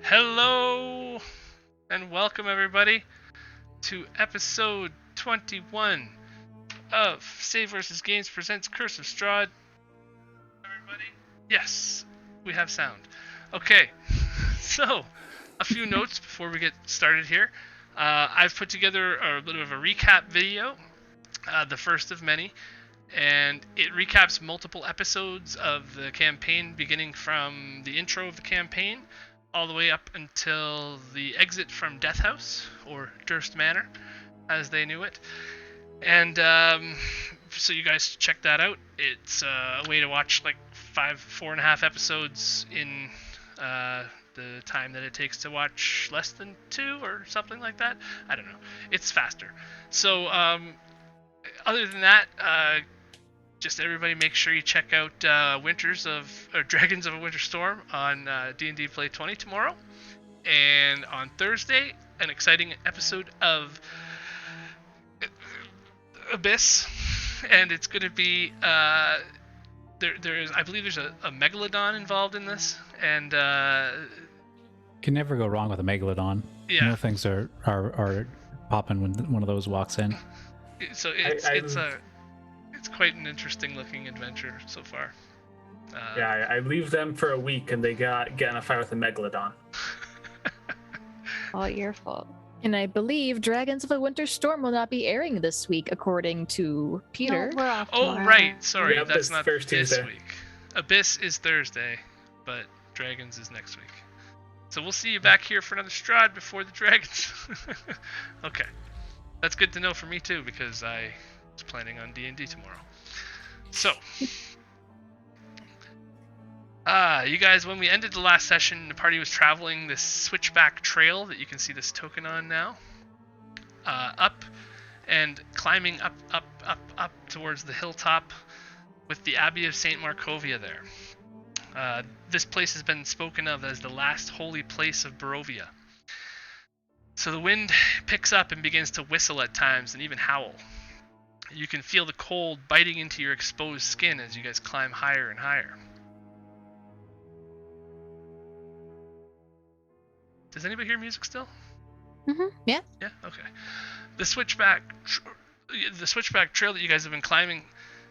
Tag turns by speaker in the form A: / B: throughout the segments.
A: Hello and welcome everybody to episode 21 of saveVSgames presents Curse of Strahd. Everybody? Yes, we have sound. Okay, so a few notes before we get started here. I've put together a bit of a recap video, the first of many, and it recaps multiple episodes of the campaign beginning from the intro of the campaign all the way up until the exit from Death House, or Durst Manor, as they knew it. And so you guys check that out. It's a way to watch like 4.5 episodes in the time that it takes to watch less than 2 or something like that. I don't know. It's faster. So other than that, just everybody make sure you check out Dragons of a Winter Storm on D&D Play 20 tomorrow. And on Thursday, an exciting episode of Abyss. And it's going to be, I believe there's a Megalodon involved in this. And
B: can never go wrong with a Megalodon.
A: Yeah.
B: You know, things are popping when one of those walks in.
A: So it's quite an interesting looking adventure so far.
C: I leave them for a week and they get in a fight with a Megalodon.
D: All your fault. And I believe Dragons of a Winter Storm will not be airing this week, according to Peter.
E: No, we're off
A: Oh,
E: tomorrow.
A: right. Sorry,
C: Yep,
A: that's
C: it's
A: not
C: first
A: this
C: Tuesday.
A: week. Abyss is Thursday, but Dragons is next week. So we'll see you back here for another Strahd before the Dragons. Okay. That's good to know for me, too, because I was planning on D&D tomorrow. So, you guys, when we ended the last session, the party was traveling this Switchback Trail that you can see this token on now, up and climbing up towards the hilltop with the Abbey of St. Markovia there. This place has been spoken of as the last holy place of Barovia. So the wind picks up and begins to whistle at times and even howl. You can feel the cold biting into your exposed skin as you guys climb higher and higher. Does anybody hear music still?
D: Yeah.
A: Yeah? Okay. The Switchback Trail that you guys have been climbing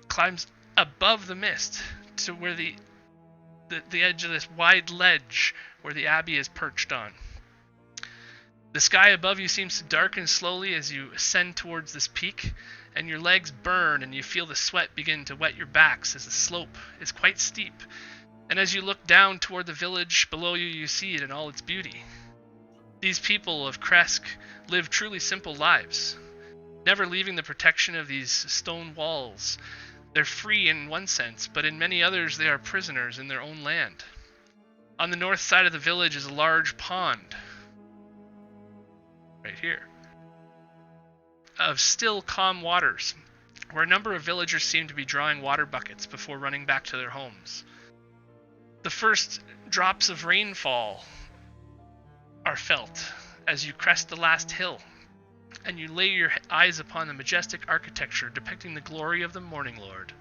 A: climbs above the mist to where the edge of this wide ledge where the Abbey is perched on. The sky above you seems to darken slowly as you ascend towards this peak, and your legs burn and you feel the sweat begin to wet your backs as the slope is quite steep. And as you look down toward the village below you, you see it in all its beauty. These people of Kresk live truly simple lives, never leaving the protection of these stone walls. They're free in one sense, but in many others they are prisoners in their own land. On the north side of the village is a large pond, right here, of still calm waters, where a number of villagers seem to be drawing water buckets before running back to their homes. The first drops of rainfall are felt as you crest the last hill, and you lay your eyes upon the majestic architecture depicting the glory of the Morning Lord.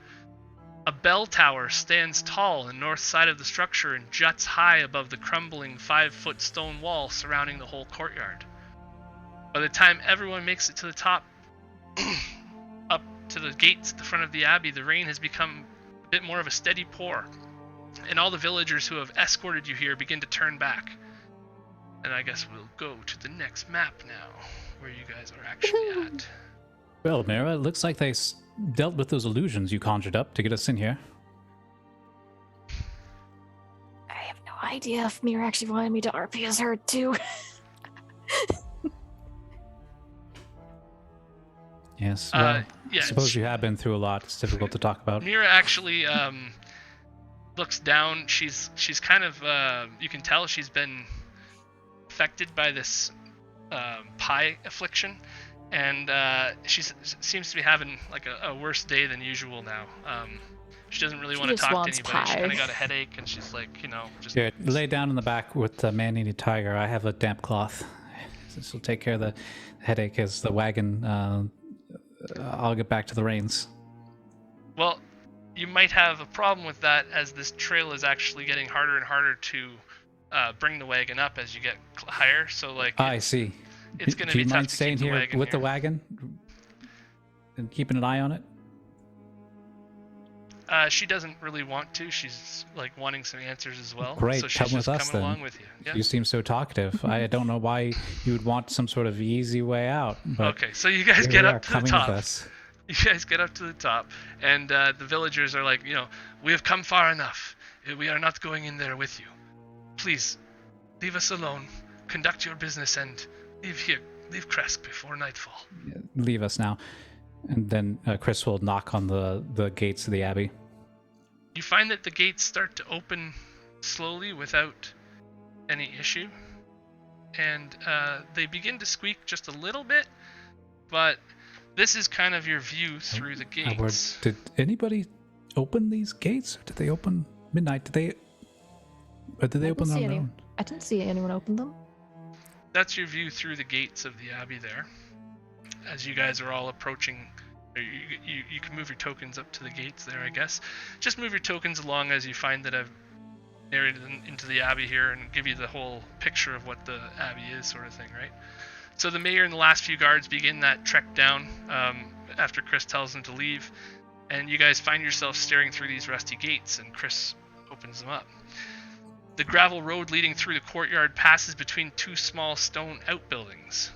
A: A bell tower stands tall on the north side of the structure and juts high above the crumbling 5-foot stone wall surrounding the whole courtyard. By the time everyone makes it to the top, up to the gates at the front of the abbey, the rain has become a bit more of a steady pour, and all the villagers who have escorted you here begin to turn back. And I guess we'll go to the next map now, where you guys are actually at.
B: Well, Mira, it looks like they dealt with those illusions you conjured up to get us in here.
E: I have no idea if Mira actually wanted me to RP as her too.
B: Yes, well,
A: yeah,
B: I suppose you have been through a lot. It's difficult to talk about.
A: Mira actually looks down. She's kind of, you can tell she's been affected by this pie affliction, and she seems to be having like a worse day than usual now. She doesn't really want to
D: just
A: talk to
D: wants
A: anybody. She
D: pie.
A: kind of got a headache, and she's like, just
B: Here, lay down in the back with the man-eating tiger. I have a damp cloth. This will take care of the headache as the wagon. I'll get back to the reins.
A: Well, you might have a problem with that, as this trail is actually getting harder and harder to bring the wagon up as you get higher. So like,
B: I see.
A: It's going to
B: Do
A: be
B: you
A: tough
B: mind
A: to
B: staying
A: keep the
B: here
A: wagon
B: with the
A: here.
B: wagon and keeping an eye on it?
A: She doesn't really want to. She's like wanting some answers as well.
B: Great,
A: so she's
B: come
A: just
B: with us
A: coming
B: then.
A: along with you. Yeah.
B: You seem so talkative. I don't know why you would want some sort of easy way out. But
A: Okay, so you guys
B: here
A: get
B: we
A: up
B: are,
A: to the
B: coming
A: top.
B: with us.
A: You guys get up to the top, and the villagers are like, we have come far enough. We are not going in there with you. Please, leave us alone. Conduct your business and leave here. Leave Kresk before nightfall.
B: Leave us now. And then Chris will knock on the gates of the abbey.
A: You find that the gates start to open slowly without any issue, and they begin to squeak just a little bit, but this is kind of your view through the gates.
B: Did anybody open these gates? Or did they open midnight? Did they open them on their own?
D: I didn't see anyone open them.
A: That's your view through the gates of the abbey there. As you guys are all approaching, or you can move your tokens up to the gates there, I guess. Just move your tokens along as you find that I've narrated into the abbey here and give you the whole picture of what the abbey is, sort of thing, right? So the mayor and the last few guards begin that trek down after Chris tells them to leave, and you guys find yourself staring through these rusty gates, and Chris opens them up. The gravel road leading through the courtyard passes between two small stone outbuildings,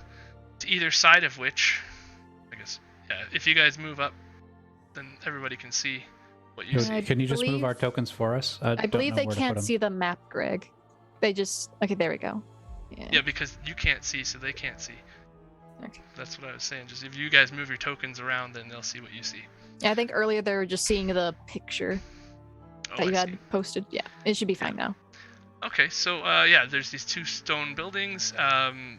A: to either side of which, I guess, yeah, if you guys move up, then everybody can see what you see.
B: Can you just move
D: believe-
B: our tokens for us?
D: I
B: don't
D: believe
B: know
D: they
B: where to
D: can't
B: put 'em.
D: see the map, Greg. They just... Okay, there we go.
A: Yeah, because you can't see, so they can't see.
D: Okay.
A: That's what I was saying. Just if you guys move your tokens around, then they'll see what you see.
D: Yeah, I think earlier they were just seeing the picture that you
A: I
D: had
A: see.
D: posted. Yeah, it should be fine now.
A: Okay, so yeah, there's these two stone buildings.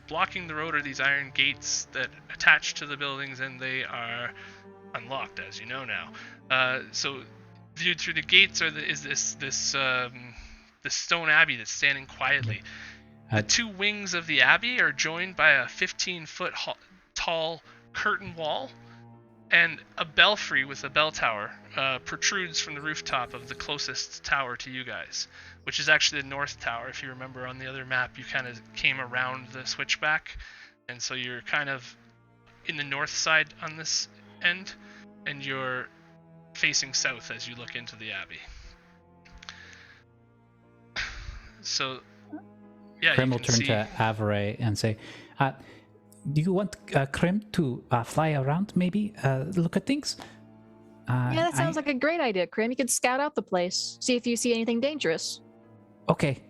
A: Blocking the road are these iron gates that attach to the buildings, and they are unlocked, as you know now. So viewed through the gates is this stone abbey that's standing quietly. The two wings of the abbey are joined by a 15-foot tall curtain wall, and a belfry with a bell tower protrudes from the rooftop of the closest tower to you guys, which is actually the north tower. If you remember on the other map, you kind of came around the switchback, and so you're kind of in the north side on this end, and you're facing south as you look into the abbey. So, yeah,
B: Krim
A: you
B: will
A: can
B: turn
A: see.
B: to Savorie and say, do you want Krim to fly around, maybe? Look at things?
D: Yeah, that sounds like a great idea, Krim. You could scout out the place, see if you see anything dangerous.
B: Okay.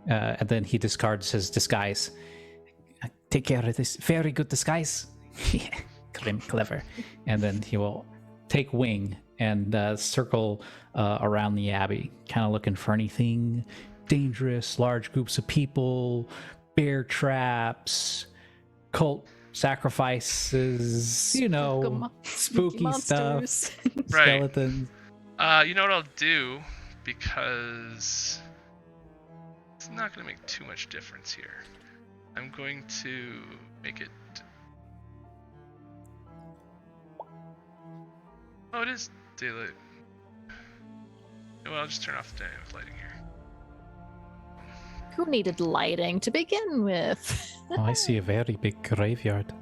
B: And then he discards his disguise. Take care of this. Very good disguise. Krim, clever. And then he will take wing and circle around the abbey, kind of looking for anything dangerous, large groups of people, bear traps, cult sacrifices, spooky stuff,
A: Right.
B: skeletons.
A: You know what I'll do, because it's not going to make too much difference here. I'm going to make it... Oh, it is daylight. Well, I'll just turn off the dynamic lighting here.
D: Who needed lighting to begin with?
B: Oh, I see a very big graveyard.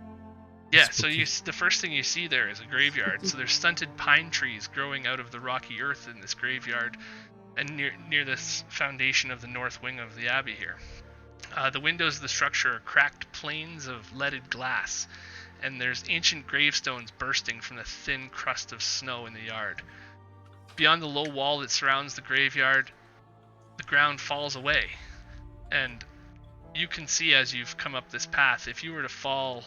A: Yeah, so
B: Spooky.
A: the first thing you see there is a graveyard. So there's stunted pine trees growing out of the rocky earth in this graveyard, and near this foundation of the north wing of the abbey here. The windows of the structure are cracked planes of leaded glass, and there's ancient gravestones bursting from the thin crust of snow in the yard. Beyond the low wall that surrounds the graveyard, the ground falls away, and you can see as you've come up this path, if you were to fall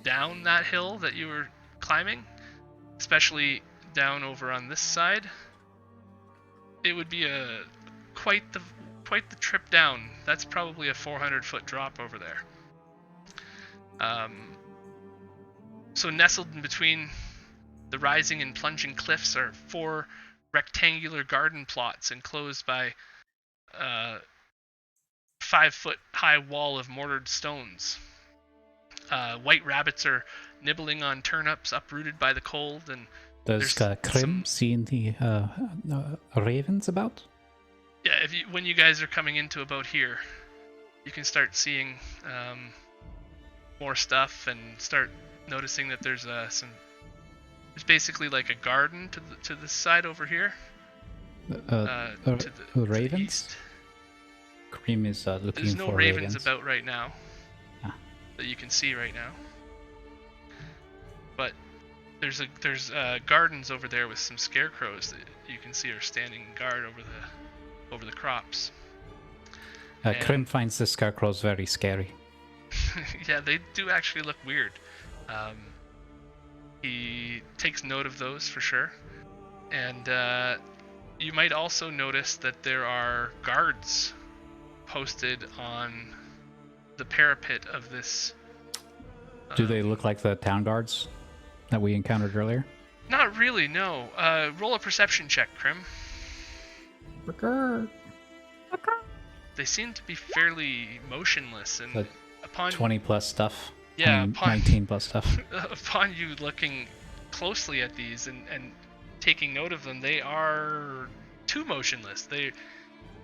A: down that hill that you were climbing, especially down over on this side, it would be quite the trip down. That's probably a 400-foot drop over there. So nestled in between the rising and plunging cliffs are 4 rectangular garden plots enclosed by 5-foot high wall of mortared stones. White rabbits are nibbling on turnips uprooted by the cold, and
B: Does
A: there's
B: Krim see any ravens about?
A: Yeah, when you guys are coming into about here, you can start seeing more stuff and start noticing that there's there's basically like a garden to the side over here. To the
B: ravens?
A: east.
B: Cream is looking for ravens.
A: There's no ravens about right now that you can see right now. But there's gardens over there with some scarecrows that you can see are standing guard over the crops.
B: Krim finds the scarecrows very scary.
A: Yeah, they do actually look weird. He takes note of those for sure. And you might also notice that there are guards posted on the parapet of this.
B: Do they look like the town guards that we encountered earlier?
A: Not really, no. Roll a perception check, Krim. They seem to be fairly motionless, and upon
B: 20 plus stuff.
A: Yeah,
B: 19 plus stuff.
A: Upon you looking closely at these and taking note of them, they are too motionless.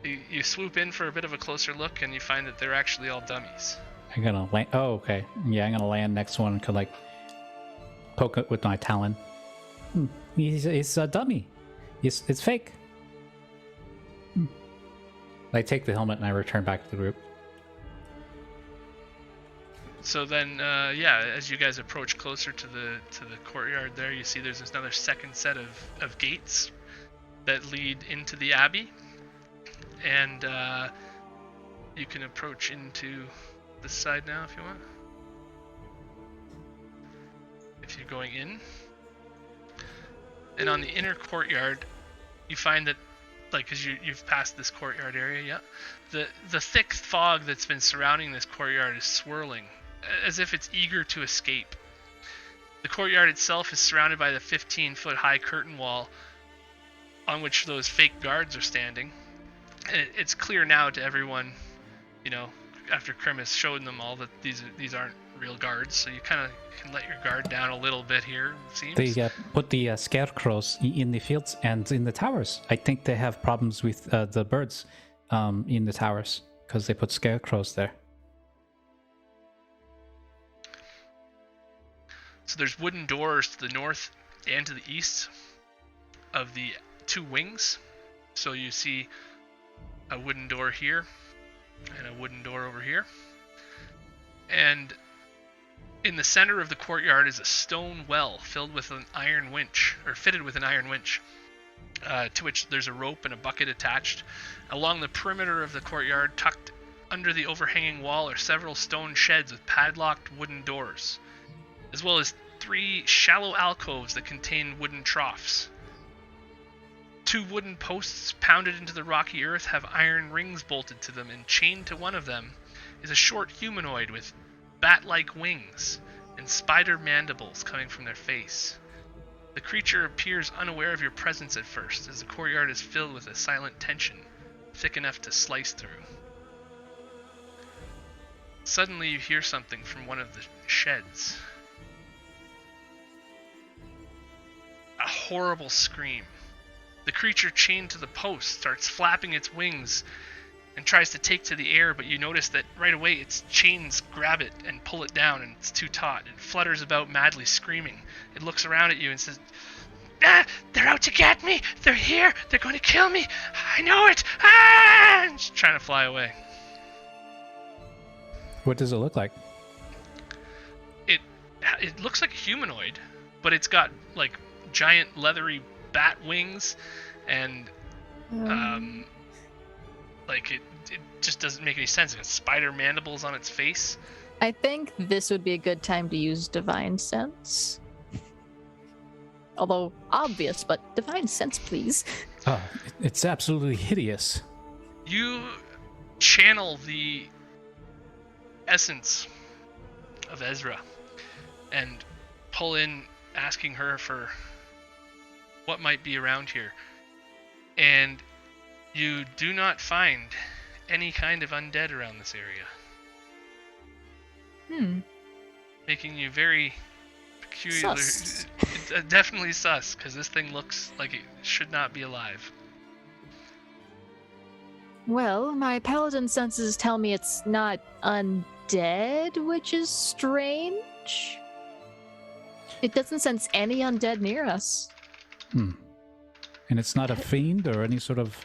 A: You swoop in for a bit of a closer look, and you find that they're actually all dummies.
B: I'm gonna land. Oh, okay. Yeah, I'm gonna land next one and could like poke it with my talon. He's a dummy. It's fake. I take the helmet and I return back to the group.
A: So then, as you guys approach closer to the courtyard there, you see there's another second set of gates that lead into the abbey, and you can approach into this side now if you want. If you're going in, and on the inner courtyard, you find that, like, as you've passed this courtyard area, the thick fog that's been surrounding this courtyard is swirling, as if it's eager to escape. The courtyard itself is surrounded by the 15-foot high curtain wall on which those fake guards are standing. And it's clear now to everyone, after Krim has shown them all that these aren't real guards, so you kind of can let your guard down a little bit here, it seems.
B: They put the scarecrows in the fields and in the towers. I think they have problems with the birds in the towers because they put scarecrows there.
A: So there's wooden doors to the north and to the east of the two wings. So you see a wooden door here and a wooden door over here. And in the center of the courtyard is a stone well fitted with an iron winch, to which there's a rope and a bucket attached. Along the perimeter of the courtyard, tucked under the overhanging wall, are several stone sheds with padlocked wooden doors, as well as 3 shallow alcoves that contain wooden troughs. 2 wooden posts pounded into the rocky earth have iron rings bolted to them, and chained to one of them is a short humanoid with bat-like wings and spider mandibles coming from their face. The creature appears unaware of your presence at first, as the courtyard is filled with a silent tension, thick enough to slice through. Suddenly you hear something from one of the sheds. A horrible scream. The creature chained to the post starts flapping its wings and tries to take to the air, but you notice that right away its chains grab it and pull it down, and it's too taut. It flutters about madly, screaming. It looks around at you and says, "Ah, they're out to get me! They're here! They're going to kill me! I know it! Ah!" And it's trying to fly away.
B: What does it look like?
A: It looks like a humanoid, but it's got like giant leathery bat wings, and it just doesn't make any sense. It has spider mandibles on its face.
D: I think this would be a good time to use Divine Sense. Although obvious, but Divine Sense, please.
B: Oh, it's absolutely hideous.
A: You channel the essence of Ezra and pull in, asking her for what might be around here. And you do not find any kind of undead around this area. Making you very peculiar.
D: Sus.
A: Definitely sus, because this thing looks like it should not be alive.
D: Well, my paladin senses tell me it's not undead, which is strange. It doesn't sense any undead near us.
B: And it's not a fiend or any sort of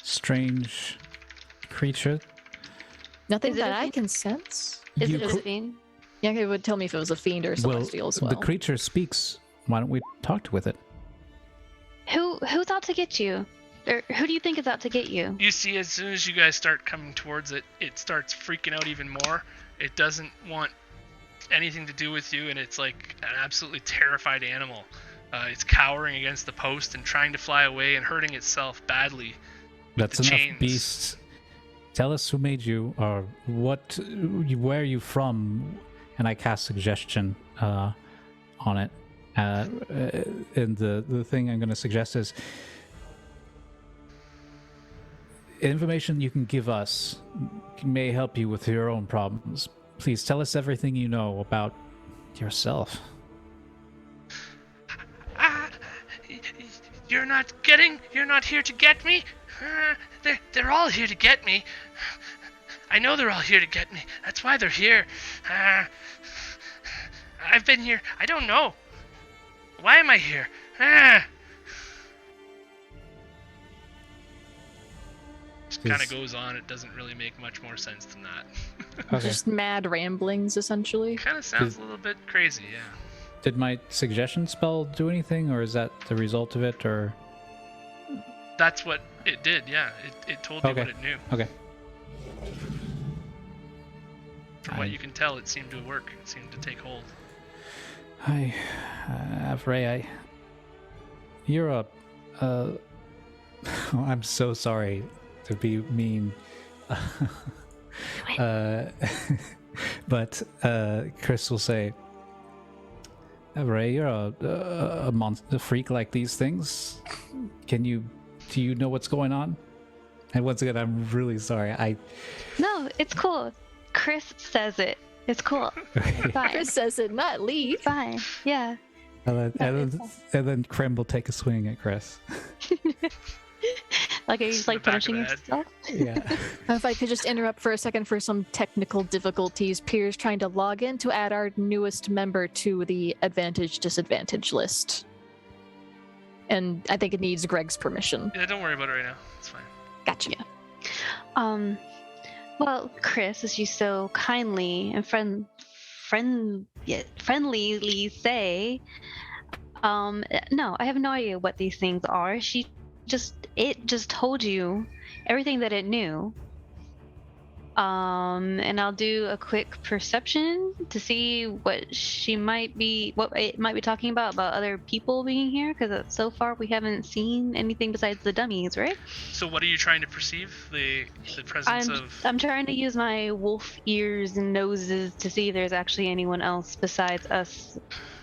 B: strange creature?
D: Nothing
E: Is it a
D: that I
E: fiend?
D: can sense.
E: Is
B: You
E: it a
B: cou-
E: fiend?
D: Yeah, it would tell me if it was a fiend or celestial as well.
B: the creature speaks. Why don't we talk with it?
E: Who's out to get you? Or who do you think is out to get you?
A: You see, as soon as you guys start coming towards it, it starts freaking out even more. It doesn't want anything to do with you, and it's like an absolutely terrified animal. It's cowering against the post and trying to fly away and hurting itself badly.
B: That's
A: the
B: enough,
A: chains.
B: beasts. Tell us who made you, or where are you from? And I cast suggestion on it. And the thing I'm going to suggest is information you can give us may help you with your own problems. Please tell us everything you know about yourself.
A: You're not here to get me? They're all here to get me. I know they're all here to get me. That's why they're here. I've been here. I don't know. Why am I here? Just kind of goes on. It doesn't really make much more sense than that.
B: Okay.
D: Just mad ramblings, essentially.
A: Kind of sounds a little bit crazy, yeah.
B: Did my suggestion spell do anything, or is that the result of it, or?
A: That's what it did, yeah. It told you
B: Okay.
A: what it knew.
B: Okay.
A: From what you can tell, it seemed to work. It seemed to take hold.
B: Hi, Avray. You're a. I'm so sorry to be mean. But Chris will say, Avray, you're a monster, a freak like these things. Do you know what's going on? And once again, I'm really sorry.
E: No, it's cool. Chris says it. It's cool. Fine.
D: Chris says it, not Lee.
E: Fine. Yeah.
B: And then Krem will take a swing at Chris.
E: Like, are you just like
A: The back of
E: punishing
A: the head.
E: yourself?
B: Yeah.
D: If I could just interrupt for a second for some technical difficulties. Pierre's trying to log in to add our newest member to the advantage-disadvantage list. And I think it needs Greg's permission.
A: Yeah, don't worry about it right now. It's fine.
E: Gotcha. Well, Chris, as you so kindly and friendlyly say, no, I have no idea what these things are. It just told you everything that it knew. And I'll do a quick perception to see what it might be talking about other people being here, because so far we haven't seen anything besides the dummies, right?
A: So what are you trying to perceive? The presence of...
E: I'm trying to use my wolf ears and noses to see if there's actually anyone else besides us,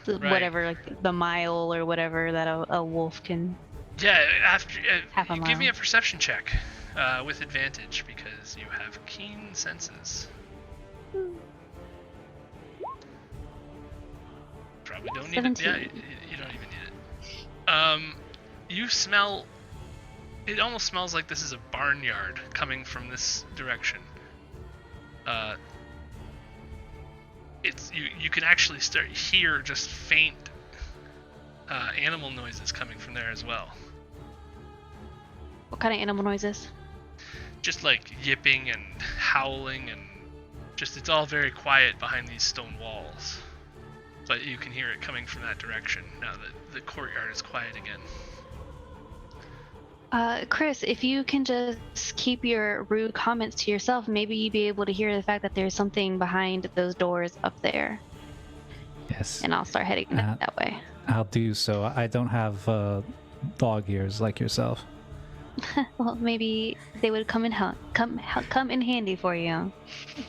A: Right.
E: whatever, like the mile or whatever that a wolf can.
A: Yeah, after
E: Half a
A: you give me
E: mile.
A: a perception check with advantage because you have keen senses. Probably don't need
E: 17.
A: it. Yeah, you don't even need it. You smell. It almost smells like this is a barnyard coming from this direction. You can actually start hear just faint animal noises coming from there as well.
E: What kind of animal noises?
A: Just like yipping and howling and just it's all very quiet behind these stone walls. But you can hear it coming from that direction now that the courtyard is quiet again.
E: Chris, if you can just keep your rude comments to yourself, maybe you'd be able to hear the fact that there's something behind those doors up there.
B: Yes.
E: And I'll start heading that way.
B: I'll do so. I don't have dog ears like yourself.
E: Well, maybe they would come in handy for you.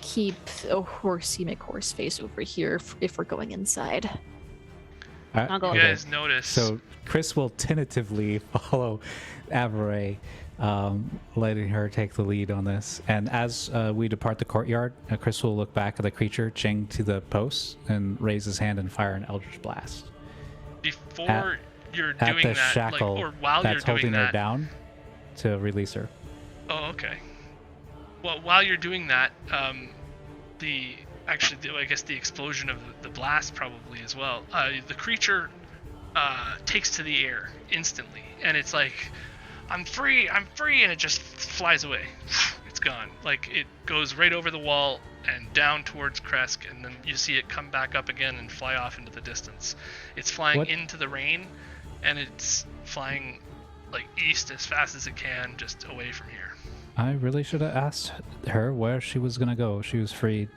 D: Keep a horsey McHorse face over here if we're going inside.
E: I'll go.
A: You guys notice.
B: So Chris will tentatively follow Avray, letting her take the lead on this. And as we depart the courtyard, Chris will look back at the creature chained to the post and raise his hand and fire an Eldritch Blast.
A: Before you're
B: At
A: doing
B: the
A: that,
B: shackle
A: or while
B: that's
A: you're doing
B: holding her
A: that.
B: down to release her.
A: Oh, okay. well, while you're doing that, I guess the explosion of the blast probably as well. The creature takes to the air instantly, and it's like, I'm free, and it just flies away. It's gone. Like, it goes right over the wall and down towards Kresk, and then you see it come back up again and fly off into the distance. It's flying into the rain, and it's flying like east as fast as it can, just away from here.
B: I really should have asked her where she was gonna go. She was free.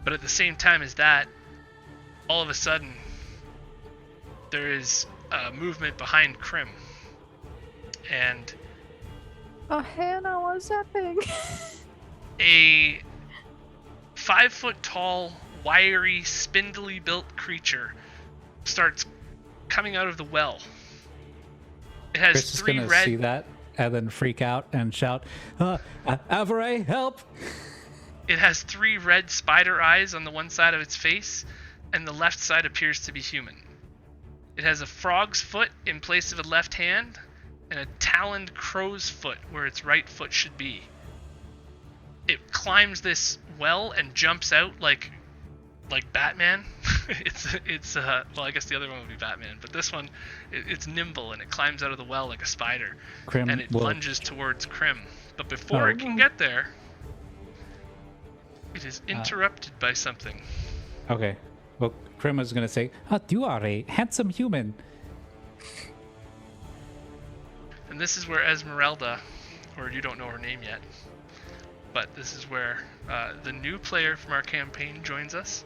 A: But at the same time as that, all of a sudden, there is movement behind Krim. And
D: Oh, Hannah, what's happening?
A: a 5-foot-tall, wiry, spindly built creature starts coming out of the well. It has
B: Chris is
A: 3
B: gonna
A: red.
B: see that and then freak out and shout, Savorie, help!
A: It has 3 red spider eyes on the one side of its face, and the left side appears to be human. It has a frog's foot in place of a left hand, and a taloned crow's foot where its right foot should be. It climbs this well and jumps out like Batman. it's well, I guess the other one would be Batman, but this one, it's nimble and it climbs out of the well like a spider, and it lunges towards Krim. But before it can get there, it is interrupted by something.
B: Okay. Well, Krim is gonna say, you are a handsome human.
A: And this is where Esmeralda, or you don't know her name yet, but this is where the new player from our campaign joins us.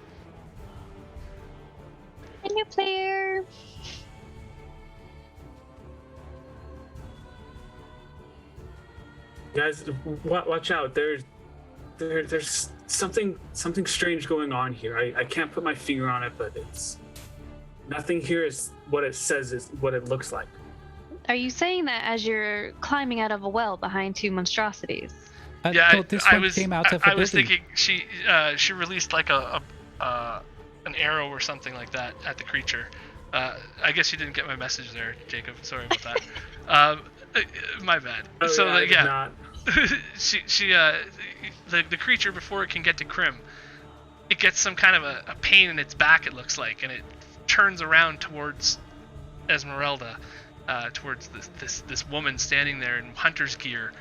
E: A new player.
C: Guys, watch out! There's something strange going on here. I can't put my finger on it, but it's nothing here is what it says is what it looks like.
E: Are you saying that as you're climbing out of a well behind 2 monstrosities?
A: Yeah,
B: this
A: I
B: one
A: was
B: came out of
A: I
B: a
A: was
B: building.
A: thinking she released like an arrow or something like that at the creature. I guess you didn't get my message there, Jacob. Sorry about that. My bad.
C: Oh,
A: So
C: yeah, I did not.
A: the creature, before it can get to Krim, it gets some kind of a pain in its back, it looks like, and it turns around towards Esmeralda, towards this woman standing there in hunter's gear.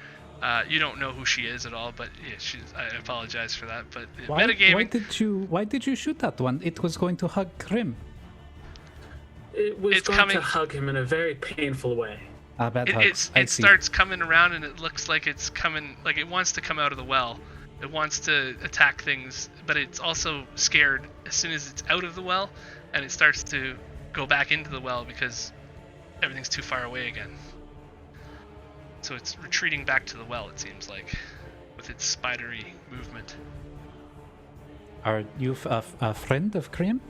A: You don't know who she is at all, but yeah, I apologize for that. But metagaming.
B: Why did you shoot that one? It was going to hug Krim.
C: It was
A: It's
C: going
A: coming-
C: to hug him in a very painful way.
B: Bad hugs.
A: It starts coming around, and it looks like it's coming, like it wants to come out of the well. It wants to attack things, but it's also scared as soon as it's out of the well, and it starts to go back into the well because everything's too far away again. So it's retreating back to the well, it seems like, with its spidery movement.
B: Are you a friend of Krim?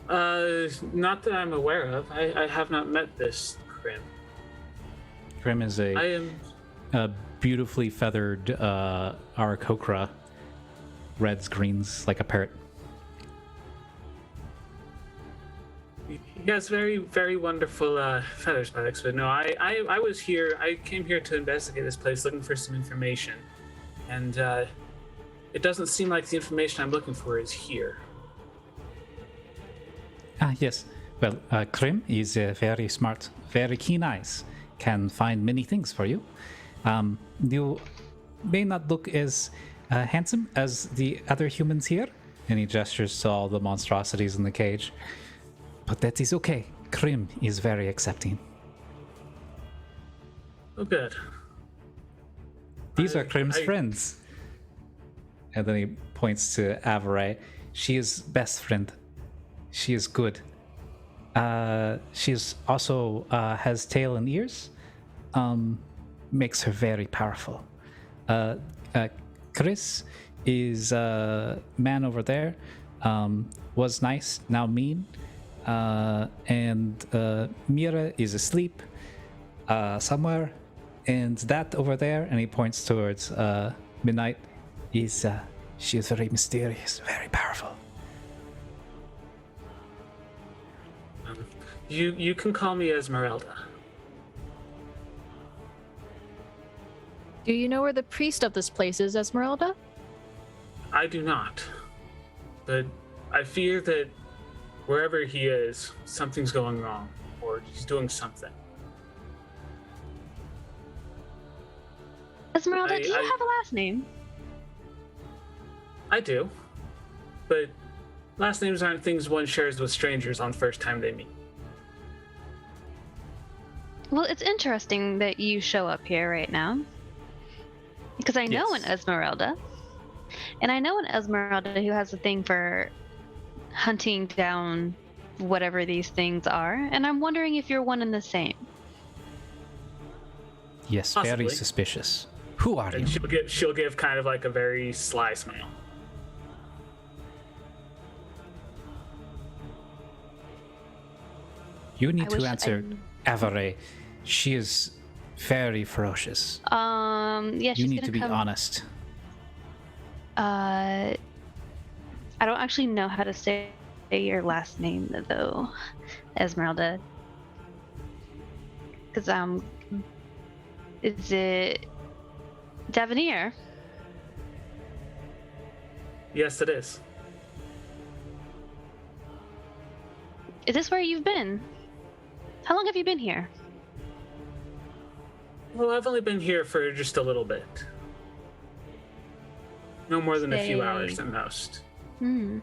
C: Not that I'm aware of. I have not met this Krim.
B: Krim is
C: I am.
B: a beautifully feathered Aarakocra, reds, greens, like a parrot.
C: He has very, very wonderful feathers, Alex. But no, I was here. I came here to investigate this place, looking for some information, and it doesn't seem like the information I'm looking for is here.
B: Yes. Well, Krim is very smart, very keen eyes, can find many things for you. You may not look as handsome as the other humans here, and he gestures to all the monstrosities in the cage. But that is okay. Krim is very accepting.
C: Oh, good.
B: These are Krim's friends. And then he points to Savorie. She is best friend. She is good. She is also has tail and ears. Makes her very powerful. Chris is man over there. Was nice, now mean. And Mira is asleep somewhere. And that over there, and he points towards Midnight, is she is very mysterious, very powerful.
C: You can call me Esmeralda.
D: Do you know where the priest of this place is, Esmeralda?
C: I do not. But I fear that wherever he is, something's going wrong, or he's doing something.
E: Esmeralda, do you have a last name?
C: I do. But last names aren't things one shares with strangers on first time they meet.
E: Well, it's interesting that you show up here right now. Because I know an Esmeralda. And I know an Esmeralda who has a thing for hunting down whatever these things are. And I'm wondering if you're one and the same.
B: Yes,
C: Possibly.
B: very suspicious. Who are you?
C: And she'll give kind of like a very sly smile.
B: You need
E: wish
B: to answer Avare. She is very ferocious.
E: Yeah,
B: You
E: she's
B: need
E: gonna
B: to be
E: come.
B: honest.
E: I don't actually know how to say your last name though, Esmeralda. Cause is it Davenier?
C: Yes, it is.
E: Is this where you've been? How long have you been here?
C: Well, I've only been here for just a little bit. No more than a few hours at most.
E: Hmm.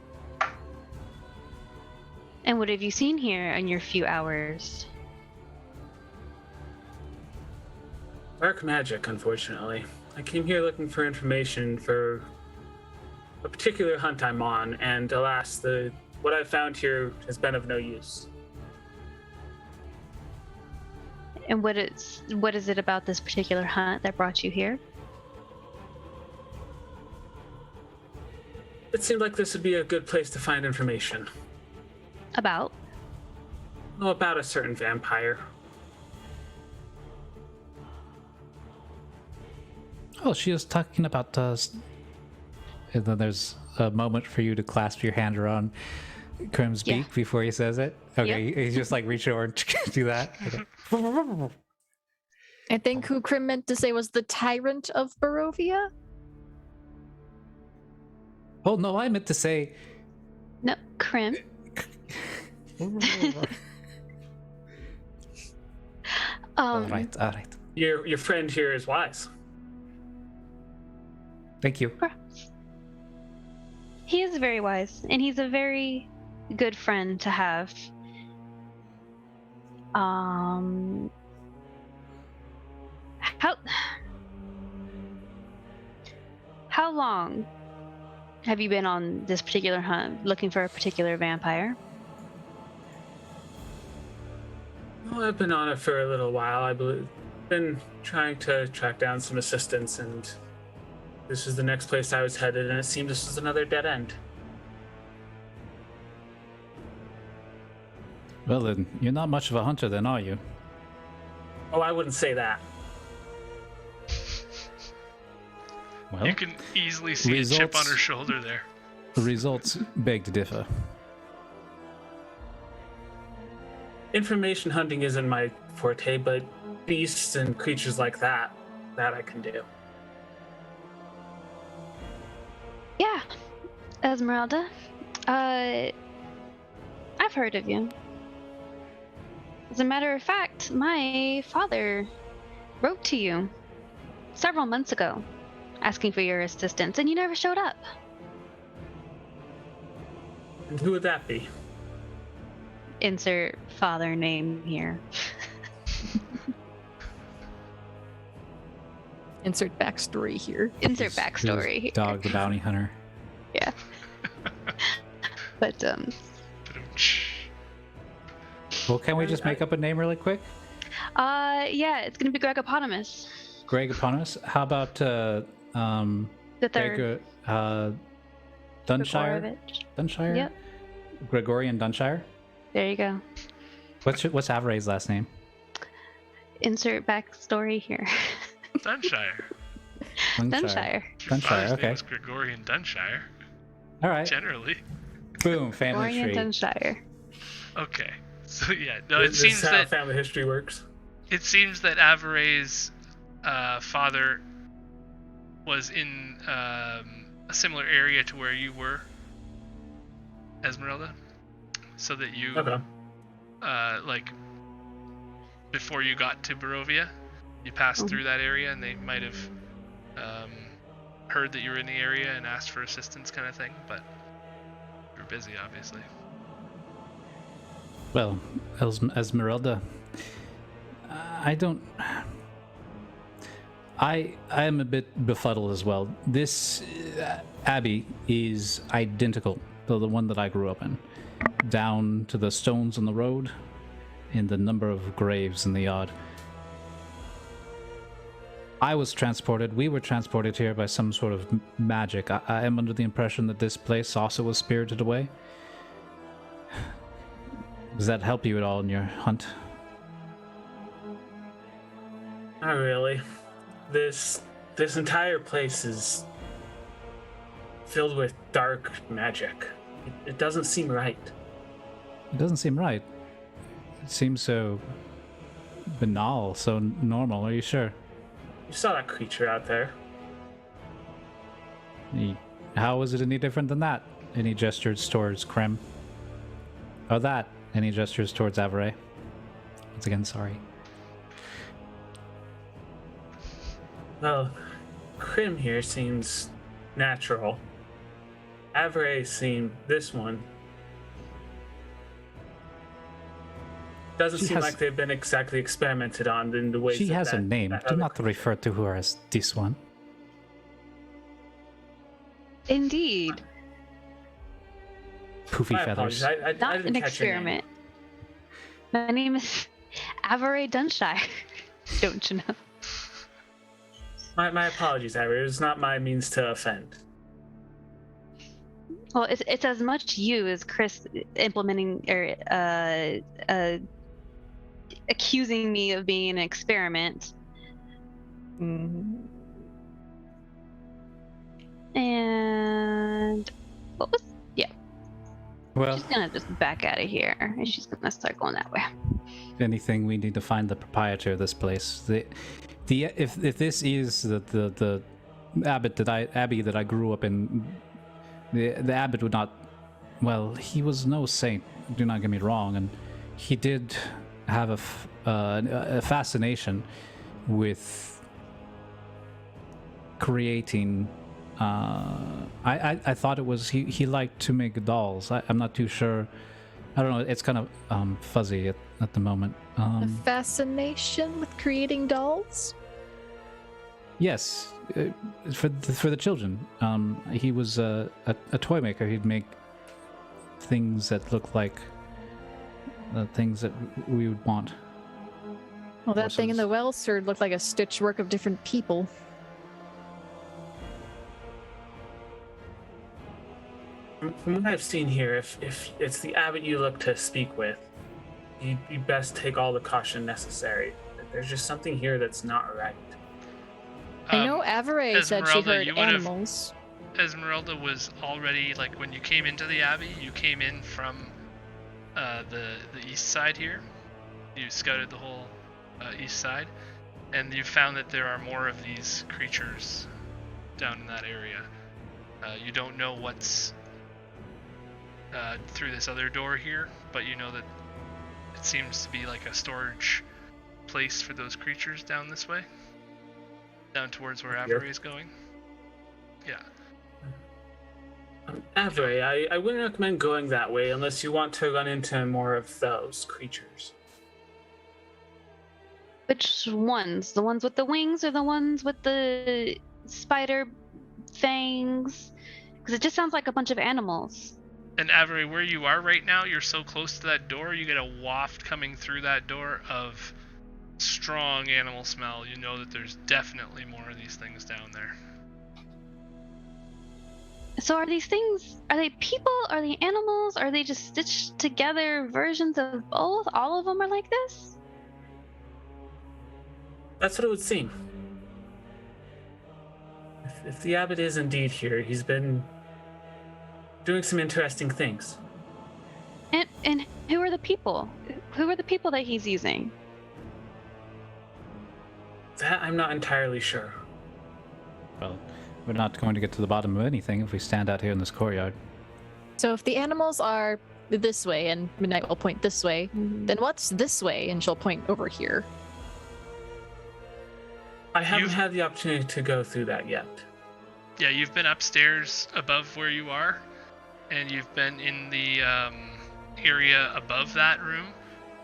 E: And what have you seen here in your few hours?
C: Dark magic, unfortunately. I came here looking for information for a particular hunt I'm on, and alas, what I've found here has been of no use.
E: And what is it about this particular hunt that brought you here?
C: It seemed like this would be a good place to find information.
E: About?
C: Well, about a certain vampire.
B: Oh, she was talking about us. And then there's a moment for you to clasp your hand around Krim's
E: Yeah.
B: beak before he says it. Okay, he's just like reach over and do that. Okay.
D: I think who Krim meant to say was the tyrant of Barovia.
B: Oh no, I meant to say.
E: No, Krim.
B: All right.
C: Your friend here is wise.
B: Thank you.
E: Perhaps. He is very wise, and he's a very good friend to have. How long have you been on this particular hunt, looking for a particular vampire?
C: Well, I've been on it for a little while. I believe. Been trying to track down some assistance, and this is the next place I was headed, and it seemed this was another dead end.
B: Well then, you're not much of a hunter then, are you?
C: Oh, I wouldn't say that.
B: Well,
A: You can easily see a chip on
B: results-
A: her shoulder there.
B: the results beg to differ.
C: Information hunting isn't my forte, but beasts and creatures like that I can do.
E: Yeah, Esmeralda. I've heard of you. As a matter of fact, my father wrote to you several months ago asking for your assistance, and you never showed up.
C: And who would that be?
E: Insert father name here.
D: Insert backstory here.
E: Insert backstory here.
B: Dog the bounty hunter.
E: Yeah. But
B: Well, can we just make up a name really quick?
E: yeah, it's gonna be Gregoponymous.
B: Greg Eponymous? How about
E: The third.
B: Dunshire?
E: Zarovich.
B: Dunshire?
E: Yep.
B: Gregorian Dunshire?
E: There you go.
B: What's Avare's last name?
E: Insert backstory here.
A: Dunshire.
E: Dunshire.
A: Your
B: Dunshire,
A: father's
B: okay.
A: name is Gregorian Dunshire,
B: All right.
A: generally.
B: Boom, family
E: Gregorian
B: tree.
E: Dunshire.
A: Okay. So yeah, no, it
C: This
A: seems
C: is how
A: that
C: family history works.
A: Avare's father was in a similar area to where you were, Esmeralda, so that you, like, before you got to Barovia, you passed through that area, and they might have heard that you were in the area and asked for assistance, kind of thing. But you're busy, obviously.
B: Well, Esmeralda, I am a bit befuddled as well. This abbey is identical to the one that I grew up in, down to the stones on the road and the number of graves in the yard. We were transported here by some sort of magic. I am under the impression that this place also was spirited away. Does that help you at all in your hunt?
C: Not really. This entire place is filled with dark magic. It doesn't seem right.
B: It doesn't seem right. It seems so banal, so normal. Are you sure?
C: You saw that creature out there.
B: How is it any different than that? And he gestures towards Krem. Oh, that. And he gestures towards Savorie. Once again, sorry.
C: Well, Krim here seems natural. Savorie seemed this one. Doesn't seem like they've been exactly experimented on in the ways.
B: She has a name. Do not refer to her as this one.
E: Indeed.
B: Poofy feathers.
C: I
E: Not
C: didn't
E: an
C: catch your name.
E: experiment. My name is Savorie Dunshire. Don't you know?
C: My apologies, Savorie. It was not my means to offend.
E: Well, it's as much you as Chris implementing or accusing me of being an experiment. And what was? Yeah.
B: Well,
E: she's gonna just back out of here, and she's gonna start going that way.
B: If anything, we need to find the proprietor of this place. If this is the abbey that I grew up in, the abbot would not. Well, he was no saint. Do not get me wrong, and he did have a fascination with creating. I thought it was he liked to make dolls. I'm not too sure. I don't know. It's kind of fuzzy at the moment.
D: A fascination with creating dolls?
B: Yes, for the children. He was a toy maker. He'd make things that look like the things that we would want.
D: Well, that thing in the well, sir, looked like a stitch work of different people.
C: From what I've seen here, if it's the abbot you look to speak with, you best take all the caution necessary. There's just something here that's not right.
D: I know Savorie said she heard animals.
A: Esmeralda was already, like, when you came into the abbey, you came in from the east side here. You scouted the whole east side, and you found that there are more of these creatures down in that area. You don't know what's through this other door here, but you know that it seems to be like a storage place for those creatures down this way, down towards where Savorie is going. Yeah.
C: Savorie, I wouldn't recommend going that way unless you want to run into more of those creatures.
E: Which ones? The ones with the wings or the ones with the spider fangs? Because it just sounds like a bunch of animals.
A: And Savorie, where you are right now, you're so close to that door, you get a waft coming through that door of strong animal smell. You know that there's definitely more of these things down there.
E: So are these things, are they people? Are they animals? Are they just stitched together versions of both? All of them are like this?
C: That's what it would seem. If the abbot is indeed here, he's been doing some interesting things.
E: And who are the people? Who are the people that he's using?
C: That I'm not entirely sure.
B: Well, we're not going to get to the bottom of anything if we stand out here in this courtyard.
D: So if the animals are this way, and Midnight will point this way, then what's this way? And she'll point over here.
C: I haven't had the opportunity to go through that yet.
A: Yeah, you've been upstairs above where you are, and you've been in the area above that room,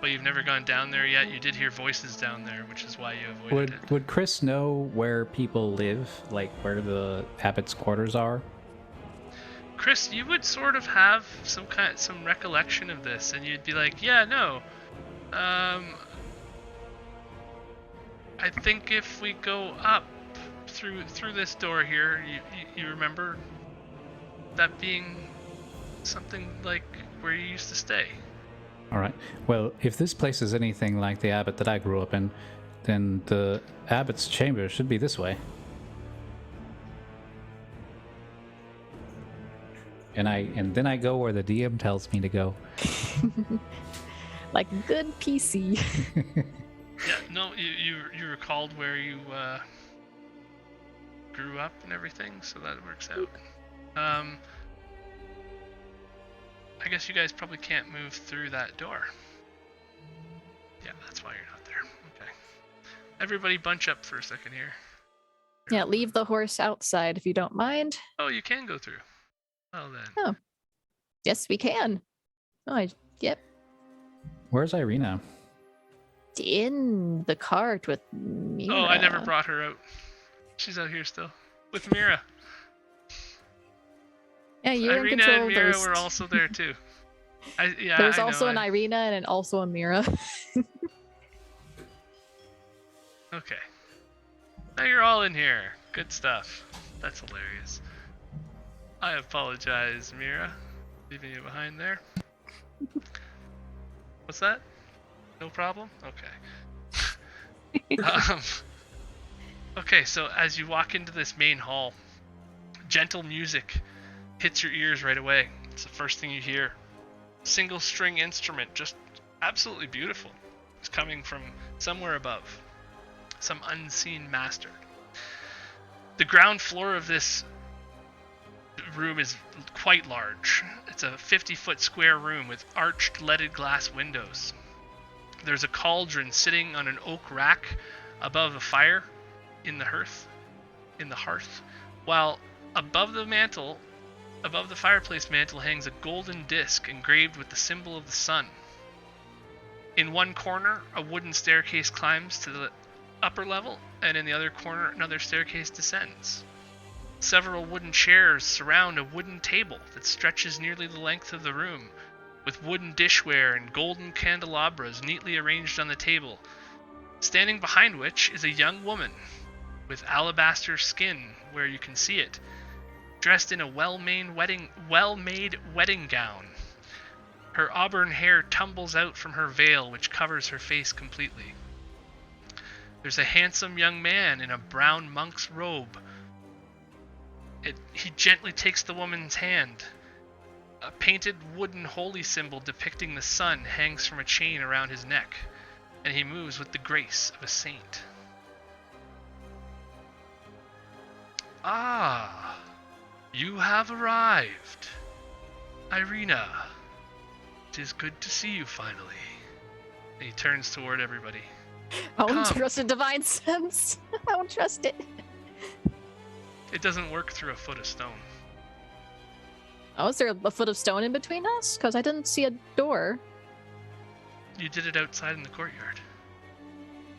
A: but you've never gone down there yet. You did hear voices down there, which is why you avoided it.
B: Would Chris know where people live, like where the abbot's quarters are?
A: Chris, you would sort of have some recollection of this, and you'd be like, yeah, no. I think if we go up through this door here, you remember that being something like where you used to stay.
B: All right. Well, if this place is anything like the abbot that I grew up in, then the abbot's chamber should be this way. And then I go where the DM tells me to go.
D: Like good PC.
A: Yeah, no, you recalled where you grew up and everything, so that works out. I guess you guys probably can't move through that door. Yeah, that's why you're not there. Okay. Everybody bunch up for a second here.
D: Yeah, leave the horse outside if you don't mind.
A: Oh, you can go through. Well then.
D: Oh. Yes, we can. Oh, yep.
B: Where's Ireena?
D: In the cart with Mira.
A: Oh, I never brought her out. She's out here still. With Mira.
D: Yeah, you're in
A: Ireena
D: control.
A: and Mira were also there too.
D: There's also an Ireena and also a Mira.
A: Okay. Now you're all in here. Good stuff. That's hilarious. I apologize, Mira. Leaving you behind there. What's that? No problem? Okay. Okay, so as you walk into this main hall, gentle music hits your ears right away. It's the first thing you hear. Single string instrument, just absolutely beautiful. It's coming from somewhere above. Some unseen master. The ground floor of this room is quite large. It's a 50-foot square room with arched leaded glass windows. There's a cauldron sitting on an oak rack above a fire in the hearth, while above the fireplace mantle hangs a golden disc engraved with the symbol of the sun. In one corner, a wooden staircase climbs to the upper level, and in the other corner, another staircase descends. Several wooden chairs surround a wooden table that stretches nearly the length of the room, with wooden dishware and golden candelabras neatly arranged on the table, standing behind which is a young woman with alabaster skin where you can see it, dressed in a well-made wedding gown. Her auburn hair tumbles out from her veil, which covers her face completely. There's a handsome young man in a brown monk's robe. He gently takes the woman's hand. A painted wooden holy symbol depicting the sun hangs from a chain around his neck, and he moves with the grace of a saint. Ah, you have arrived. Ireena, it is good to see you finally. And he turns toward everybody.
D: I won't
A: Come.
D: trust a divine sense. I won't trust it.
A: It doesn't work through a foot of stone.
D: Oh, is there a foot of stone in between us? Because I didn't see a door.
A: You did it outside in the courtyard.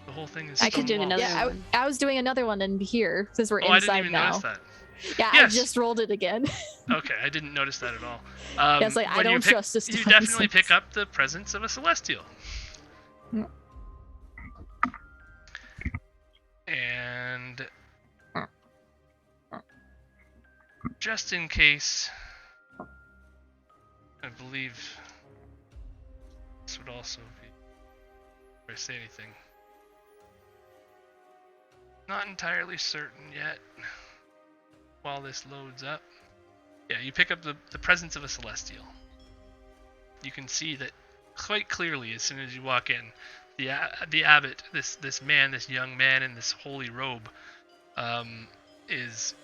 A: The whole thing is
E: I could do
A: stone
E: another
A: walls.
D: Yeah,
E: one.
D: I was doing another one in here since we're
A: Oh, I
D: inside
A: didn't even
D: now.
A: notice that.
D: Yeah,
A: Yes.
D: I just rolled it again.
A: Okay, I didn't notice that at all.
D: Yeah, it's like, I
A: when you
D: don't
A: pick-
D: trust this
A: You
D: divine
A: definitely
D: sense.
A: pick up the presence of a celestial.
D: Mm.
A: And just in case, I believe this would also be before I say anything. Not entirely certain yet. While this loads up. Yeah, you pick up the presence of a celestial. You can see that quite clearly as soon as you walk in. The abbot, this young man in this holy robe, is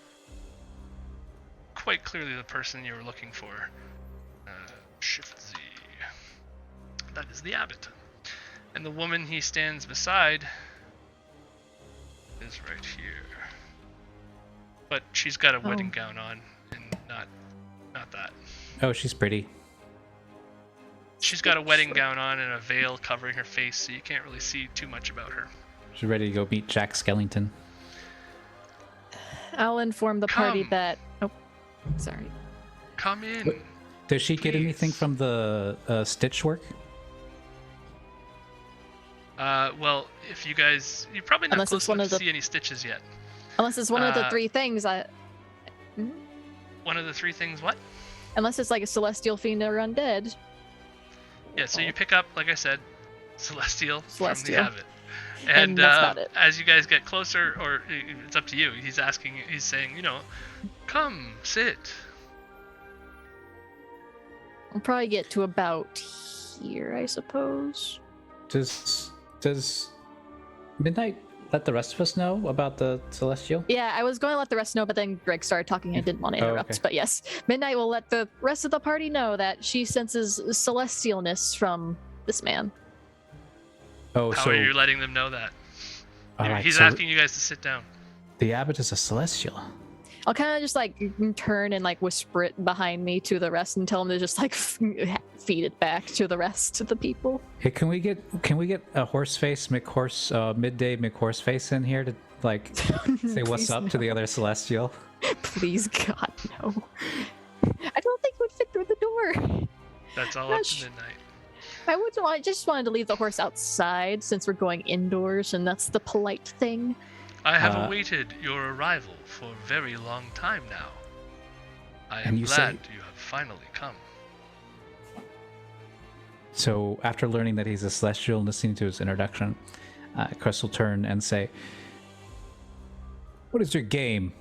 A: quite clearly the person you were looking for. Shift Z. That is the abbot. And the woman he stands beside is right here. But she's got a wedding gown on, and not that.
B: Oh, she's pretty.
A: She's got a wedding gown on and a veil covering her face, so you can't really see too much about her.
B: She's ready to go meet Jack Skellington.
D: I'll inform the party
A: Come.
D: that. Oh, sorry.
A: Come in.
B: Does she get
A: Please.
B: anything from the stitch work?
A: Well, if you guys, you're probably not
D: Unless
A: close
D: it's one
A: enough
D: of
A: to
D: the-
A: see any stitches yet.
D: Unless it's one of the three things.
A: One of the three things, what?
D: Unless it's like a celestial fiend or undead.
A: Yeah, so you pick up, like I said, Celestial. From the
D: Celestial.
A: Abbot.
D: And that's about it.
A: As you guys get closer, or it's up to you, he's saying, come, sit.
D: We'll probably get to about here, I suppose.
B: Does Midnight let the rest of us know about the Celestial?
D: Yeah, I was going to let the rest know, but then Greg started talking. I didn't want to
B: Oh,
D: interrupt.
B: okay.
D: But yes, Midnight will let the rest of the party know that she senses celestialness from this man.
B: Oh,
A: How
B: so
A: are you letting them know that?
B: all right,
A: He's
B: so
A: asking you guys to sit down.
B: the Abbot is a Celestial.
D: I'll kind of just like turn and like whisper it behind me to the rest and tell them to just like feed it back to the rest of the people.
B: Hey, can we get a Horseface midday McHorseface in here to like say what's
D: Please
B: up to the other Celestial?
D: Please, God, no. I don't think it would fit through the door.
A: That's all up to Midnight.
D: I just wanted to leave the horse outside since we're going indoors, and that's the polite thing.
A: I have awaited your arrival for a very long time now. I am
B: And you
A: glad
B: say-
A: you have finally come.
B: So after learning that he's a Celestial and listening to his introduction, Chris will turn and say, "What is your game?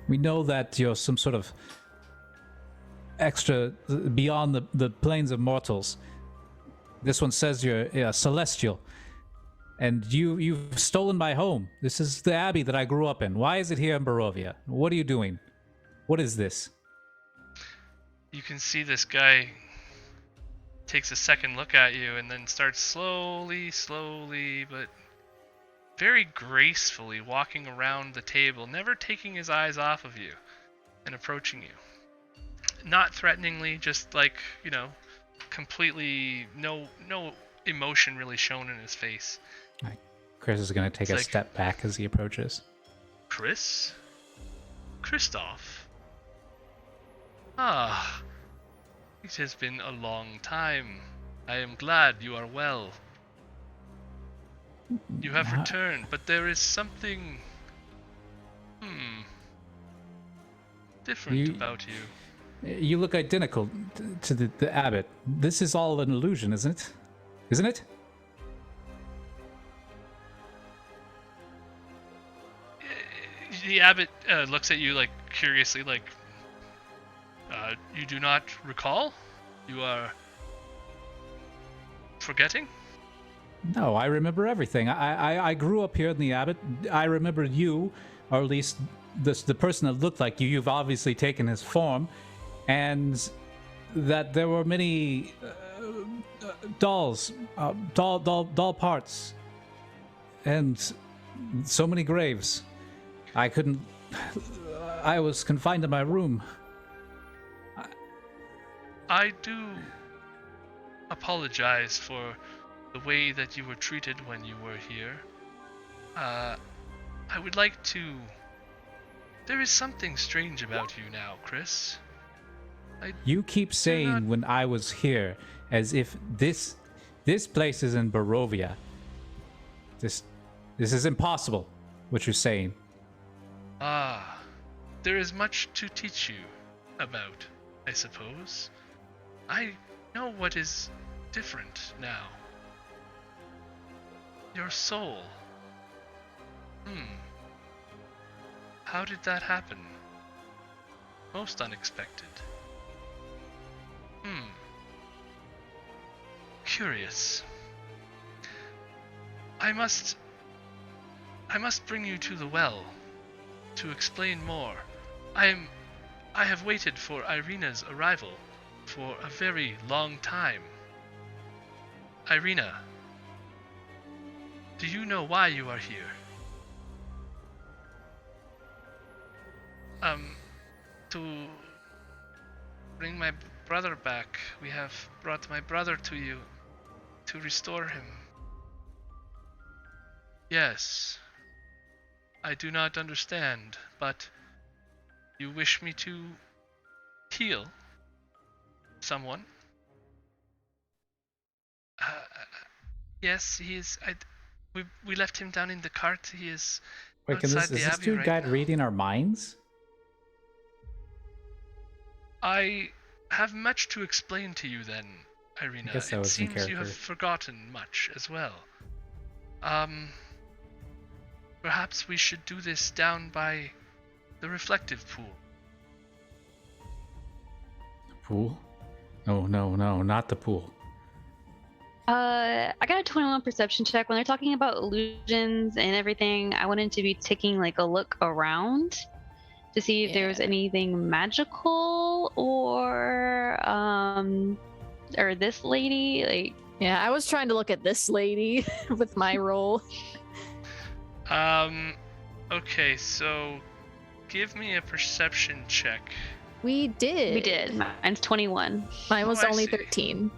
B: We know that you're some sort of extra beyond the planes of mortals. This one says you're a Celestial. And you've stolen my home. This is the abbey that I grew up in. Why is it here in Barovia? What are you doing? What is this?"
A: You can see this guy takes a second look at you and then starts slowly, but very gracefully walking around the table, never taking his eyes off of you and approaching you. Not threateningly, just like, completely no emotion really shown in his face.
B: Chris is going to take
A: It's
B: a
A: like-
B: step back as he approaches.
A: Chris? Christoph? Ah, it has been a long time. I am glad you are well. You have
B: Ah.
A: returned, but there is something... different
B: You-
A: about you.
B: You look identical to the abbot. This is all an illusion, isn't it? Isn't it?
A: The abbot looks at you like curiously, like, you do not recall? You are forgetting?
B: No, I remember everything. I grew up here in the abbot. I remember you, or at least the person that looked like you. You've obviously taken his form, and that there were many dolls, doll parts, and so many graves. I couldn't. I was confined to my room.
A: I do apologize for the way that you were treated when you were here. I would like to... There is something strange about you now, Chris.
B: You keep saying
A: not-
B: when I was here as if this place is in Barovia. This is impossible, what you're saying.
A: Ah, there is much to teach you about, I suppose. I know what is different now. Your soul. How did that happen? Most unexpected. Curious. I must bring you to the well. to explain more. I have waited for Ireena's arrival for a very long time. Ireena, do you know why you are here? To bring my brother back. We have brought my brother to you to restore him. Yes. I do not understand, but you wish me to heal someone? Yes, he is. We left him down in the cart. He is
B: Wait,
A: outside
B: is
A: the
B: this
A: Abbey
B: dude
A: right
B: guy
A: now.
B: reading our minds?
A: I have much to explain to you then, Ireena.
B: I guess that
A: It
B: was in
A: seems you have
B: character.
A: forgotten much as well. Perhaps we should do this down by the reflective pool.
B: Pool? No, not the pool.
E: I got a 21 perception check. When they're talking about illusions and everything, I wanted to be taking like a look around to see if there was anything magical or this lady, like.
D: Yeah, I was trying to look at this lady with my roll.
A: Okay, so give me a perception check.
D: We did.
E: We did. Mine's 21.
D: Mine was
A: Oh, I
D: only
A: see.
D: 13.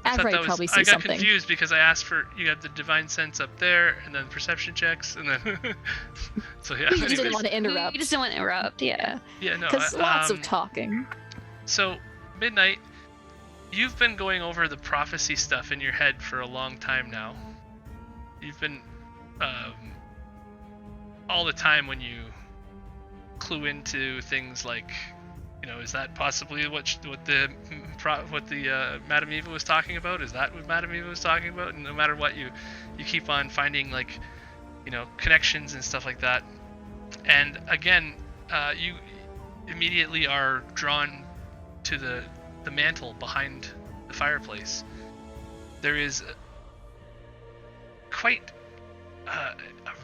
A: I thought
D: I'd
A: that was-
D: probably
A: I
D: see
A: got
D: something.
A: confused because I asked for, you got the divine sense up there, and then perception checks, and then so yeah.
D: You just didn't
A: anyways.
D: want to interrupt.
E: You just didn't want to interrupt, yeah.
A: Yeah, no.
D: Because lots of talking.
A: So, Midnight, you've been going over the prophecy stuff in your head for a long time now. You've been, all the time when you clue into things like, you know, is that possibly what the Madame Eva was talking about? Is that what Madame Eva was talking about? And no matter what, you keep on finding, like, you know, connections and stuff like that. And again, you immediately are drawn to the mantle behind the fireplace. There is quite a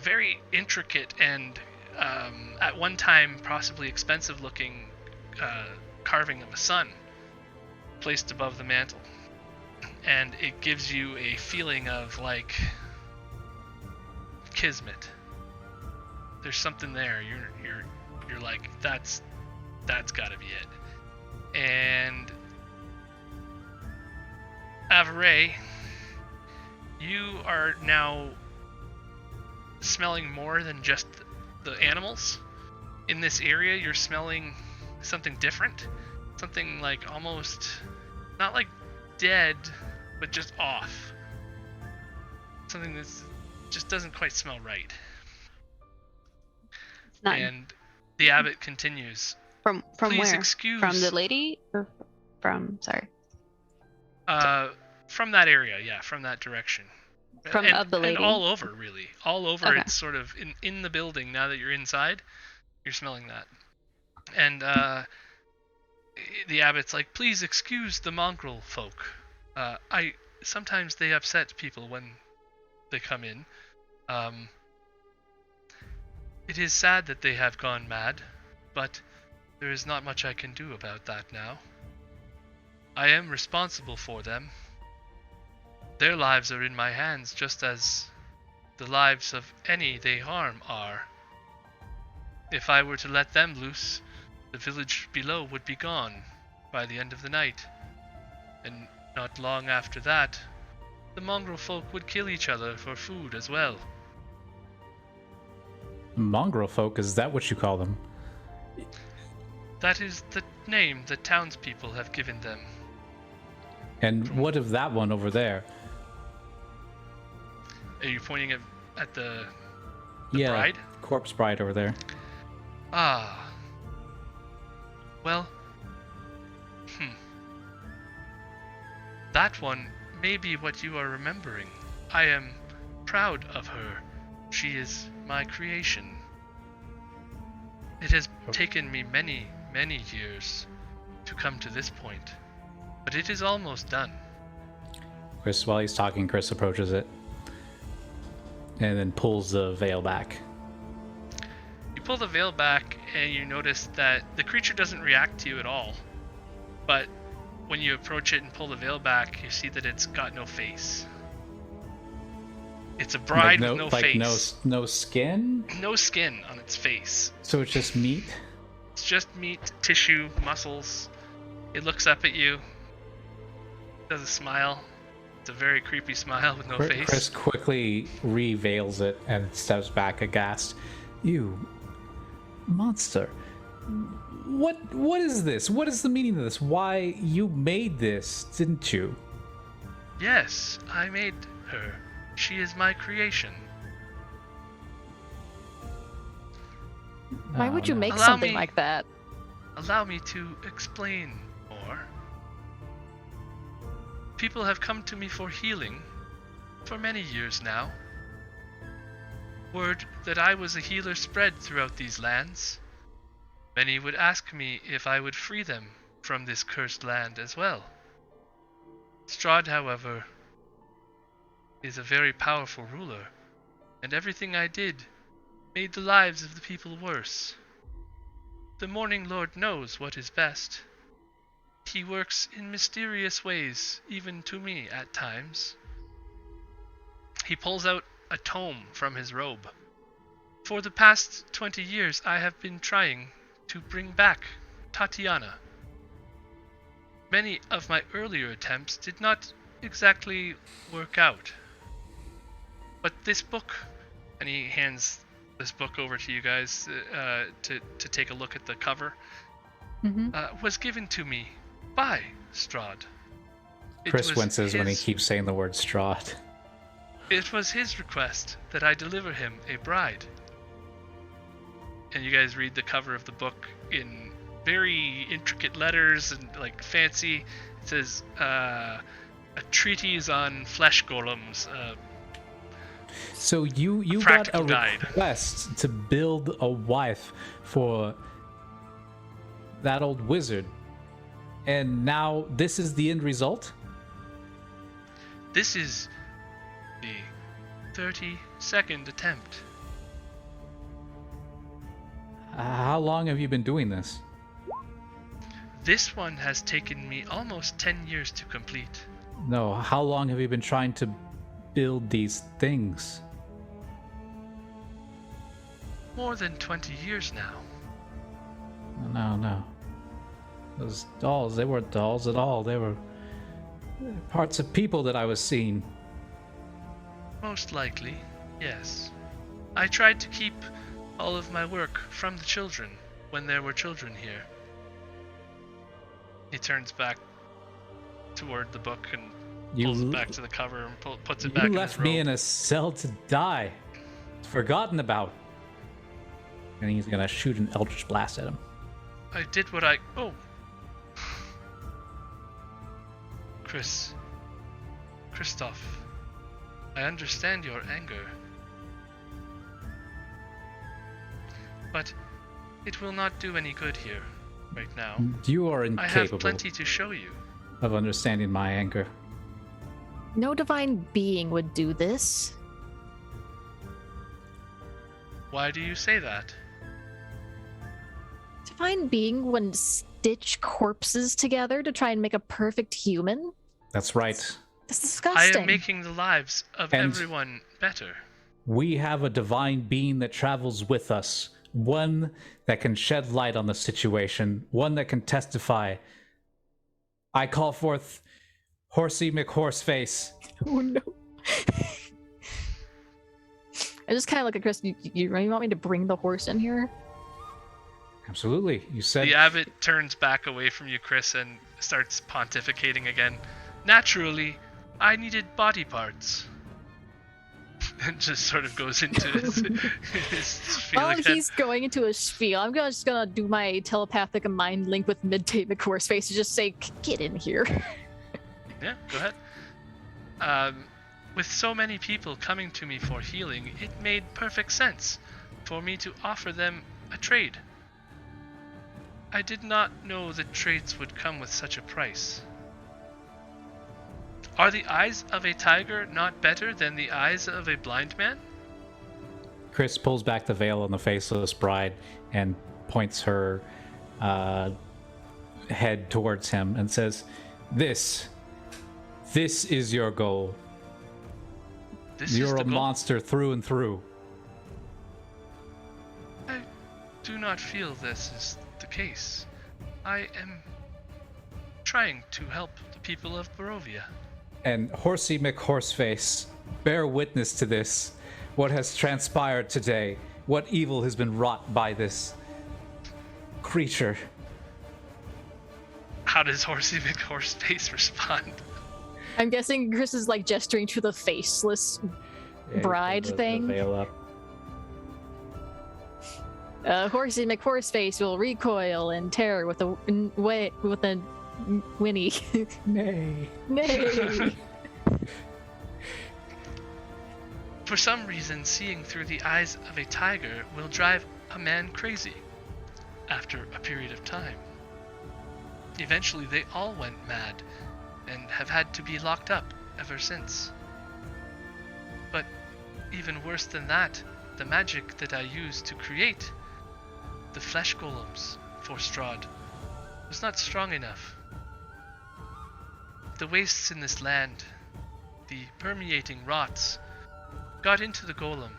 A: very intricate and at one time possibly expensive looking carving of a sun placed above the mantle, and it gives you a feeling of like kismet. There's something there. You're like, that's gotta be it. And Savorie, you are now smelling more than just the animals in this area. You're smelling something different, something like almost not like dead, but just off. Something that just doesn't quite smell right.
E: It's not
A: And the abbot continues.
E: from
A: Please
E: where?
A: excuse.
E: From the lady? Or from, sorry.
A: From that area, yeah, from that direction.
E: From
A: and,
E: of the lady?
A: And all over, really. All over.
E: Okay.
A: It's sort of in the building. Now that you're inside, you're smelling that. And the abbot's like, please excuse the mongrel folk. Sometimes they upset people when they come in. It is sad that they have gone mad, but there is not much I can do about that now. I am responsible for them. Their lives are in my hands, just as the lives of any they harm are. If I were to let them loose, the village below would be gone by the end of the night. And not long after that, the mongrel folk would kill each other for food as well.
B: Mongrel folk, is that what you call them?
A: That is the name the townspeople have given them.
B: And what of that one over there?
A: Are you pointing at the
B: Yeah,
A: bride?
B: corpse bride over there.
A: Ah. Well. That one may be what you are remembering. I am proud of her. She is my creation. It has taken me many, many years to come to this point, but it is almost done.
B: Chris, while he's talking, Chris approaches it and then pulls the veil back.
A: You pull the veil back and you notice that the creature doesn't react to you at all. But when you approach it and pull the veil back, you see that it's got no face. It's a bride with no face.
B: No skin?
A: No skin on its face.
B: So it's just meat?
A: It's just meat, tissue, muscles. It looks up at you. Does a smile. It's a very creepy smile with no face.
B: Chris quickly reveils it and steps back aghast. You monster. What is this? What is the meaning of this? Why, you made this, didn't you?
A: Yes, I made her. She is my creation.
D: Why would you make
A: Allow
D: something
A: me-
D: like that?
A: Allow me to explain more. People have come to me for healing for many years now. Word that I was a healer spread throughout these lands. Many would ask me if I would free them from this cursed land as well. Strahd, however, is a very powerful ruler, and everything I did made the lives of the people worse. The Morning Lord knows what is best. He works in mysterious ways, even to me at times. He pulls out a tome from his robe. For the past 20 years, I have been trying to bring back Tatiana. Many of my earlier attempts did not exactly work out. But this book, and he hands this book over to you guys to take a look at the cover, was given to me by Strahd.
B: Chris winces when he keeps saying the word Strahd.
A: It was his request that I deliver him a bride. And you guys read the cover of the book in very intricate letters and like fancy. It says, a treatise on flesh golems.
B: So you got
A: practical
B: a
A: guide.
B: request to build a wife for that old wizard, and now this is the end result?
A: This is the 32nd attempt.
B: How long have you been doing this?
A: This one has taken me almost 10 years to complete.
B: No, how long have you been trying to build these things?
A: More than 20 years now.
B: No. Those dolls, they weren't dolls at all. They were parts of people that I was seeing.
A: Most likely, yes. I tried to keep all of my work from the children when there were children here. He turns back toward the book and pulls it back to the cover and puts it back in his robe.
B: You left me in a cell to die. It's forgotten about. And he's gonna shoot an eldritch blast at him.
A: I did what Oh. Christoph, I understand your anger. But it will not do any good here, right now.
B: You are
A: I
B: incapable
A: have plenty to show you.
B: of understanding my anger.
D: No divine being would do this.
A: Why do you say that?
D: Divine being wouldn't stitch corpses together to try and make a perfect human?
B: That's right.
D: That's
A: I
D: disgusting.
A: am making the lives of everyone better.
B: We have a divine being that travels with us. One that can shed light on the situation. One that can testify. I call forth Horsey McHorseface.
D: Oh no. I just kind of look at Chris. You want me to bring the horse in here?
B: Absolutely. You said...
A: The abbot turns back away from you, Chris, and starts pontificating again. Naturally, I needed body parts. And just sort of goes into his spiel
D: While
A: again.
D: he's going into a spiel, I'm just gonna do my telepathic mind link with Midday McHorseface to just say, "Get in here."
A: Yeah, go ahead. With so many people coming to me for healing, it made perfect sense for me to offer them a trade. I did not know that trades would come with such a price. Are the eyes of a tiger not better than the eyes of a blind man?
B: Chris pulls back the veil on the faceless bride and points her head towards him and says, This is your goal. You're a monster through and through.
A: I do not feel this is the case. I am trying to help the people of Barovia.
B: And Horsey McHorseface, bear witness to this. What has transpired today. What evil has been wrought by this creature.
A: How does Horsey McHorseface respond?
D: I'm guessing Chris is like gesturing to the faceless bride thing.
B: The veil up.
D: Horsey McHorseface will recoil in terror with a whinny.
B: Nay.
D: Nay.
A: For some reason, seeing through the eyes of a tiger will drive a man crazy after a period of time. Eventually, they all went mad and have had to be locked up ever since. But even worse than that, the magic that I used to create the flesh golems for Strahd was not strong enough. The wastes in this land, the permeating rots, got into the golem.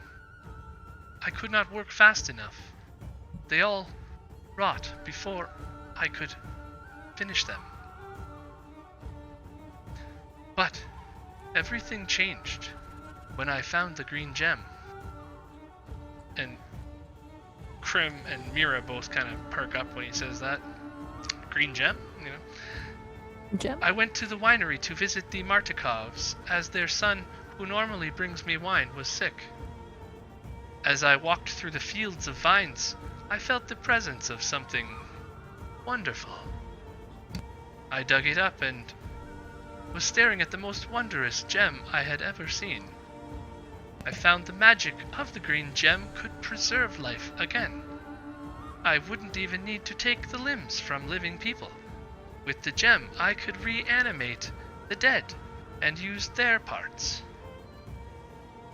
A: I could not work fast enough. They all rot before I could finish them. But everything changed when I found the green gem. And Krim and Mira both kind of perk up when he says that. Green gem? You know.
D: Gem?
A: I went to the winery to visit the Markovs, as their son, who normally brings me wine, was sick. As I walked through the fields of vines, I felt the presence of something wonderful. I dug it up and was staring at the most wondrous gem I had ever seen. I found the magic of the green gem could preserve life again. I wouldn't even need to take the limbs from living people. With the gem, I could reanimate the dead and use their parts.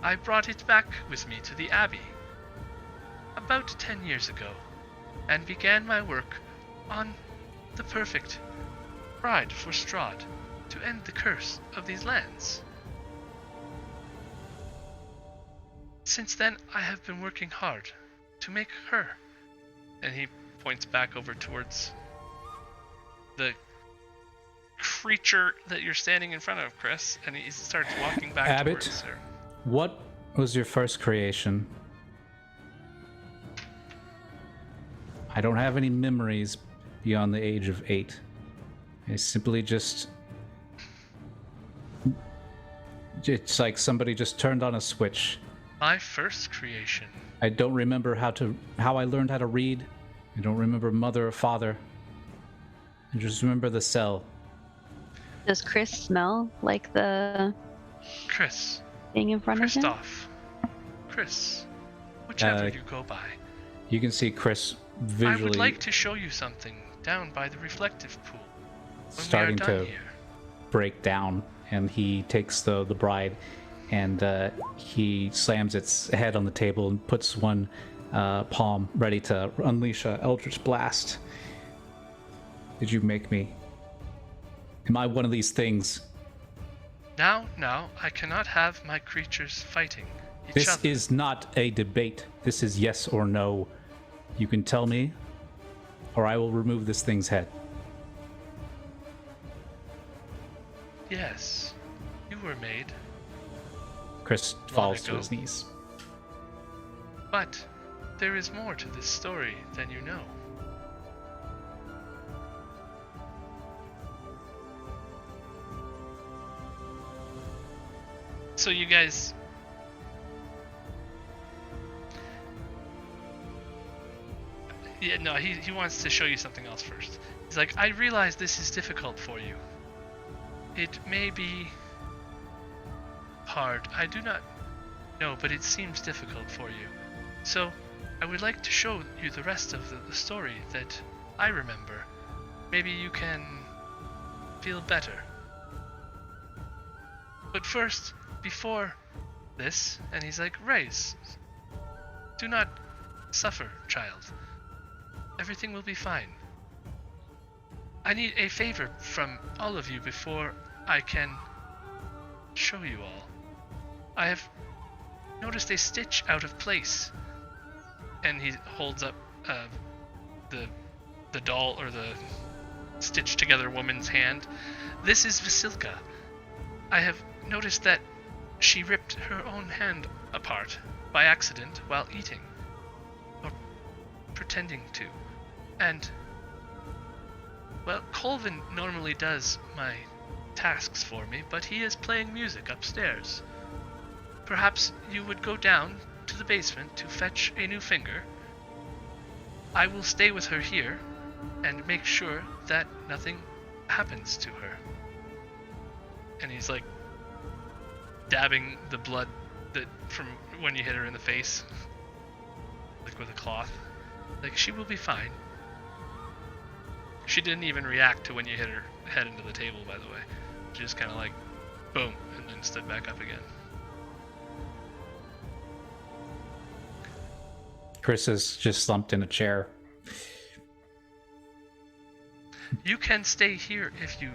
A: I brought it back with me to the Abbey about 10 years ago and began my work on the perfect bride for Strahd to end the curse of these lands. Since then, I have been working hard to make her. And he points back over towards the creature that you're standing in front of, Chris, and he starts walking back
B: Abbott,
A: towards her.
B: What was your first creation? I don't have any memories beyond the age of 8. I simply just... It's like somebody just turned on a switch.
A: My first creation.
B: I don't remember how I learned how to read. I don't remember mother or father. I just remember the cell.
E: Does Chris smell like the
A: Chris.
E: thing in front of him?
A: Christoph. Chris. Whichever you go by.
B: You can see Chris visually...
A: I would like to show you something down by the reflective pool. When
B: starting
A: we are done
B: to
A: here.
B: break down, and he takes the bride and he slams its head on the table and puts one palm ready to unleash a eldritch blast. Did you make me? Am I one of these things?
A: Now, I cannot have my creatures fighting each
B: This
A: other.
B: is not a debate. This is yes or no. You can tell me, or I will remove this thing's head.
A: Yes, you were made.
B: Chris falls to
A: ago.
B: his knees.
A: But there is more to this story than you know. So you guys... Yeah, no, he wants to show you something else first. He's like, I realize this is difficult for you. It may be hard. I do not know, but it seems difficult for you. So, I would like to show you the rest of the story that I remember. Maybe you can feel better. But first, before this, and he's like, Raise, Do not suffer, child. Everything will be fine. I need a favor from all of you before I can show you all. I have noticed a stitch out of place. And he holds up the doll or the stitched together woman's hand. This is Vasilka. I have noticed that she ripped her own hand apart by accident while eating, or pretending to. And, well, Colvin normally does my tasks for me, but he is playing music upstairs. Perhaps you would go down to the basement to fetch a new finger. I will stay with her here and make sure that nothing happens to her. And he's like dabbing the blood that from when you hit her in the face, like with a cloth. Like, she will be fine. She didn't even react to when you hit her head into the table, by the way. She just kind of like, boom, and then stood back up again.
B: Chris is just slumped in a chair.
A: You can stay here if you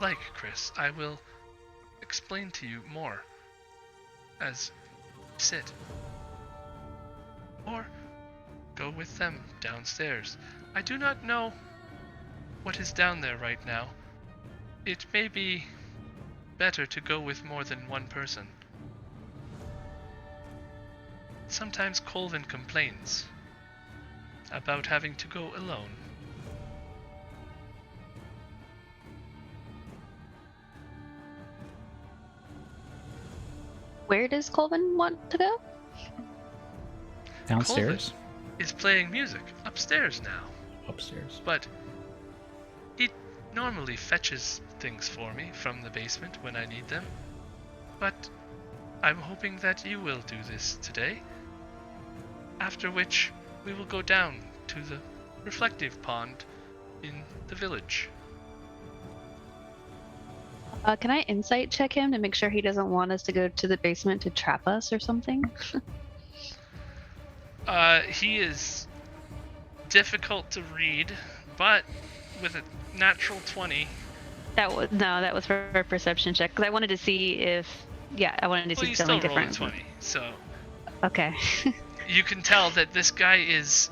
A: like, Chris. I will explain to you more as you sit. Or go with them downstairs. I do not know what is down there right now. It may be better to go with more than one person. Sometimes Colvin complains about having to go alone.
E: Where does Colvin want to go?
B: Downstairs?
A: Colvin is playing music upstairs now,
B: Upstairs.
A: but he normally fetches things for me from the basement when I need them. But I'm hoping that you will do this today, after which we will go down to the reflective pond in the village.
E: Can I insight check him to make sure he doesn't want us to go to the basement to trap us or something?
A: He is difficult to read, but with a natural 20.
E: That was for a perception check because I wanted to see if, I wanted to
A: Well,
E: see
A: you
E: something
A: still rolled a
E: different.
A: 20, so
E: Okay.
A: you can tell that this guy is,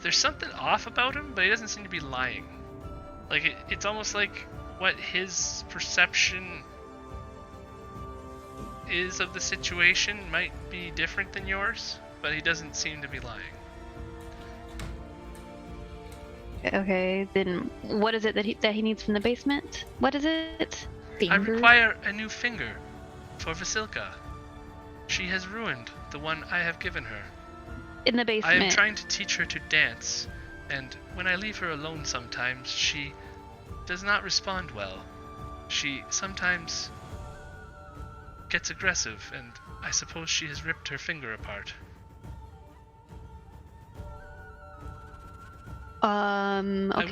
A: there's something off about him, but he doesn't seem to be lying. Like, it's almost like what his perception is of the situation might be different than yours, but he doesn't seem to be lying.
E: Okay, then what is it that he needs from the basement? What is it?
A: I require a new finger for Vasilka. She has ruined the one I have given her.
E: In the
A: I
E: basement.
A: am trying to teach her to dance, and when I leave her alone sometimes, she does not respond well. She sometimes gets aggressive, and I suppose she has ripped her finger apart.
E: Okay.
A: I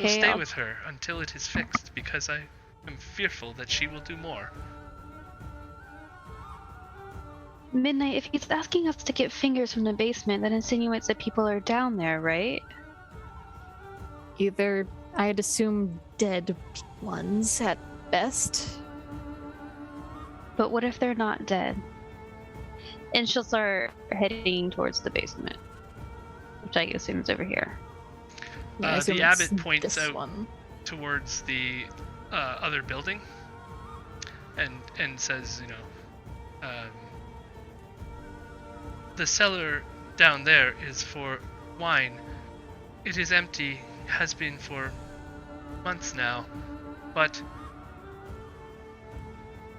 A: will stay with her until it is fixed, because I am fearful that she will do more.
E: Midnight, if he's asking us to get fingers from the basement, that insinuates that people are down there, right?
D: Either, I'd assume, dead ones at best.
E: But what if they're not dead? And she'll start heading towards the basement, which I assume is over here.
D: Yeah, I assume
A: the
D: it's
A: abbot points
D: this
A: out
D: one.
A: towards the other building and says, the cellar down there is for wine. It is empty, has been for months now, but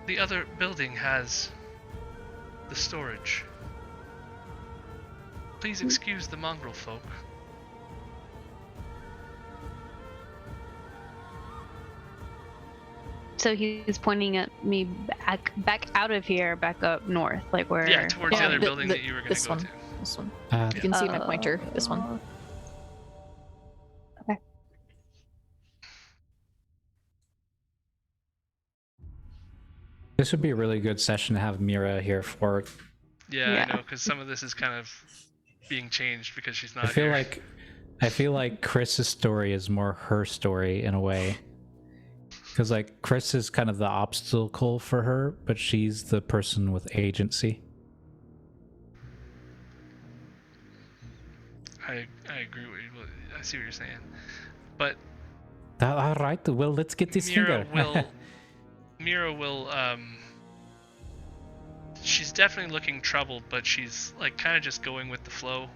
A: the other building has the storage. Please excuse the mongrel folk.
E: So he's pointing at me back out of here, back up north, like where.
A: Yeah, towards the
D: Yeah,
A: other building that you were going to go
D: one.
A: to.
D: This one.
B: Uh,
D: You can see my pointer. This one.
E: Okay.
B: This would be a really good session to have Mira here for.
A: Yeah,
E: Yeah.
A: I know, because some of this is kind of being changed because she's not
B: I feel
A: here.
B: like Chris's story is more her story in a way. Because like Chris is kind of the obstacle for her, but she's the person with agency.
A: I agree with you. I see what you're saying. But
B: All right, well, let's get this finger.
A: Mira will she's definitely looking troubled, but she's like kind of just going with the flow.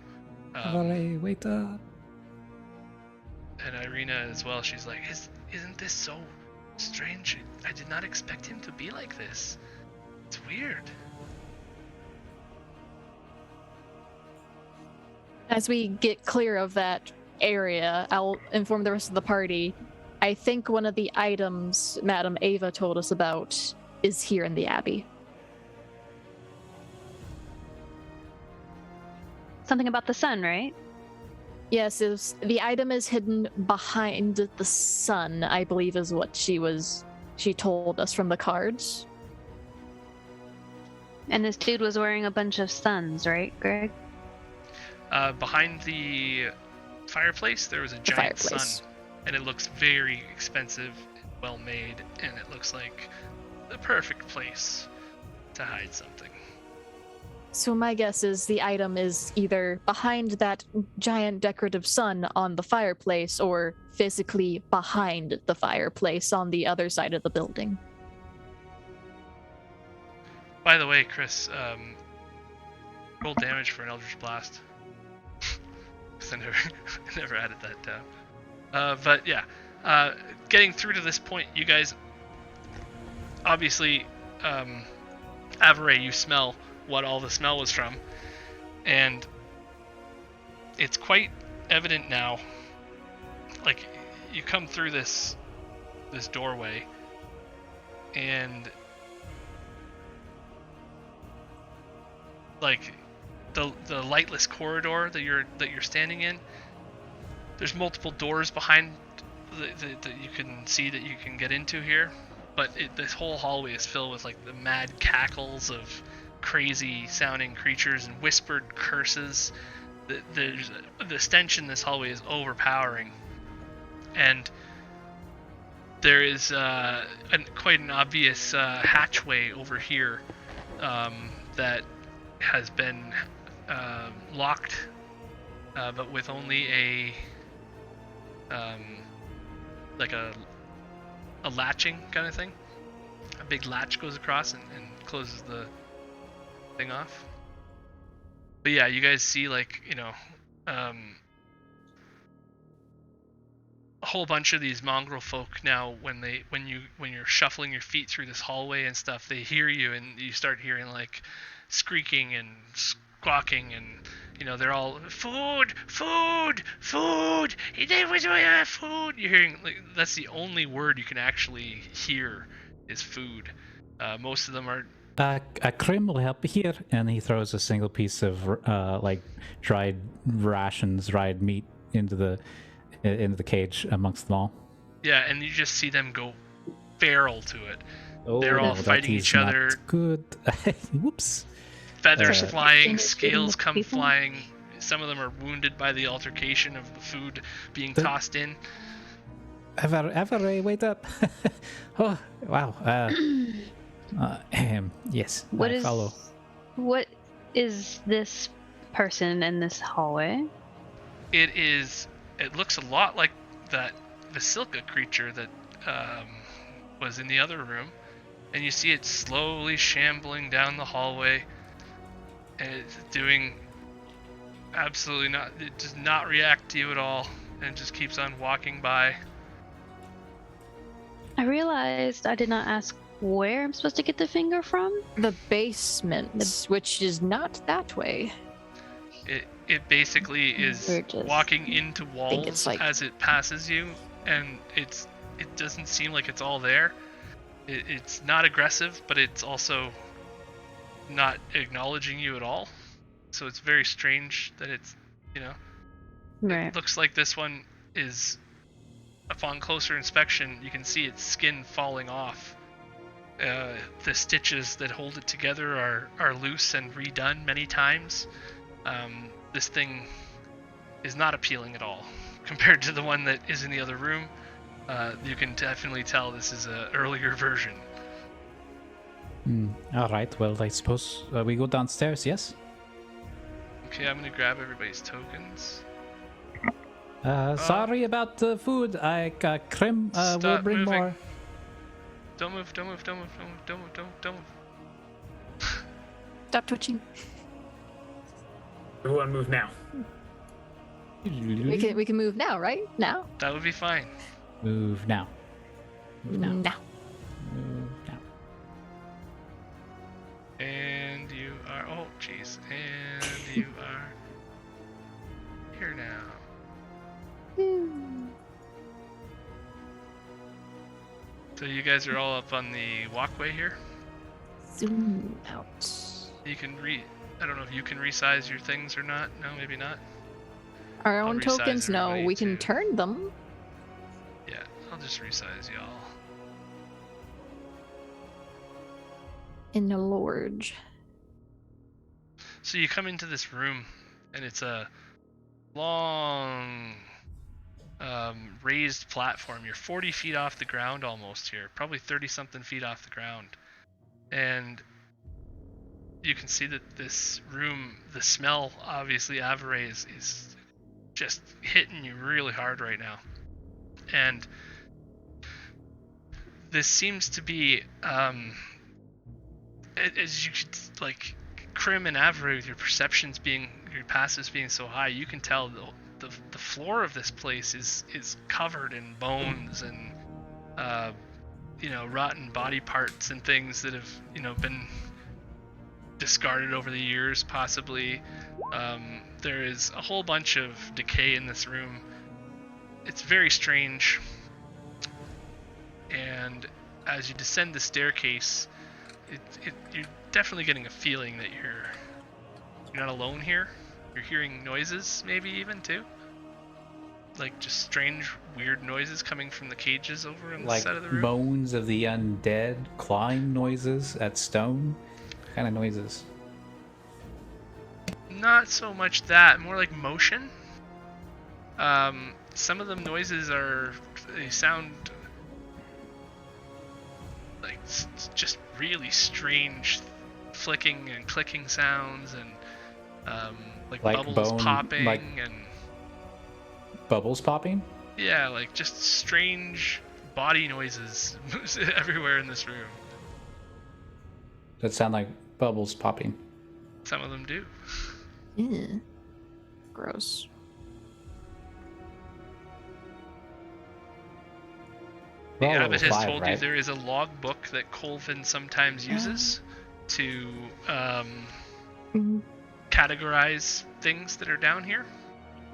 B: Savorie, wait up.
A: And Ireena as well, she's like, isn't this so strange? I did not expect him to be like this. It's weird.
D: As we get clear of that area, I'll inform the rest of the party. I think one of the items Madame Ava told us about is here in the Abbey.
E: Something about the sun, right?
D: Yes, the item is hidden behind the sun, I believe is what she told us from the cards.
E: And this dude was wearing a bunch of suns, right, Greg?
A: Behind the fireplace, there was a giant sun, and it looks very expensive, well made, and it looks like the perfect place to hide something.
D: So my guess is the item is either behind that giant decorative sun on the fireplace or physically behind the fireplace on the other side of the building.
A: By the way, Chris, roll damage for an Eldritch Blast. I never added that down. But yeah, getting through to this point, you guys, obviously, Savorie, you smell what all the smell was from, and it's quite evident now. Like, you come through this doorway, and like the lightless corridor that you're standing in, there's multiple doors behind that you can see that you can get into here, but this whole hallway is filled with like the mad cackles of crazy sounding creatures and whispered curses. The stench in this hallway is overpowering, and there is quite an obvious hatchway over here that has been locked, but with only a like a latching kind of thing. A big latch goes across and closes the thing off. But yeah, you guys see like, a whole bunch of these mongrel folk now. When you're shuffling your feet through this hallway and stuff, they hear you, and you start hearing like squeaking and squawking, and they're all food. They was food. You're hearing like that's the only word you can actually hear is food. Most of them are.
B: Krim will help here, and he throws a single piece of like dried meat into the cage amongst them all.
A: Yeah, and you just see them go feral to it.
B: Oh,
A: they're all fighting each other.
B: Good. Whoops.
A: Feathers flying,
E: Things
A: scales come
E: people.
A: flying. Some of them are wounded by the altercation of the food being tossed in.
B: Savorie, wait up. Oh, wow. Yes, I follow.
E: What is this person in this hallway?
A: It looks a lot like that Vasilka creature that was in the other room, and you see it slowly shambling down the hallway, and it's doing absolutely not. It does not react to you at all, and it just keeps on walking by.
E: I realized I did not ask where I'm supposed to get the finger from.
D: The basement, which is not that way.
A: It basically is
E: Gorgeous.
A: walking into walls
D: it's like-
A: as it passes you, and it doesn't seem like it's all there. It's not aggressive, but it's also not acknowledging you at all. So it's very strange that it's,
E: Right.
A: It looks like this one is, upon closer inspection, you can see its skin falling off. The stitches that hold it together are loose and redone many times. This thing is not appealing at all compared to the one that is in the other room. You can definitely tell this is an earlier version.
B: All right. Well, I suppose we go downstairs. Yes.
A: Okay, I'm gonna grab everybody's tokens.
B: Sorry about the food. Krim will
A: Stop
B: bring
A: moving.
B: more.
A: Don't move, don't move, don't move, don't move, don't move.
D: Stop twitching.
C: Everyone move now.
D: We can move now, right? Now?
A: That would be fine.
B: Move now. Move now.
D: Now.
B: Move now.
A: And you are, oh jeez, and you are here now. So you guys are all up on the walkway here.
D: Zoom out.
A: You can I don't know if you can resize your things or not. No, maybe not.
D: Our
A: I'll
D: own
A: resize
D: tokens? No,
A: everybody
D: we can
A: too.
D: turn them.
A: Yeah, I'll just resize y'all.
D: In the Lord.
A: So you come into this room, and it's a long raised platform. You're 40 feet off the ground almost here, probably 30-something feet off the ground. And you can see that this room, the smell, obviously, Savorie is just hitting you really hard right now. And this seems to be, as you could, like, Krim and Savorie, with your perceptions being, your passives being so high, you can tell the floor of this place is covered in bones and rotten body parts and things that have been discarded over the years, possibly. There is a whole bunch of decay in this room. It's very strange. And as you descend the staircase, you're definitely getting a feeling that you're not alone here. You're hearing noises, maybe even too. Like just strange, weird noises coming from the cages over on the side of the room.
B: Like moans of the undead, clawing noises at stone. What kind of noises?
A: Not so much that, more like motion. Some of the noises they sound like just really strange flicking and clicking sounds, and like bubbles popping, and
B: bubbles popping?
A: Yeah, like just strange body noises everywhere in this room.
B: That sound like bubbles popping.
A: Some of them do.
D: Ew. Gross.
A: The
B: Well,
A: abbot has
B: level 5,
A: told you
B: right?
A: there is a logbook that Colvin sometimes uses to categorize things that are down here.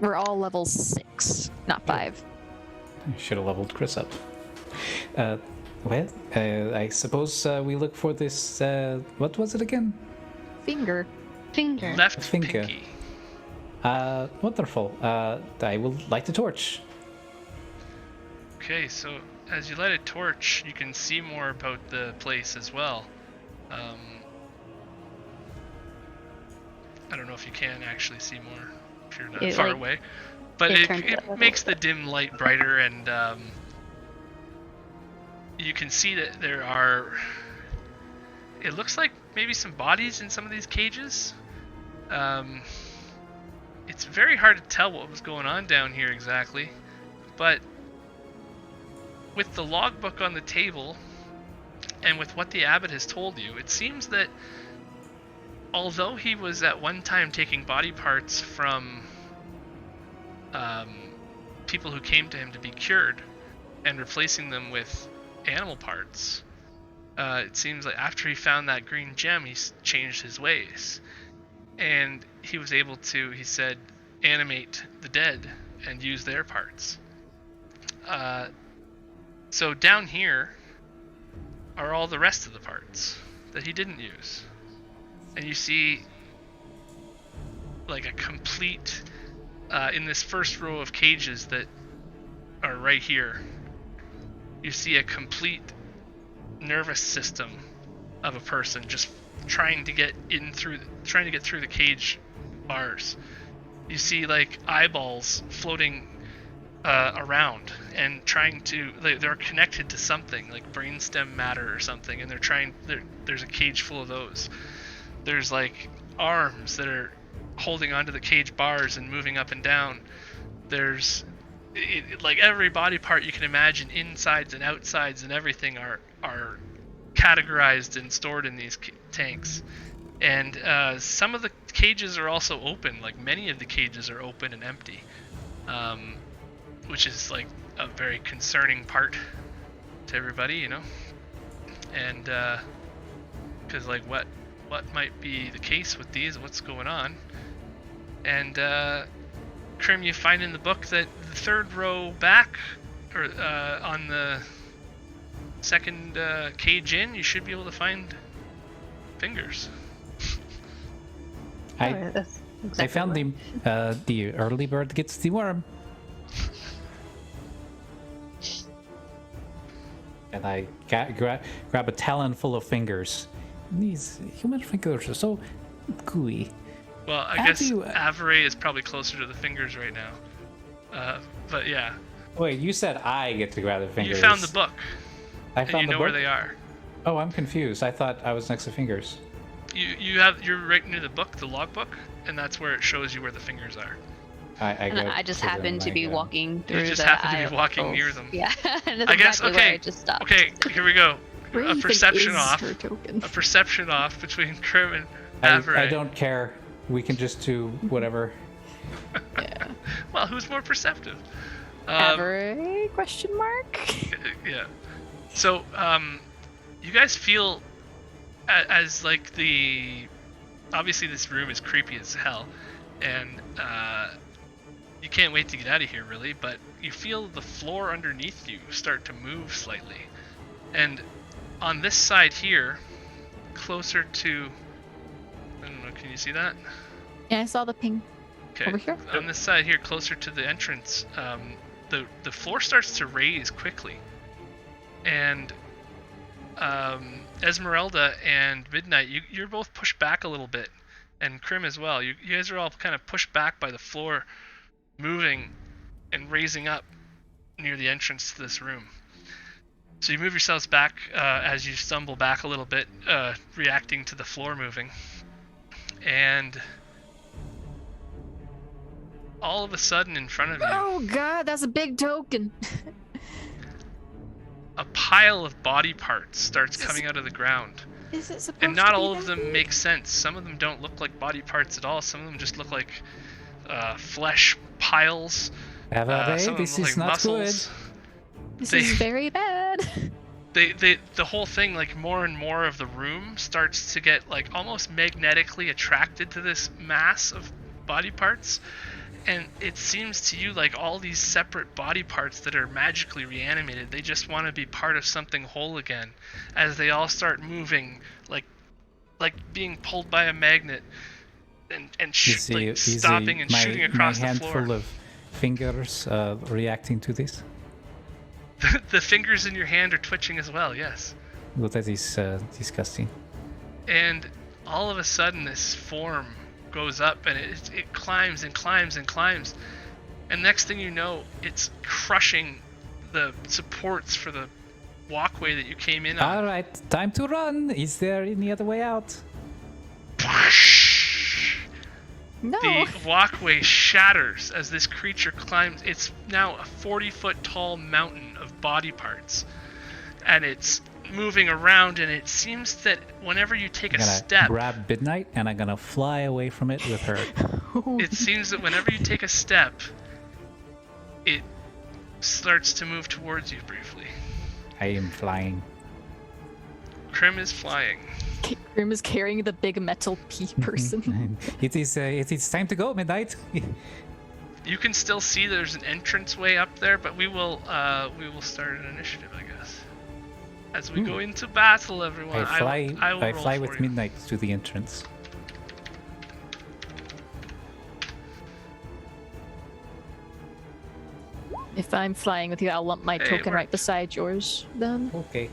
D: We're all level 6, not 5.
B: I should have leveled Chris up. I suppose we look for this. What was it again?
D: Finger.
A: Left
B: Finger.
A: pinky.
B: Wonderful. I will light the torch.
A: Okay, so as you light a torch, you can see more about the place as well. I don't know if you can actually see more if you're not far away, but it makes the dim light brighter, and you can see that there are, it looks like maybe some bodies in some of these cages. It's very hard to tell what was going on down here exactly, but with the logbook on the table and with what the abbot has told you, it seems that although he was at one time taking body parts from people who came to him to be cured and replacing them with animal parts, it seems like after he found that green gem, he's changed his ways. And he was able to, he said, animate the dead and use their parts. So down here are all the rest of the parts that he didn't use. And you see like a complete, in this first row of cages that are right here, you see a complete nervous system of a person just trying to get through the cage bars. You see like eyeballs floating around and they're connected to something like brainstem matter or something, and there's a cage full of those. There's like arms that are holding onto the cage bars and moving up and down. There's like every body part you can imagine, insides and outsides and everything are categorized and stored in these tanks. And some of the cages are also open, like many of the cages are open and empty, which is like a very concerning part to everybody, you know. And because like what might be the case with these, what's going on. And Krim, you find in the book that the third row back, or on the second cage in, you should be able to find fingers.
E: That's exactly
B: I found the early bird gets the worm. And I grab a talon full of fingers. These human fingers are so gooey.
A: Well, I guess Savorie is probably closer to the fingers right now. But yeah.
B: Wait, you said I get to grab the fingers.
A: You found the book.
B: I found
A: and you know where they are.
B: Oh, I'm confused. I thought I was next to fingers.
A: You're right near the book, the logbook, and that's where it shows you where the fingers are.
E: I just happen to be walking through.
A: You just happen to be walking near them.
E: Yeah.
A: I guess. Okay.
E: Where I just stopped.
A: Okay. Here we go. A perception off.
D: Her token.
A: A perception off between Krim and Savorie.
B: I don't care. We can just do whatever.
D: Yeah.
A: Well, who's more perceptive?
D: Savorie? Question mark.
A: Yeah. So, you guys feel as like obviously this room is creepy as hell, and you can't wait to get out of here, really. But you feel the floor underneath you start to move slightly, and on this side here, closer to, I don't know, can you see that?
D: Yeah, I saw the ping.
A: Okay.
D: Over here?
A: On this side here, closer to the entrance, the floor starts to raise quickly, and Esmeralda and Midnight, you're both pushed back a little bit, and Krim as well. You guys are all kind of pushed back by the floor moving and raising up near the entrance to this room. So you move yourselves back as you stumble back a little bit, reacting to the floor moving. And all of a sudden in front of you...
D: Oh god, that's a big token.
A: A pile of body parts starts coming out of the ground.
D: Is it supposed
A: And not
D: to be
A: all of
D: that
A: them
D: big?
A: make sense. Some of them don't look like body parts at all. Some of them just look like flesh piles. Some of them
B: this
A: look
B: is
A: like
B: not
A: muscles.
B: good.
D: This
A: They-
D: is very bad.
A: The whole thing, like more and more of the room starts to get like almost magnetically attracted to this mass of body parts. And it seems to you like all these separate body parts that are magically reanimated, they just want to be part of something whole again, as they all start moving, like being pulled by a magnet, and stopping and shooting across
B: my
A: the floor.
B: handful of fingers reacting to this.
A: The fingers in your hand are twitching as well. Yes.
B: Well, that is disgusting.
A: And all of a sudden, this form goes up, and it climbs and climbs and climbs, and next thing you know, it's crushing the supports for the walkway that you came in on.
B: All right, time to run. Is there any other way out?
D: No.
A: The walkway shatters as this creature climbs. It's now a 40-foot tall mountain of body parts, and it's moving around, and it seems that whenever you take
B: I'm
A: a
B: gonna
A: step,
B: grab Midnight and I'm gonna fly away from it with her.
A: it seems that whenever you take a step, it starts to move towards you briefly.
B: I am flying.
A: Krim is flying.
D: Grim is carrying the big metal pea person.
B: It is time to go, Midnight.
A: You can still see there's an entranceway up there, but we will start an initiative, I guess. As we go into battle, everyone.
B: I
A: will roll
B: fly
A: for
B: with
A: you.
B: Midnight to the entrance.
D: If I'm flying with you, I'll lump my
A: Hey, it
D: token right
A: worked.
D: beside yours then.
B: Okay.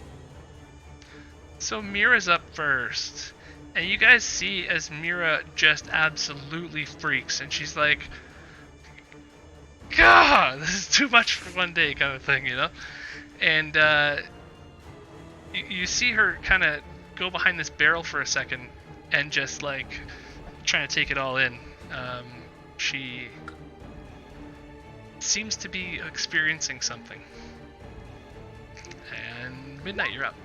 A: So Mira's up first, and you guys see as Mira just absolutely freaks, and she's like, God, this is too much for one day kind of thing, you know? And you see her kind of go behind this barrel for a second and just like trying to take it all in. She seems to be experiencing something. And Midnight, you're up.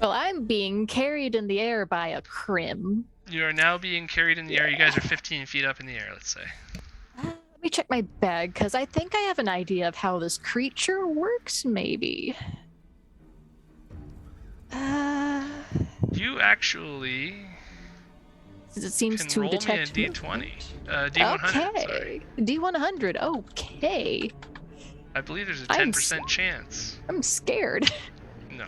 D: Well, I'm being carried in the air by a crim.
A: You are now being carried in the air. You guys are 15 feet up in the air, let's say.
D: Let me check my bag, because I think I have an idea of how this creature works, maybe.
A: You actually
D: It seems
A: can
D: to
A: roll
D: detect
A: me a D20. D100, sorry.
D: D100, okay.
A: I believe there's a 10% chance.
D: I'm scared.
A: No.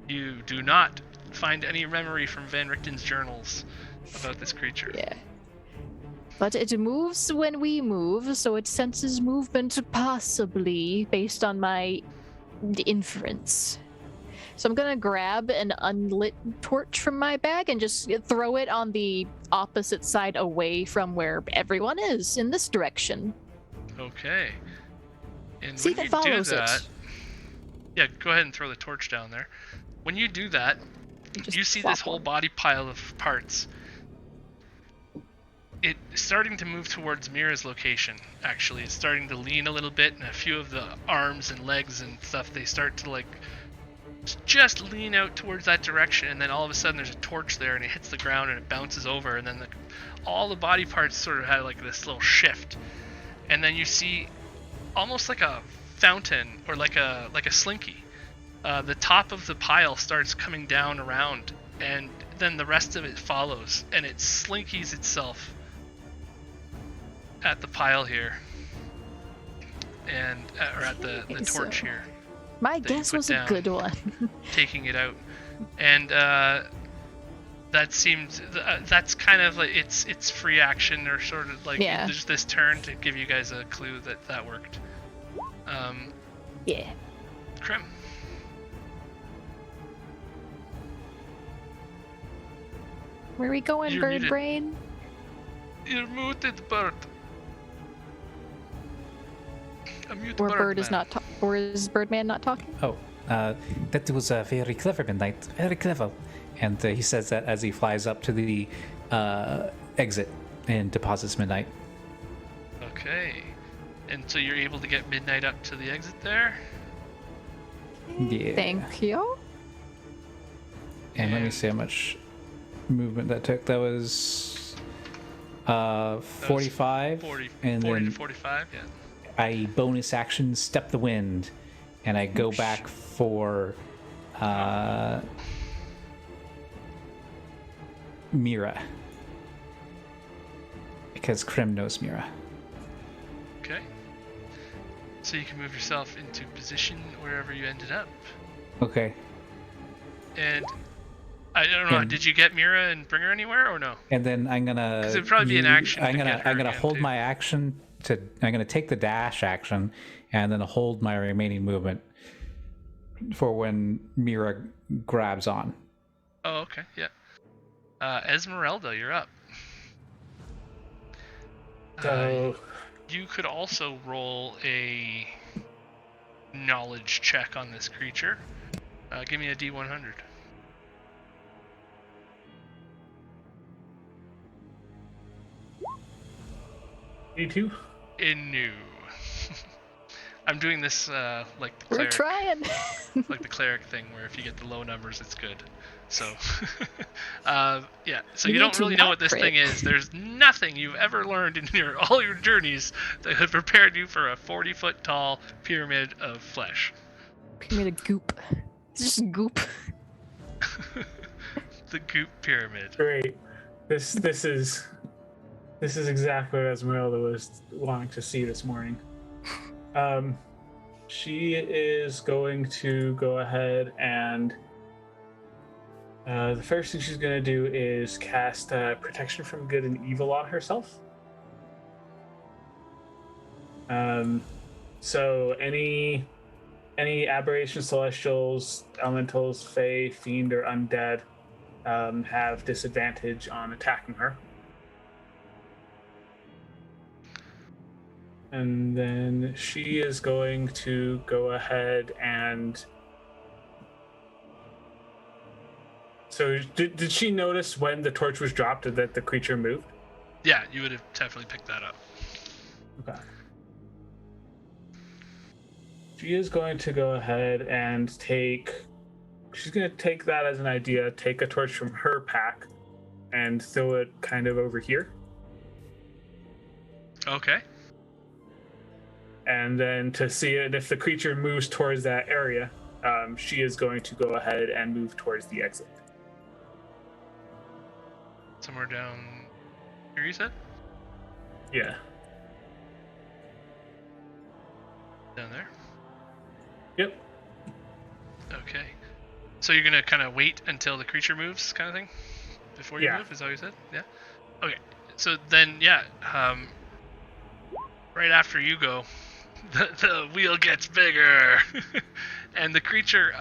A: You do not find any memory from Van Richten's journals about this creature.
D: Yeah. But it moves when we move, so it senses movement possibly based on my inference. So I'm gonna grab an unlit torch from my bag and just throw it on the opposite side away from where everyone is, in this direction.
A: Okay. And
D: See
A: when
D: if it
A: you do
D: follows
A: that,
D: it.
A: yeah, go ahead and throw the torch down there. When you do that,
D: Just
A: you see
D: flop
A: this whole
D: one.
A: body pile of parts. It's starting to move towards Mira's location, actually. It's starting to lean a little bit, and a few of the arms and legs and stuff, they start to like just lean out towards that direction, and then all of a sudden there's a torch there and it hits the ground and it bounces over, and then all the body parts sort of have like this little shift, and then you see almost like a fountain or like a slinky. The top of the pile starts coming down around, and then the rest of it follows, and it slinkies itself at the pile here, and or at the torch here.
D: My
A: that you
D: guess
A: put
D: was
A: down.
D: a good one.
A: Taking it out, and that seems that's kind of like it's free action, or sort of like there's this turn to give you guys a clue that worked.
D: Yeah.
A: Krim.
D: Where are we going,
A: You're
D: bird
A: muted.
D: brain?
A: You're muted, bird. A mute
D: Or
A: bird
D: bird is
A: man.
D: not, or is Birdman not talking?
B: Oh, that was very clever, Midnight. Very clever. And he says that as he flies up to the exit and deposits Midnight.
A: Okay. And so you're able to get Midnight up to the exit there?
B: Yeah.
D: Thank you.
B: And let me see how much movement that took. That was 45.
A: 40
B: and
A: to
B: then
A: 45, yeah.
B: I bonus action step the wind, and I go back for Mira. Because Krim knows Mira.
A: Okay. So you can move yourself into position wherever you ended up.
B: Okay.
A: And I don't know,
B: And-
A: did you get Mira and bring her anywhere or no?
B: And then I'm gonna.
A: 'Cause it'd probably be an action
B: I'm
A: to
B: gonna.
A: get her
B: I'm gonna
A: again,
B: hold
A: too.
B: my action to. I'm gonna take the dash action, and then hold my remaining movement for when Mira grabs on.
A: Oh, okay, yeah. Esmeralda, you're up.
C: So
A: You could also roll a knowledge check on this creature. Give me a D100.
C: D2.
A: Inu. I'm doing this like the
D: We're
A: cleric,
D: trying.
A: like the cleric thing, where if you get the low numbers, it's good. So, yeah. So
D: You
A: you
D: need
A: don't
D: to
A: really know
D: not
A: what this
D: crit.
A: thing is. There's nothing you've ever learned in all your journeys that have prepared you for a 40-foot tall pyramid of flesh.
D: Pyramid of goop. It's just goop.
A: The Goop Pyramid.
C: Great. This is exactly what Esmeralda was wanting to see this morning. She is going to go ahead and the first thing she's going to do is cast Protection from Good and Evil on herself. So any any aberration, celestials, elementals, fae, fiend, or undead have disadvantage on attacking her. And then she is going to go ahead and... So did she notice when the torch was dropped that the creature moved?
A: Yeah, you would have definitely picked that up.
C: Okay. She is going to go ahead and she's going to take that as an idea, take a torch from her pack and throw it kind of over here.
A: Okay.
C: And then to see it, if the creature moves towards that area, she is going to go ahead and move towards the exit.
A: Somewhere down here, you said?
C: Yeah.
A: Down there?
C: Yep.
A: Okay. So you're gonna kind of wait until the creature moves, kind of thing, before you move? Is that what you said? Yeah. Okay. So then, yeah. Right after you go, the wheel gets bigger, and the creature,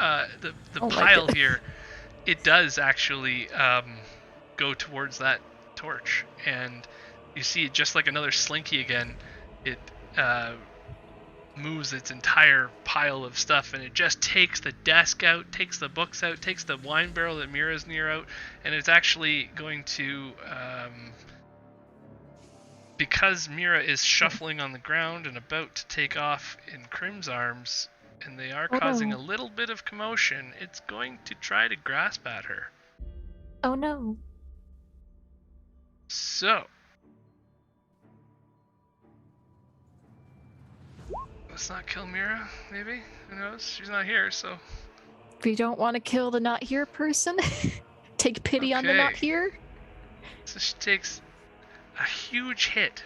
A: the pile here, it does actually go towards that torch, and you see, just like another slinky again, it moves its entire pile of stuff, and it just takes the desk out, takes the books out, takes the wine barrel that Mira's near out, and it's actually going to, because Mira is shuffling on the ground and about to take off in Crim's arms, and they are causing a little bit of commotion, it's going to try to grasp at her.
D: Oh no.
A: So, let's not kill Mira, maybe? Who knows? She's not here, so...
D: If you don't want to kill the not here person, take pity on the not here.
A: So she takes a huge hit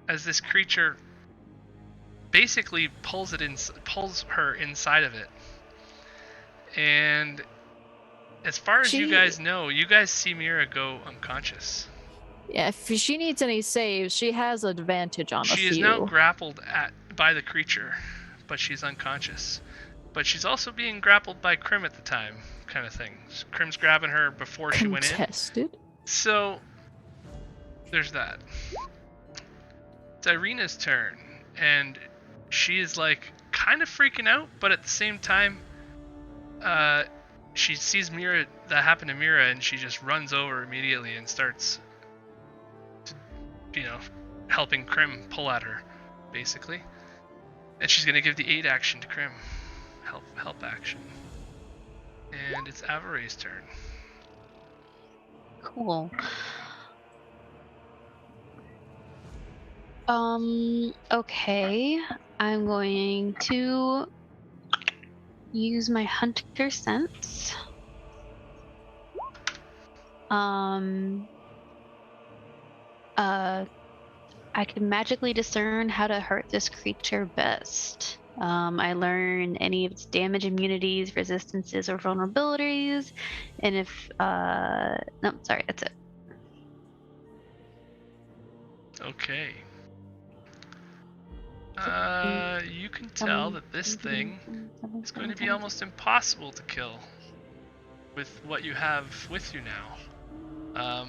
A: as this creature basically pulls her inside of it. And as far as you guys know, you guys see Mira go unconscious.
D: Yeah, if she needs any saves, she has advantage on a few.
A: She is now grappled by the creature, but she's unconscious. But she's also being grappled by Crim at the time, kind of thing. Crim's grabbing her before she went in.
D: Contested.
A: So, there's that. It's Ireena's turn, and she is like kind of freaking out, but at the same time, she sees Mira, that happened to Mira, and she just runs over immediately and starts, helping Crim pull at her, basically. And she's gonna give the aid action to Crim, help action. And it's Avoray's turn.
E: Cool. Okay. I'm going to use my hunter sense. I can magically discern how to hurt this creature best. I learn any of its damage, immunities, resistances, or vulnerabilities, and if no, sorry, that's it.
A: Okay. You can tell that this thing is going to be almost impossible to kill with what you have with you now.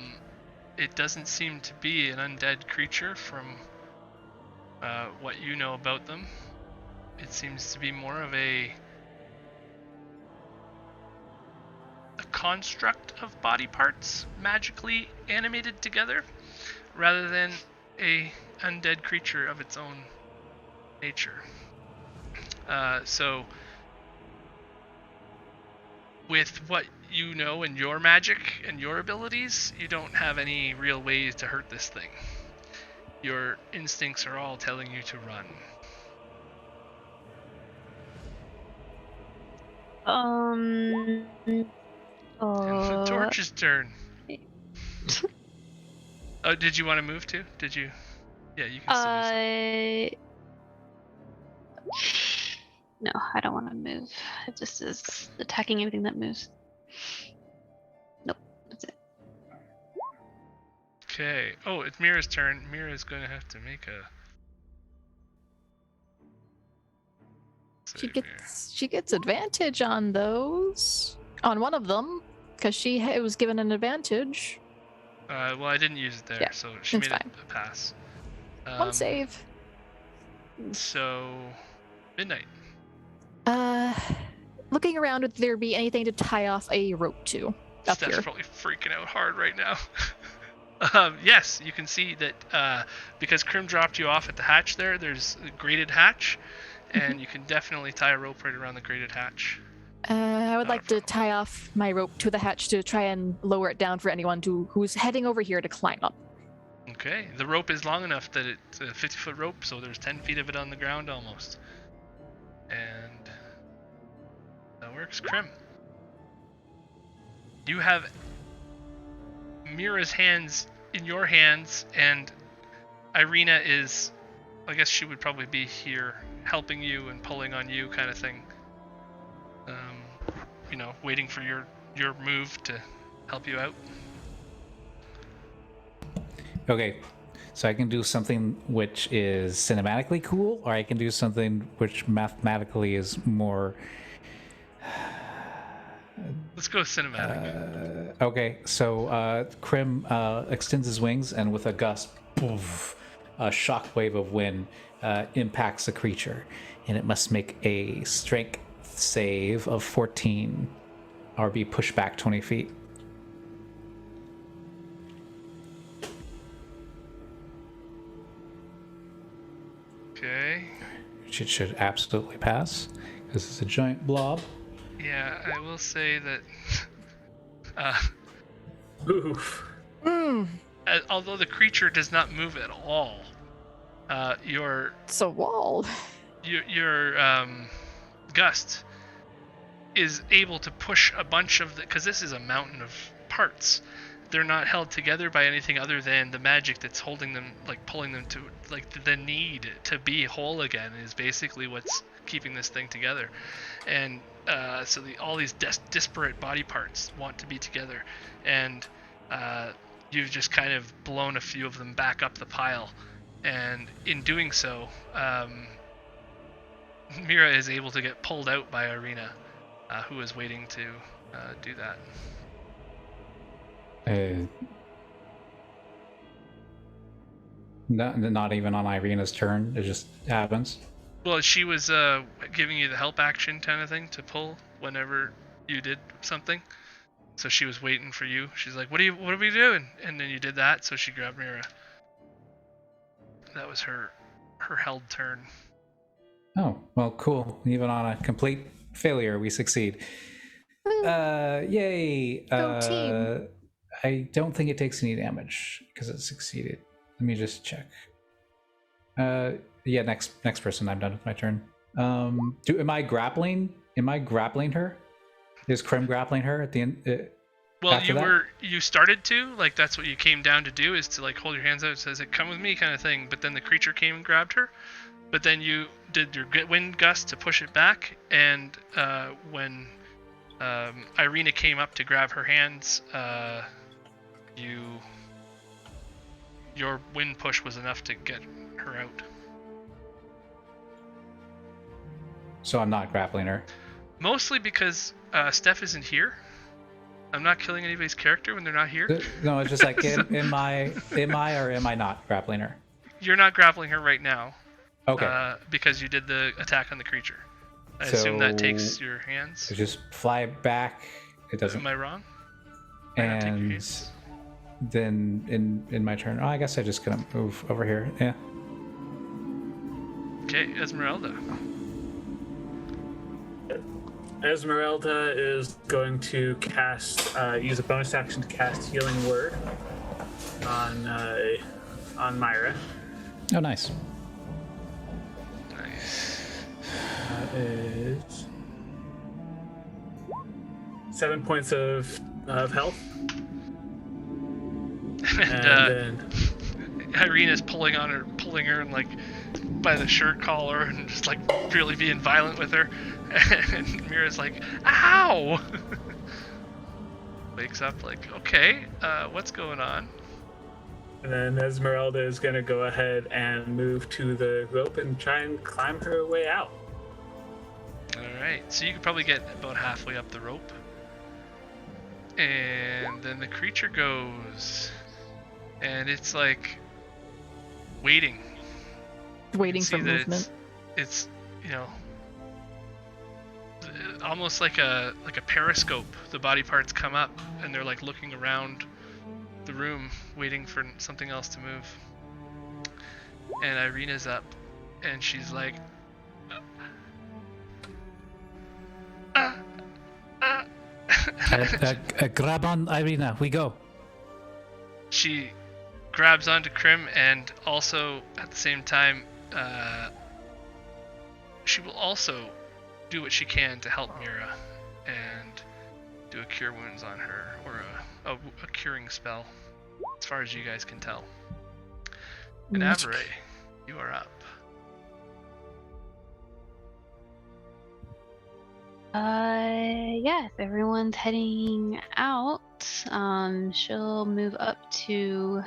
A: It doesn't seem to be an undead creature from what you know about them. It seems to be more of a construct of body parts magically animated together, rather than a undead creature of its own nature. So with what you know and your magic and your abilities, you don't have any real ways to hurt this thing. Your instincts are all telling you to run. And it's the Torch's turn. Oh, did you want to move too? Did you? Yeah, you can still do so.
E: No, I don't want to move. It just is attacking everything that moves. Nope, that's it.
A: Okay. Oh, it's Mira's turn. Mira's going to have to make a
D: She gets advantage on those. On one of them, because she was given an advantage.
A: Well, I didn't use it there,
D: Yeah,
A: so she made
D: fine.
A: a pass.
D: One save.
A: So, midnight.
D: Looking around, would there be anything to tie off a rope to up
A: Steph's
D: here?
A: probably freaking out hard right now. Yes, you can see that because Krim dropped you off at the hatch there's a grated hatch, and you can definitely tie a rope right around the grated hatch.
D: I would
A: Not a
D: like to
A: problem.
D: tie off my rope to the hatch to try and lower it down for anyone who's heading over here to climb up.
A: Okay, the rope is long enough that it's a 50-foot rope, so there's 10 feet of it on the ground almost. And that works. Krim. You have Mira's hands in your hands, and Ireena is, I guess she would probably be here helping you and pulling on you kind of thing. Waiting for your move to help you out.
B: Okay, so I can do something which is cinematically cool, or I can do something which mathematically is more...
A: Let's go cinematic.
B: Okay, so Krim extends his wings, and with a gust, poof, a shockwave of wind impacts the creature, and it must make a strength save of 14, or be pushed back 20 feet.
A: Okay.
B: Which it should absolutely pass, because it's a giant blob.
A: Yeah, I will say that
C: Oof.
A: although the creature does not move at all, your
D: It's a wall.
A: gust is able to push a bunch of because this is a mountain of parts. They're not held together by anything other than the magic that's holding them, like pulling them to, like the need to be whole again is basically what's keeping this thing together. And so all these disparate body parts want to be together, and you've just kind of blown a few of them back up the pile, and in doing so, Mira is able to get pulled out by Ireena, who is waiting to do that.
B: Not even on Ireena's turn. It just happens.
A: Well, she was giving you the help action kind of thing to pull whenever you did something. So she was waiting for you. She's like, "What are we doing?" And then you did that, so she grabbed Mira. That was her held turn.
B: Oh, well, cool. Even on a complete failure, we succeed. Yay!
D: Go team.
B: I don't think it takes any damage because it succeeded. Let me just check. Yeah, next person. I'm done with my turn. Am I grappling? Am I grappling her? Is Krim grappling her at the end?
A: Well, you started to, like, that's what you came down to do, is to like hold your hands out. It says, "It come with me," kind of thing. But then the creature came and grabbed her. But then you did your wind gust to push it back, and when Ireena came up to grab her hands, your wind push was enough to get her out.
B: So I'm not grappling her.
A: Mostly because Steph isn't here. I'm not killing anybody's character when they're not here.
B: No, it's just like, am I or am I not grappling her?
A: You're not grappling her right now.
B: Okay.
A: Because you did the attack on the creature. I assume that takes your hands.
B: So just fly back. It doesn't.
A: Am I wrong? Why not take your
B: And
A: hands?
B: then in my turn, I guess I just gonna move over here. Yeah.
A: Okay, Esmeralda.
C: Esmeralda is going to use a bonus action to cast Healing Word on Myra.
B: Oh, nice.
A: Nice.
C: That is 7 points of health.
A: And
C: then
A: Ireena's pulling her and like by the shirt collar and just like really being violent with her. And Mira's like, "Ow!" Wakes up like, "Okay, what's going on?"
C: And then Esmeralda is going to go ahead and move to the rope and try and climb her way out.
A: Alright, so you could probably get about halfway up the rope. And then the creature goes. And it's like waiting.
D: Waiting
A: You
D: for
A: can see that
D: movement.
A: It's almost like a periscope. The body parts come up and they're like looking around the room, waiting for something else to move. And Ireena's up, and she's like,
B: Grab on, Ireena. We go.
A: She grabs onto Krim, and also at the same time, she will also do what she can to help Mira and do a cure wounds on her, or a curing spell, as far as you guys can tell. And Savorie, you are up.
E: Yeah, if everyone's heading out, she'll move up to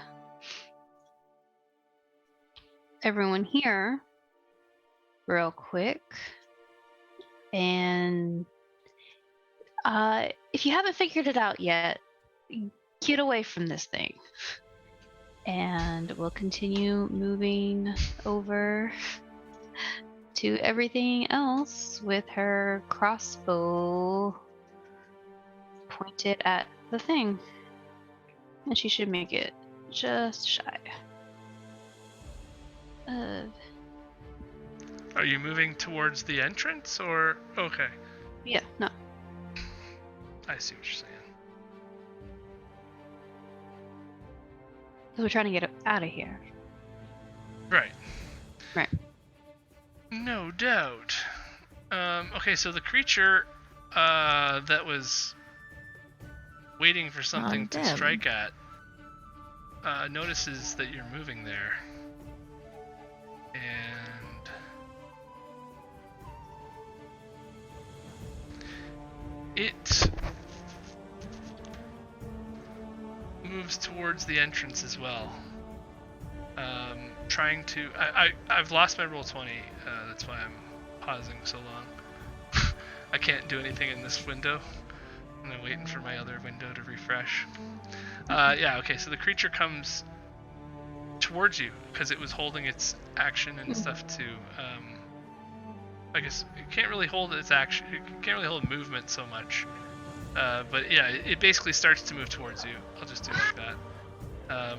E: everyone here real quick. And if you haven't figured it out yet, get away from this thing. And we'll continue moving over to everything else with her crossbow pointed at the thing. And she should make it just shy of...
A: Are you moving towards the entrance, or... Okay.
E: Yeah, no.
A: I see what you're saying.
E: Because we're trying to get out of here.
A: Right.
E: Right.
A: No doubt. Okay, so the creature that was waiting for something to strike at notices that you're moving there. And it moves towards the entrance as well. Trying to... I've lost my roll 20, that's why I'm pausing so long. I can't do anything in this window. I'm waiting for my other window to refresh. Yeah, okay, so the creature comes towards you, because it was holding its action and stuff to... I guess it can't really hold its action, it can't really hold movement so much. But yeah, it basically starts to move towards you. I'll just do it like that.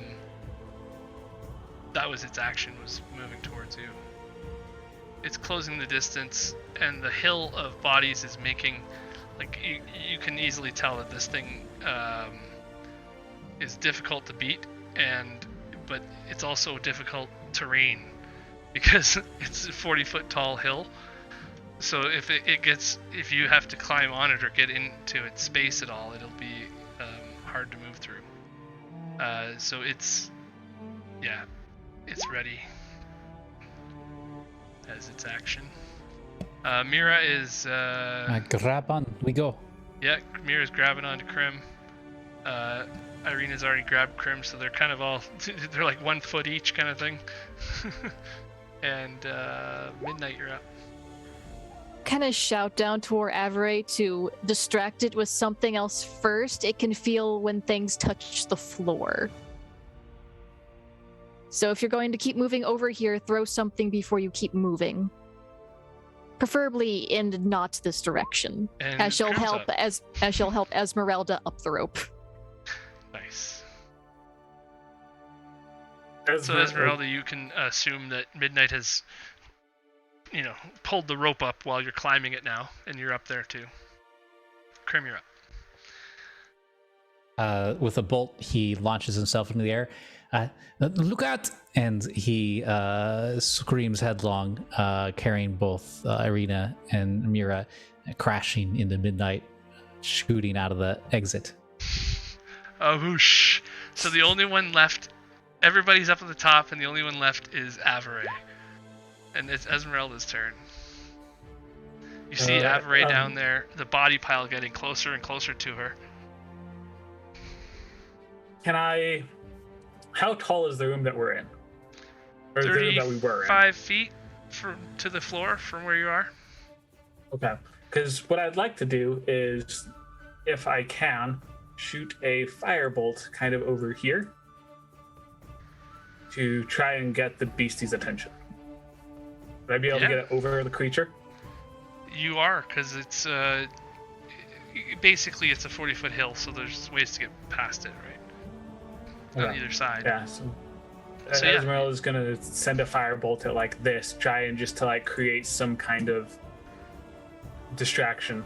A: That was its action, was moving towards you. It's closing the distance, and the hill of bodies is making, like, you can easily tell that this thing is difficult to beat, but it's also difficult terrain, because it's a 40-foot tall hill. So if you have to climb on it or get into its space at all, it'll be hard to move through. So it's ready as its action. Mira is...
B: grab on, we go.
A: Yeah, Mira's grabbing onto Krim. Ireena's already grabbed Krim, so they're kind of all... they're like 1 foot each kind of thing. And Midnight, you're up.
D: Kind of shout down toward Savorie to distract it with something else first. It can feel when things touch the floor. So if you're going to keep moving over here, throw something before you keep moving. Preferably in not this direction.
A: And
D: as she'll help
A: up.
D: as she'll help Esmeralda up the rope.
A: Nice. So Esmeralda, you can assume that Midnight has, pulled the rope up while you're climbing it now, and you're up there too. Krim, you're up.
B: With a bolt, he launches himself into the air. Look out! And he screams headlong, carrying both Ireena and Mira, crashing into Midnight, shooting out of the exit.
A: Oh, whoosh. So the only one left, everybody's up at the top, and the only one left is Savorie. And it's Esmeralda's turn. You see Savorie down there, the body pile getting closer and closer to her.
C: How tall is the room that we're in? Or the room that we were in?
A: 35 feet to the floor from where you are.
C: Okay. Because what I'd like to do is, if I can, shoot a firebolt kind of over here to try and get the beastie's attention. Would I be able to get it over the creature?
A: You are, because it's basically it's a 40-foot hill, so there's ways to get past it, right? On either side.
C: Yeah. So Esmeralda is gonna send a firebolt at like this, try and just to like create some kind of distraction.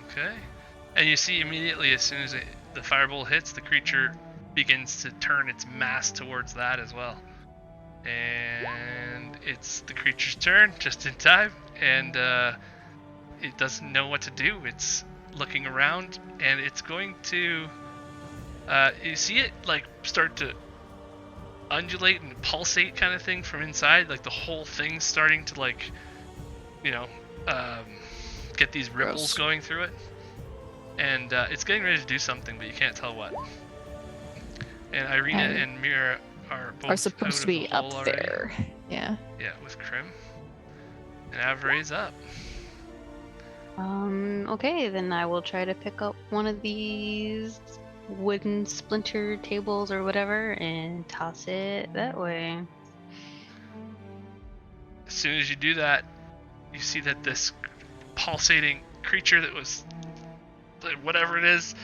A: Okay. And you see immediately as soon as the firebolt hits, the creature begins to turn its mass towards that as well. And it's the creature's turn, just in time, and it doesn't know what to do. It's looking around, and it's going to you see it like start to undulate and pulsate kind of thing from inside, like the whole thing's starting to like, get these ripples going through it, and it's getting ready to do something, but you can't tell what. And Ireena and Mira are
D: supposed to be up
A: already.
D: there. Yeah.
A: Yeah, with Krim. And Avery's up.
E: Okay, then I will try to pick up one of these wooden splinter tables or whatever and toss it that way.
A: As soon as you do that, you see that this pulsating creature that was whatever it is,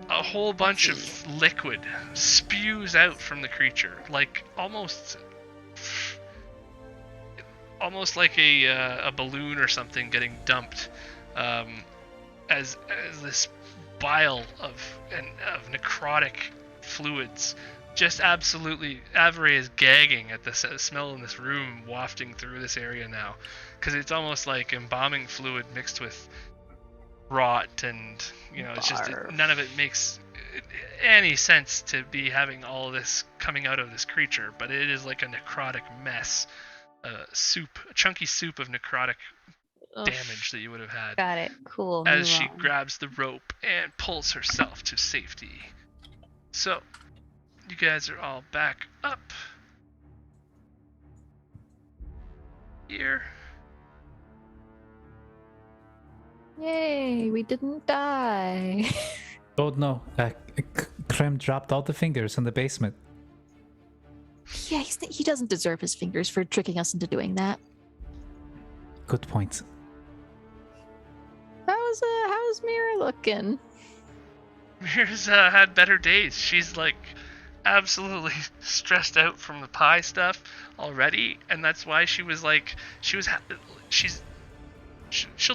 A: a whole bunch of liquid spews out from the creature, like almost like a balloon or something getting dumped, as this bile of necrotic fluids just absolutely. Avery is gagging at the smell in this room wafting through this area now, because it's almost like embalming fluid mixed with rot, and it's just none of it makes any sense to be having all of this coming out of this creature, but it is like a necrotic mess, a chunky soup of necrotic damage that you would have had.
E: Got it. Cool.
A: As she grabs the rope and pulls herself to safety. So, you guys are all back up here.
D: Yay, we didn't die.
B: Oh no, Krem dropped all the fingers in the basement.
D: Yeah, he doesn't deserve his fingers for tricking us into doing that.
B: Good point.
D: How's Mira looking?
A: Mira's had better days. She's like absolutely stressed out from the pie stuff already, and that's why she'll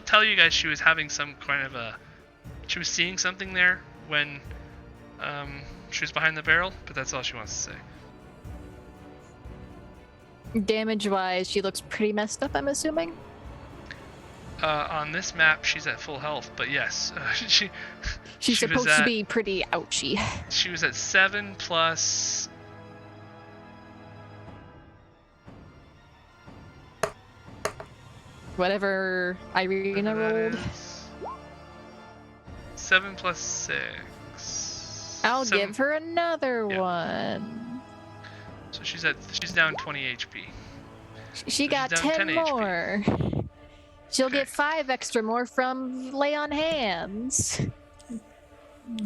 A: tell you guys she was having some kind of she was seeing something there when she was behind the barrel, but that's all she wants to say.
D: Damage-wise, she looks pretty messed up, I'm assuming?
A: On this map, she's at full health, but yes,
D: she's supposed to be pretty ouchy.
A: She was at 7 plus...
D: Whatever Ireena rolled.
A: 7 plus 6.
D: I'll give her another one.
A: So she's down 20 HP.
D: She got 10 more.
A: HP.
D: She'll get 5 extra more from lay on hands.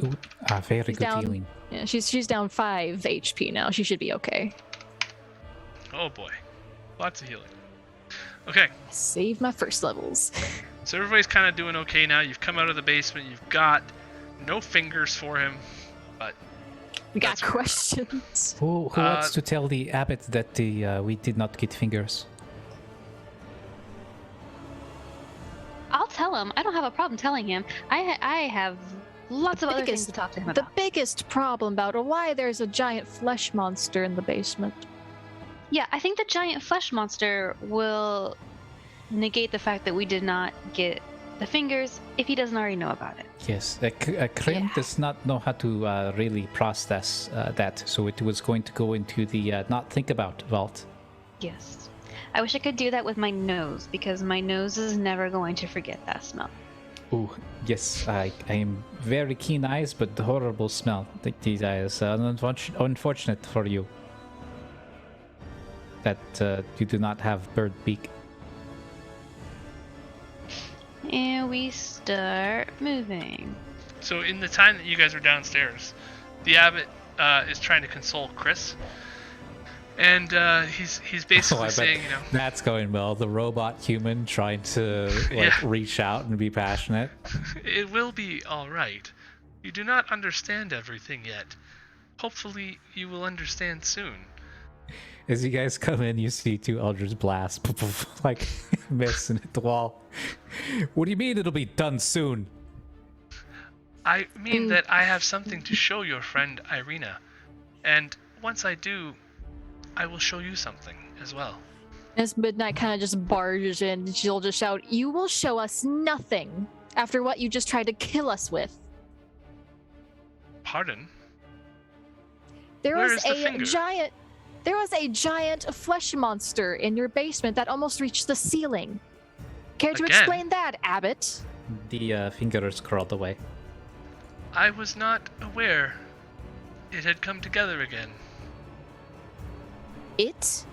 B: Ooh, very good healing.
D: Yeah, she's down 5 HP now. She should be okay.
A: Oh boy, lots of healing. Okay.
D: Save my first levels.
A: So everybody's kind of doing okay now. You've come out of the basement. You've got no fingers for him, but
D: we got questions.
B: Who wants to tell the abbot that we did not get fingers?
E: I'll tell him. I don't have a problem telling him. I have lots of other things to talk to him about.
D: The biggest problem about why there's a giant flesh monster in the basement.
E: Yeah, I think the giant flesh monster will negate the fact that we did not get the fingers if he doesn't already know about it.
B: Yes, Krim does not know how to really process that, so it was going to go into the not think about vault.
E: Yes. I wish I could do that with my nose, because my nose is never going to forget that smell.
B: Oh, yes, I am very keen eyes, but the horrible smell. These eyes unfortunate for you that you do not have bird beak.
E: start moving.
A: So in the time that you guys are downstairs, the abbot is trying to console Chris, and he's basically saying, you know,
B: that's going well. The robot human trying to like reach out and be passionate.
A: It will be all right. You do not understand everything yet. Hopefully, you will understand soon.
B: As you guys come in, you see two Eldritch blasts, like miss and hit the wall. What do you mean it'll be done soon?
A: I mean that I have something to show your friend Ireena, and once I do, I will show you something as well.
D: As Midnight kind of just barges in, she'll just shout, "You will show us nothing after what you just tried to kill us with."
A: Pardon?
D: There
A: Where
D: was
A: is the finger?
D: a giant flesh monster in your basement that almost reached the ceiling. Care to
A: Again?
D: explain that, Abbot?
B: The fingers curled away.
A: I was not aware it had come together again.
D: It?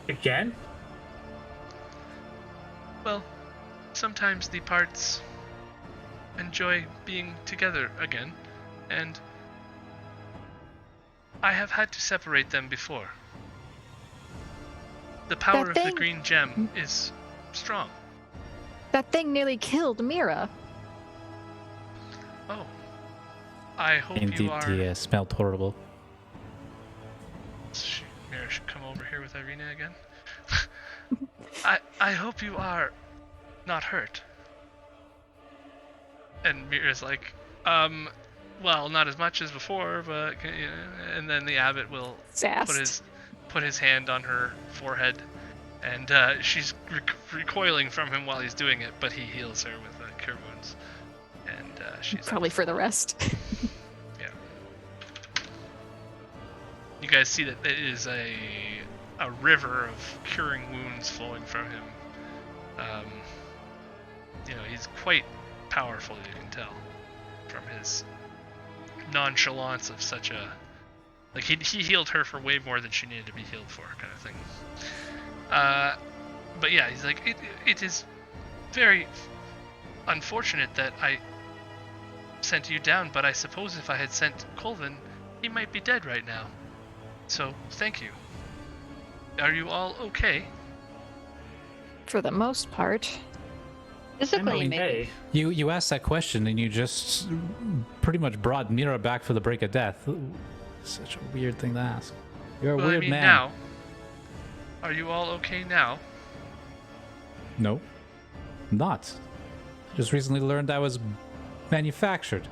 C: Again?
A: Well, sometimes the parts enjoy being together again, and I have had to separate them before. The power
D: That
A: of the
D: thing-
A: green gem is strong.
D: That thing nearly killed Mira.
A: Oh. I hope
B: Indeed,
A: you are...
B: the smelled horrible.
A: Mira should come over here with Ireena again. I hope you are not hurt. And Mira's like, well, not as much as before, but, you know, and then the abbot will
D: Sassed.
A: put his hand on her forehead, and she's recoiling from him while he's doing it, but he heals her with cure wounds, and she's
D: Probably for the rest.
A: yeah. You guys see that it is a river of curing wounds flowing from him. You know, he's quite powerful, you can tell, from his nonchalance of such a... Like, he healed her for way more than she needed to be healed for, kind of thing. But yeah, he's like, it is very unfortunate that I sent you down, but I suppose if I had sent Colvin, he might be dead right now. So, thank you. Are you all okay?
D: For the most part.
E: Physically, maybe.
C: Hey,
B: You asked that question and you just pretty much brought Mira back for the break of death. Such a weird thing to ask. You're a
A: Well,
B: weird
A: I mean,
B: man.
A: now. Are you all okay now?
B: No, not. Just recently learned I was manufactured.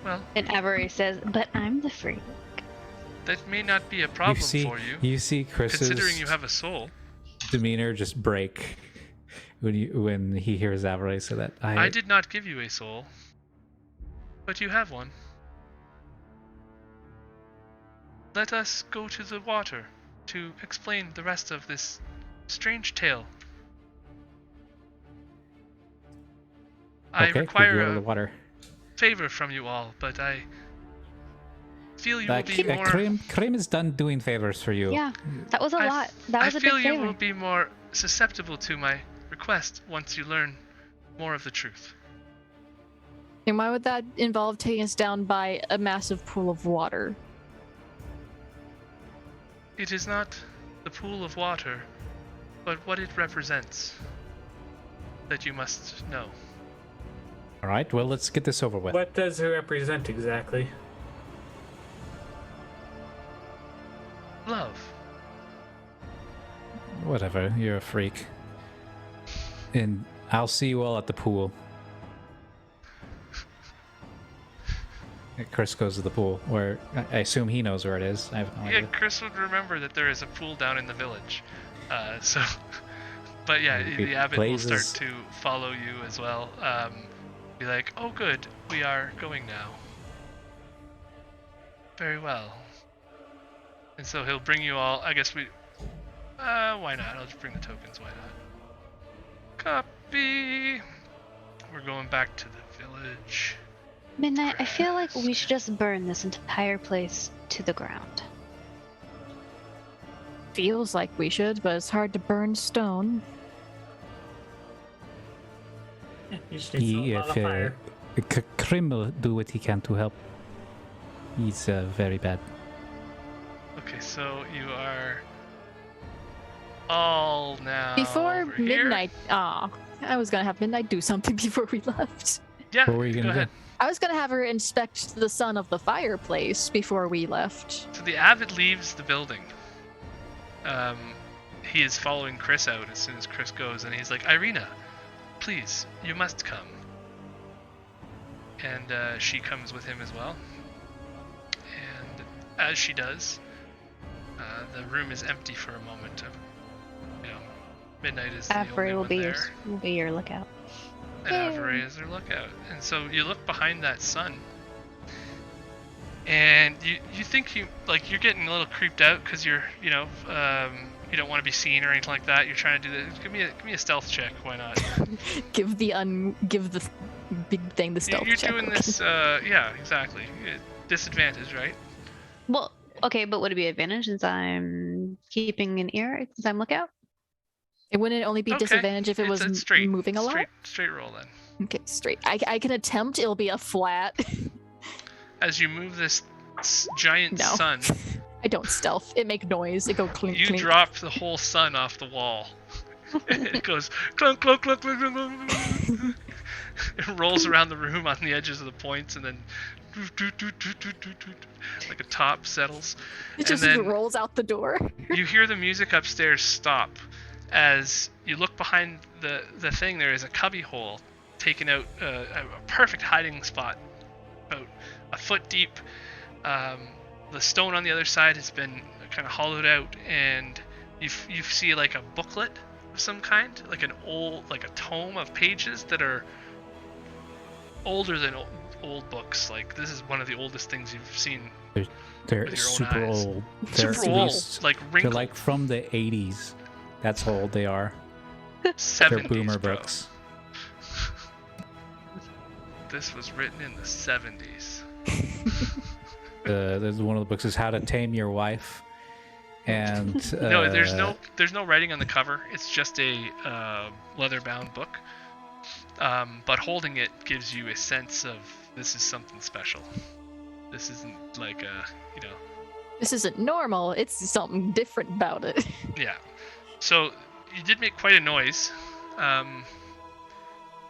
A: Well,
E: And Avery says, but I'm the freak.
A: that may not be a problem for you,
B: You see Chris's
A: considering you have a soul.
B: demeanor just break when he hears Avery say that.
A: I did not give you a soul, but you have one. Let us go to the water to explain the rest of this strange tale. I
B: okay,
A: require
B: we go to the
A: a
B: water.
A: favor from you all, but I feel you will be more...
B: Cream is done doing favors for you.
E: Yeah, that was a lot. That was
A: I
E: a
A: feel
E: big
A: you
E: favor.
A: will be more susceptible to my request once you learn more of the truth.
D: And why would that involve taking us down by a massive pool of water?
A: It is not the pool of water, but what it represents that you must know.
B: All right, well, let's get this over with.
C: what does it represent exactly?
A: Love.
B: Whatever, you're a freak. And I'll see you all at the pool. Chris goes to the pool, where I assume he knows where it is. I have no
A: Yeah,
B: idea.
A: Chris would remember that there is a pool down in the village. So, but yeah,
B: He
A: the abbot will
B: blazes.
A: start to follow you as well. Be like, oh good, we are going now. Very well. And so he'll bring you all, I guess we... why not? I'll just bring the tokens, why not? Copy! We're going back to the village.
E: Midnight, I feel like we should just burn this entire place to the ground.
D: Feels like we should, but it's hard to burn stone.
C: You just need a lot of fire.
B: Krim will do what he can to help. He's very bad.
A: Okay, so you are all now
D: Before
A: over here.
D: midnight. I was gonna have midnight do something before we left.
A: Yeah,
B: What were you
A: go
B: gonna
A: ahead.
B: do?
D: I was gonna have her inspect the sun of the fireplace before we left.
A: So the avid leaves the building. He is following Chris out as soon as Chris goes, and he's like, Ireena, please, you must come. And she comes with him as well. And as she does, the room is empty for a moment. Midnight is the
E: Savorie
A: only
E: will
A: one
E: be
A: there.
E: will be your lookout.
A: And Savorie is their lookout. And so you look behind that sun, and you think you're getting a little creeped out because you don't want to be seen or anything like that. You're trying to do this. Give me a stealth check. Why not?
D: Give the big thing the stealth
A: You're
D: check.
A: doing this. Yeah, exactly. Disadvantage, right?
E: Well, okay, but would it be advantage since I'm keeping an ear since I'm lookout?
D: It wouldn't only be
A: Okay.
D: disadvantage if it
A: It's
D: was
A: straight,
D: moving a lot.
A: Straight roll then.
D: Okay, straight. I can attempt. It'll be a flat.
A: As you move this giant
D: No.
A: sun,
D: I don't stealth. It make noise. It go clink
A: you
D: clink.
A: drop the whole sun off the wall. It goes clunk clunk clunk clunk clunk, clunk. It rolls around the room on the edges of the points, and then like a top settles.
D: It just
A: and then
D: rolls out the door.
A: you hear the music upstairs stop as you look behind the thing. There is a cubby hole taken out, a perfect hiding spot, about a foot deep. The stone on the other side has been kind of hollowed out, and you see like a booklet of some kind, like a tome of pages that are older than old books. Like, this is one of the oldest things you've seen.
B: They're
A: With your own
B: super
A: eyes.
B: old.
A: Super
B: They're at
A: old,
B: least-
A: like
B: They're
A: wrinkled.
B: like from the 80s. That's how old they are.
A: 70s,
B: They're boomer
A: bro.
B: books.
A: This was written in the 70s.
B: There's one of the books is How to Tame Your Wife, and
A: No, there's no writing on the cover. It's just a leather-bound book. But holding it gives you a sense of this is something special. This isn't like
D: This isn't normal. It's something different about it.
A: yeah. So you did make quite a noise. What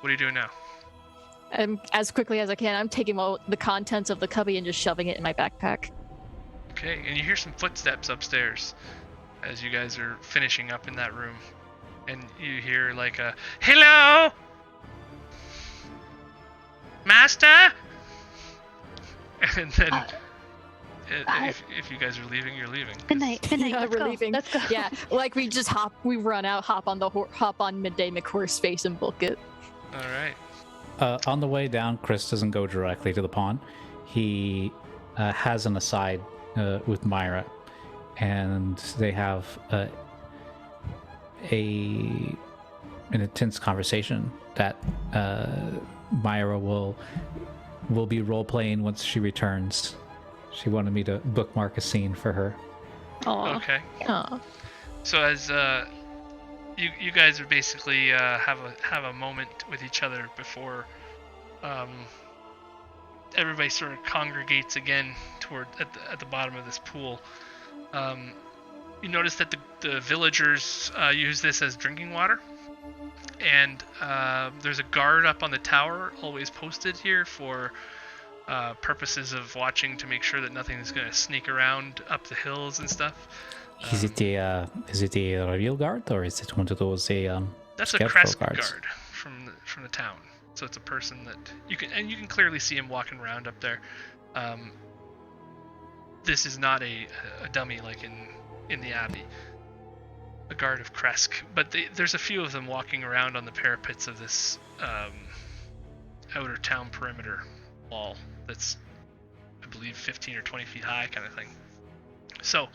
A: are you doing now?
D: As quickly as I can, I'm taking all the contents of the cubby and just shoving it in my backpack.
A: Okay, and you hear some footsteps upstairs as you guys are finishing up in that room, and you hear like a hello, master, and then if you guys are leaving, you're leaving. 'cause-
E: Midnight,
D: Yeah,
E: let's
D: we're
E: go.
D: leaving.
E: Let's go.
D: Yeah, like we just we run out, hop on Midday McHorseface and book it.
A: All right.
B: on the way down, Chris doesn't go directly to the pond. He has an aside with Myra, and they have an intense conversation that Myra will be role playing once she returns. She wanted me to bookmark a scene for her.
E: Aw.
A: Okay.
D: Aw.
A: So as you guys are basically have a moment with each other before everybody sort of congregates again at the bottom of this pool. You notice that the villagers use this as drinking water, and there's a guard up on the tower always posted here for purposes of watching to make sure that nothing is going to sneak around up the hills and stuff.
B: Is it a real guard, or is it one of those
A: That's a
B: scarecrow
A: crest
B: guards?
A: guard from the town. So it's a person that you can clearly see him walking around up there. This is not a dummy like in the Abbey, a guard of Kresk, but there's a few of them walking around on the parapets of this outer town perimeter wall that's, I believe, 15 or 20 feet high, kind of thing. So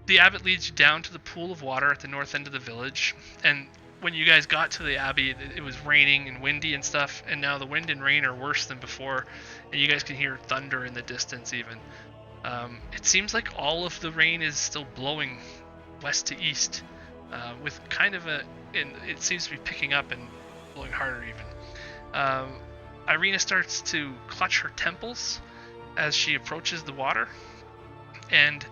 A: the abbot leads you down to the pool of water at the north end of the village, and when you guys got to the abbey, it was raining and windy and stuff, and now the wind and rain are worse than before, and you guys can hear thunder in the distance even. It seems like all of the rain is still blowing west to east, with kind of and it seems to be picking up and blowing harder even. Ireena starts to clutch her temples as she approaches the water, and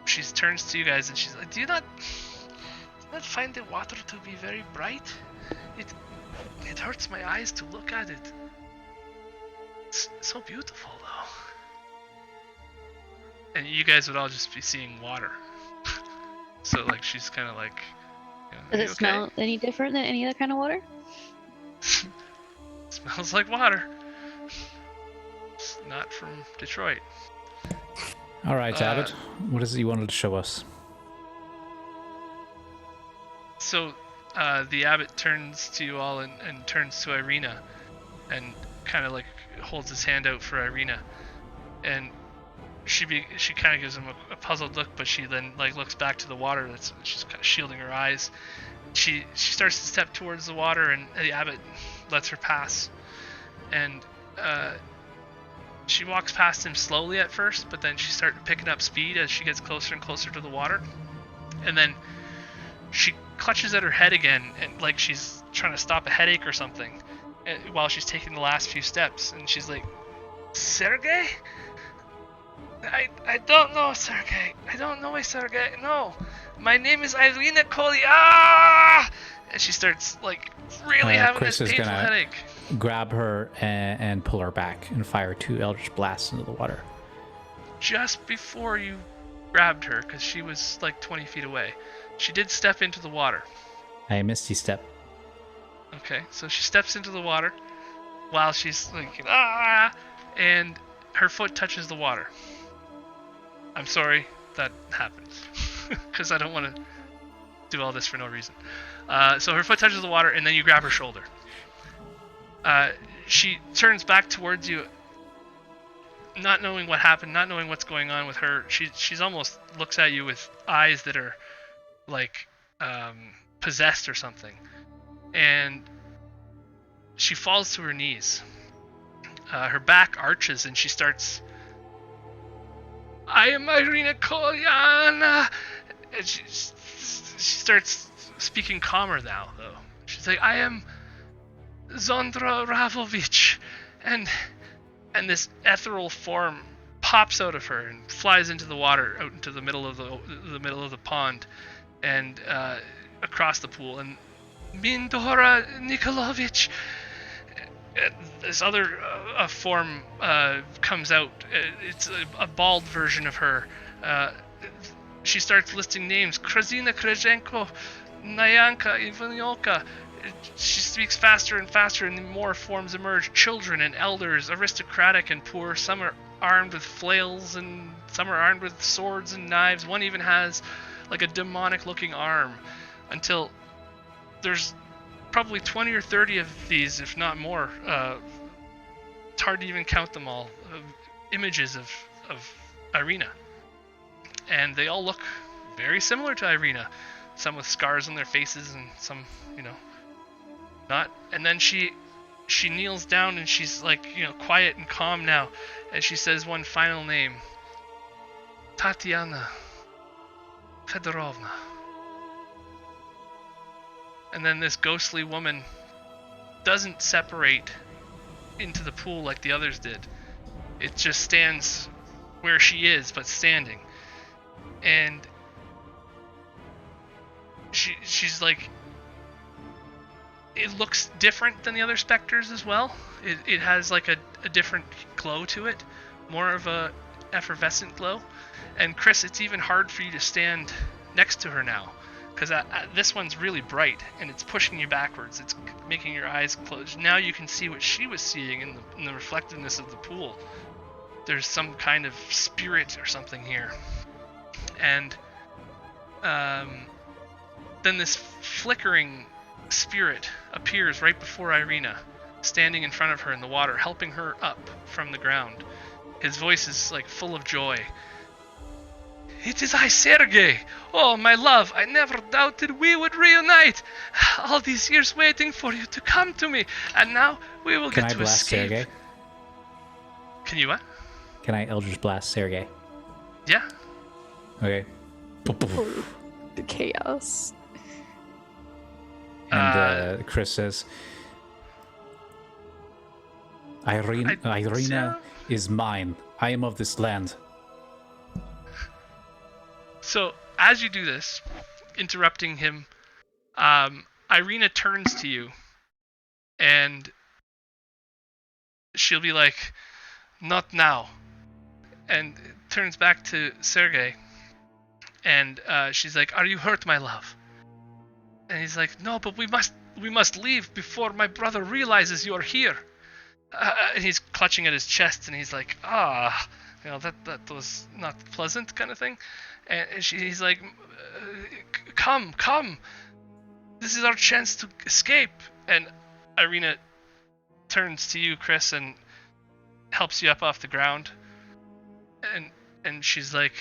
A: she turns to you guys and she's like, do you not find the water to be very bright? It hurts my eyes to look at it. It's so beautiful though. And you guys would all just be seeing water. So like she's kind of like,
E: does it smell any different than any other kind of water?
A: Smells like water. It's not from Detroit.
B: All right, Abbott. What is it you wanted to show us?
A: So the abbot turns to you all and turns to Ireena and kind of like holds his hand out for Ireena, and she kind of gives him a puzzled look, but she then like looks back to the water. She's kind of shielding her eyes. She starts to step towards the water, and the abbot lets her pass, and she walks past him slowly at first, but then she starts picking up speed as she gets closer and closer to the water, and then she clutches at her head again, and like she's trying to stop a headache or something, while she's taking the last few steps, and she's like, Sergey? I don't know, Sergey. I don't know, Sergey. No, my name is Ireena Coley. Ah! And she starts like really having
B: Chris
A: this painful headache.
B: Grab her and pull her back and fire 2 Eldritch Blasts into the water.
A: Just before you grabbed her, because she was like 20 feet away, she did step into the water.
B: I Misty Step.
A: Okay, so she steps into the water while she's like, ah! And her foot touches the water. I'm sorry that happens, because I don't want to do all this for no reason. So her foot touches the water, and then you grab her shoulder. She turns back towards you, not knowing what happened, not knowing what's going on with her. She's almost looks at you with eyes that are like possessed or something, and she falls to her knees. Her back arches, and she starts, I am Ireena Kolyana, and she starts speaking calmer now, though. She's like, I am Zondra Ravovich, and this ethereal form pops out of her and flies into the water, out into the middle of the pond, and across the pool. And Mindora Nikolovich. This other form comes out. It's a bald version of her. She starts listing names. Krazina Krezhenko, Nyanka, Ivanyoka. She speaks faster and faster, and more forms emerge. Children and elders, aristocratic and poor. Some are armed with flails, and some are armed with swords and knives. One even has like a demonic-looking arm. Until there's probably 20 or 30 of these, if not more. It's hard to even count them all. Images of Ireena. And they all look very similar to Ireena. Some with scars on their faces, and some, not. And then she kneels down, and she's like, quiet and calm now, as she says one final name. Tatiana Fedorovna. And then this ghostly woman doesn't separate into the pool like the others did. It just stands where she is, but standing. And she's like, it looks different than the other specters as well. It has like a different glow to it, more of a effervescent glow. And Chris, it's even hard for you to stand next to her now, because this one's really bright, and it's pushing you backwards. It's making your eyes close. Now you can see what she was seeing in the reflectiveness of the pool. There's some kind of spirit or something here. And then this flickering spirit appears right before Ireena, standing in front of her in the water, helping her up from the ground. His voice is like full of joy. It is I, Sergey. Oh, my love, I never doubted we would reunite. All these years waiting for you to come to me, and now we will get to escape.
B: Sergey?
A: Can you what?
B: Can I Eldritch Blast Sergey?
A: Yeah.
B: Okay.
D: the chaos.
B: And Chris says, Ireena is mine. I am of this land.
A: So, as you do this, interrupting him, Ireena turns to you, and she'll be like, "Not now," and turns back to Sergei, and she's like, "Are you hurt, my love?" And he's like, "No, but we must leave before my brother realizes you are here." And he's clutching at his chest, and he's like, that was not pleasant, kind of thing. And he's like, come, this is our chance to escape. And Ireena turns to you, Chris, and helps you up off the ground. And she's like,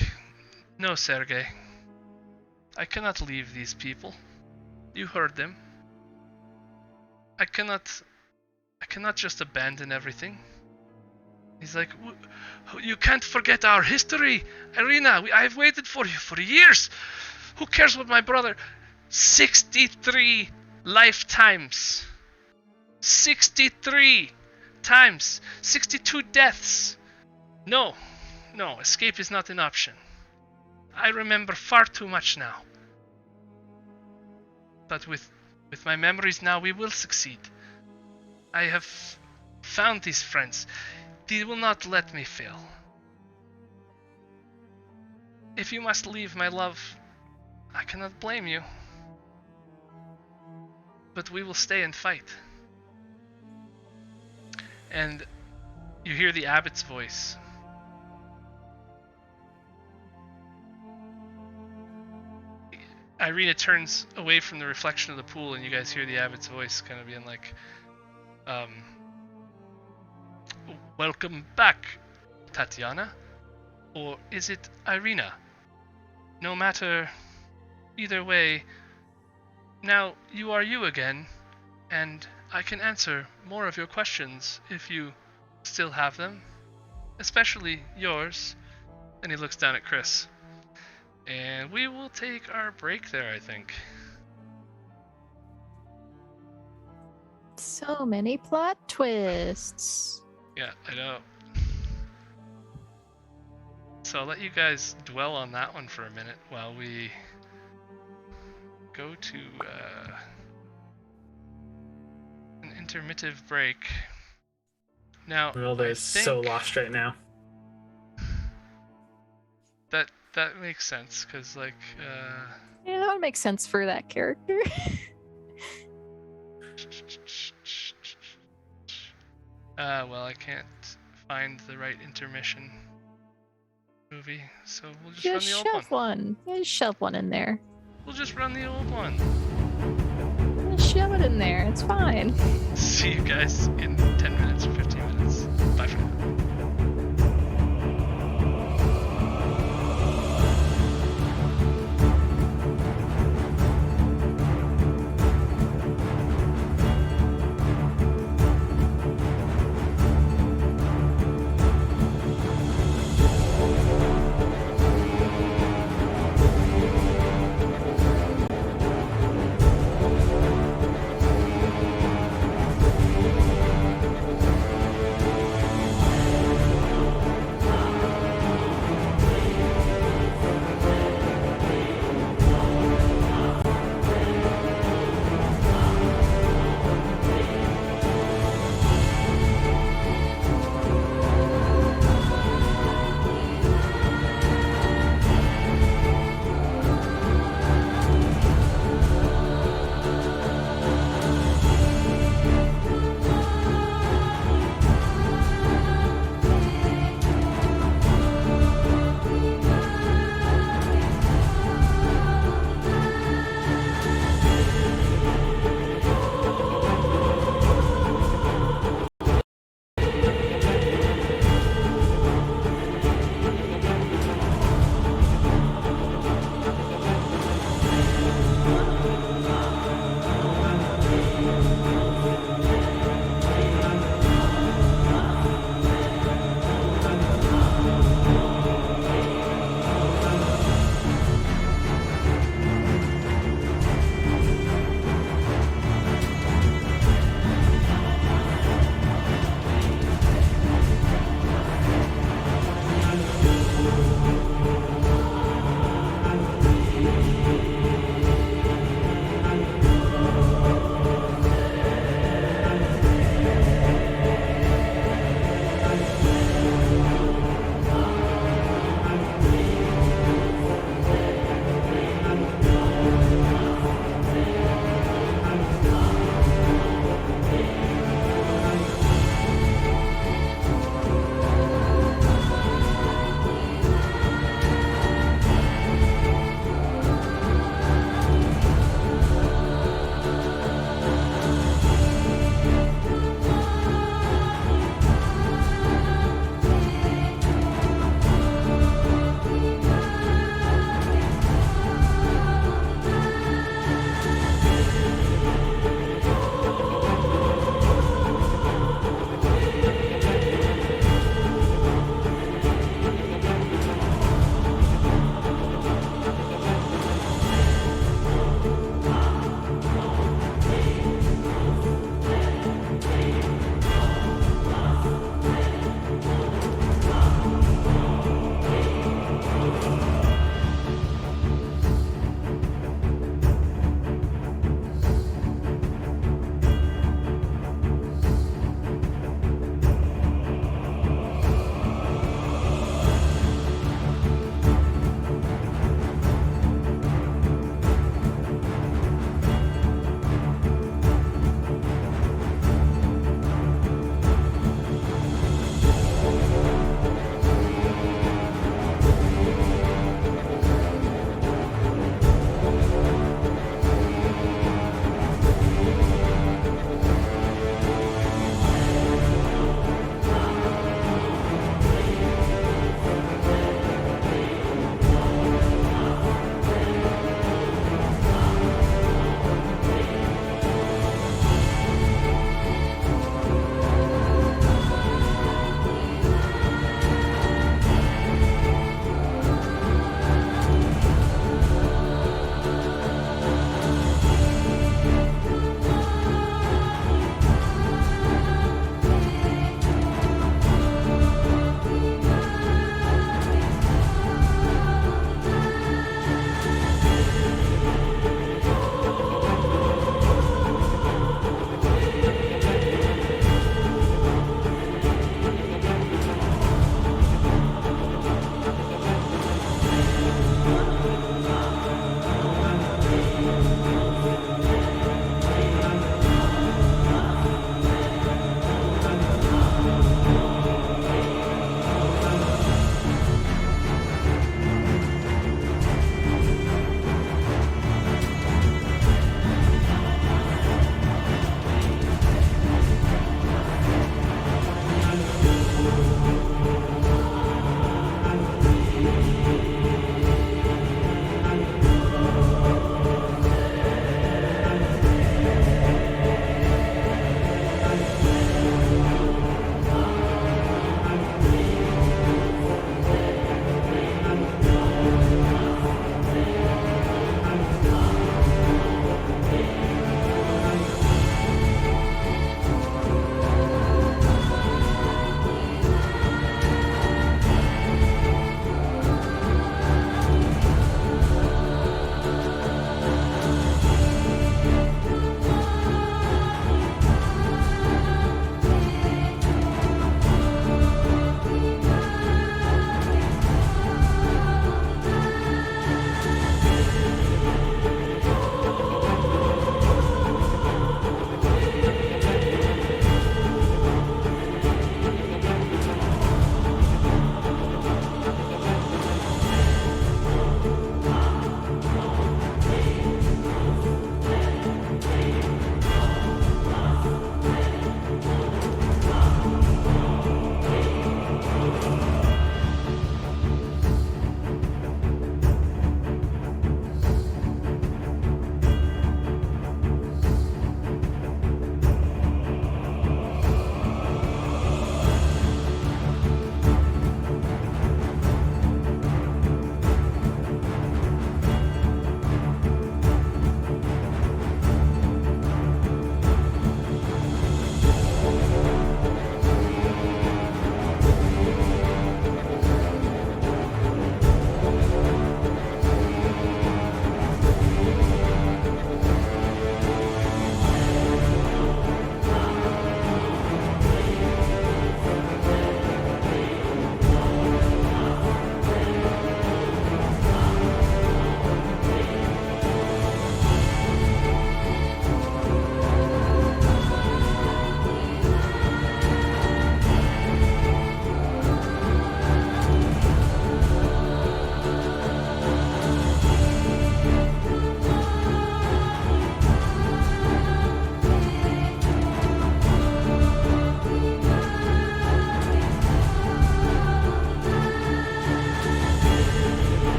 A: "No, Sergei, I cannot leave these people. You heard them. I cannot just abandon everything." He's like, "You can't forget our history, Ireena. I've waited for you for years. Who cares what my brother? 63 lifetimes. 63 times. 62 deaths. No, escape is not an option. I remember far too much now. But with my memories now, we will succeed. I have found these friends. They will not let me fail. If you must leave, my love, I cannot blame you. But we will stay and fight." And you hear the abbot's voice. Ireena turns away from the reflection of the pool, and you guys hear the abbot's voice kind of being like, "Welcome back, Tatiana. Or is it Ireena? No matter, either way, now you are you again, and I can answer more of your questions if you still have them, especially yours." And he looks down at Chris. And we will take our break there, I think.
D: So many plot twists.
A: Yeah, I know. So I'll let you guys dwell on that one for a minute while we go to an intermittent break. Now,
C: Merelda is so lost right now.
A: That makes sense, because, like...
D: Yeah, that would make sense for that character.
A: Well, I can't find the right intermission movie, so we'll just run the old
D: shove one. Just shove one in there.
A: We'll just run the old one.
D: Just shove it in there. It's fine.
A: See you guys in 10 minutes or 15 minutes. Bye for now.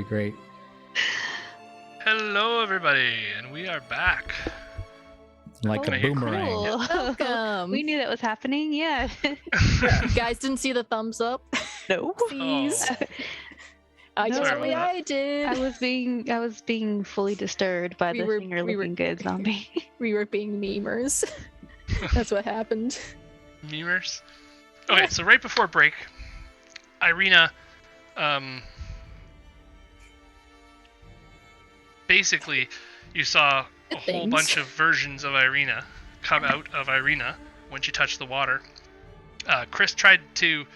B: great.
A: Hello, everybody, and we are back.
B: Like
A: Can I
B: a
A: hear
B: boomerang.
E: Cool.
D: Welcome.
E: We knew that was happening. Yeah.
D: You guys didn't see the thumbs up?
E: No.
D: Please.
A: Oh.
D: I
E: No.
D: totally
A: Sorry about
D: I did.
E: I was being fully disturbed by
D: We
E: the
D: were-
E: finger
D: we were-
E: looking good zombie.
D: We were being memers. That's what happened.
A: Memers. Okay, so right before break, Ireena, basically, you saw a whole
D: Things.
A: bunch of versions of Ireena come out of Ireena when she touched the water. Chris tried to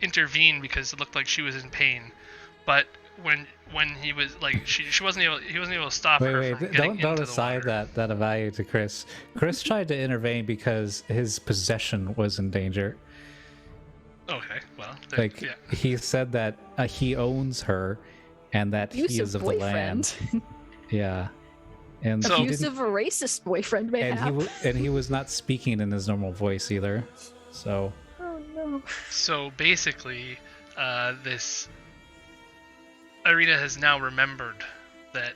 A: intervene because it looked like she was in pain, but when he was like he wasn't able to stop her from getting
B: don't
A: into
B: assign
A: the water.
B: that value to Chris. Chris tried to intervene because his possession was in danger.
A: Okay, well,
B: Like
A: yeah.
B: he said that he owns her, and that he is
D: Abusive
B: of the land.
D: boyfriend.
B: Yeah, and
A: So-
B: he didn't,
D: Abusive racist boyfriend, mayhap.
B: and he was not speaking in his normal voice either. So
D: Oh no.
A: So basically, this Ireena has now remembered that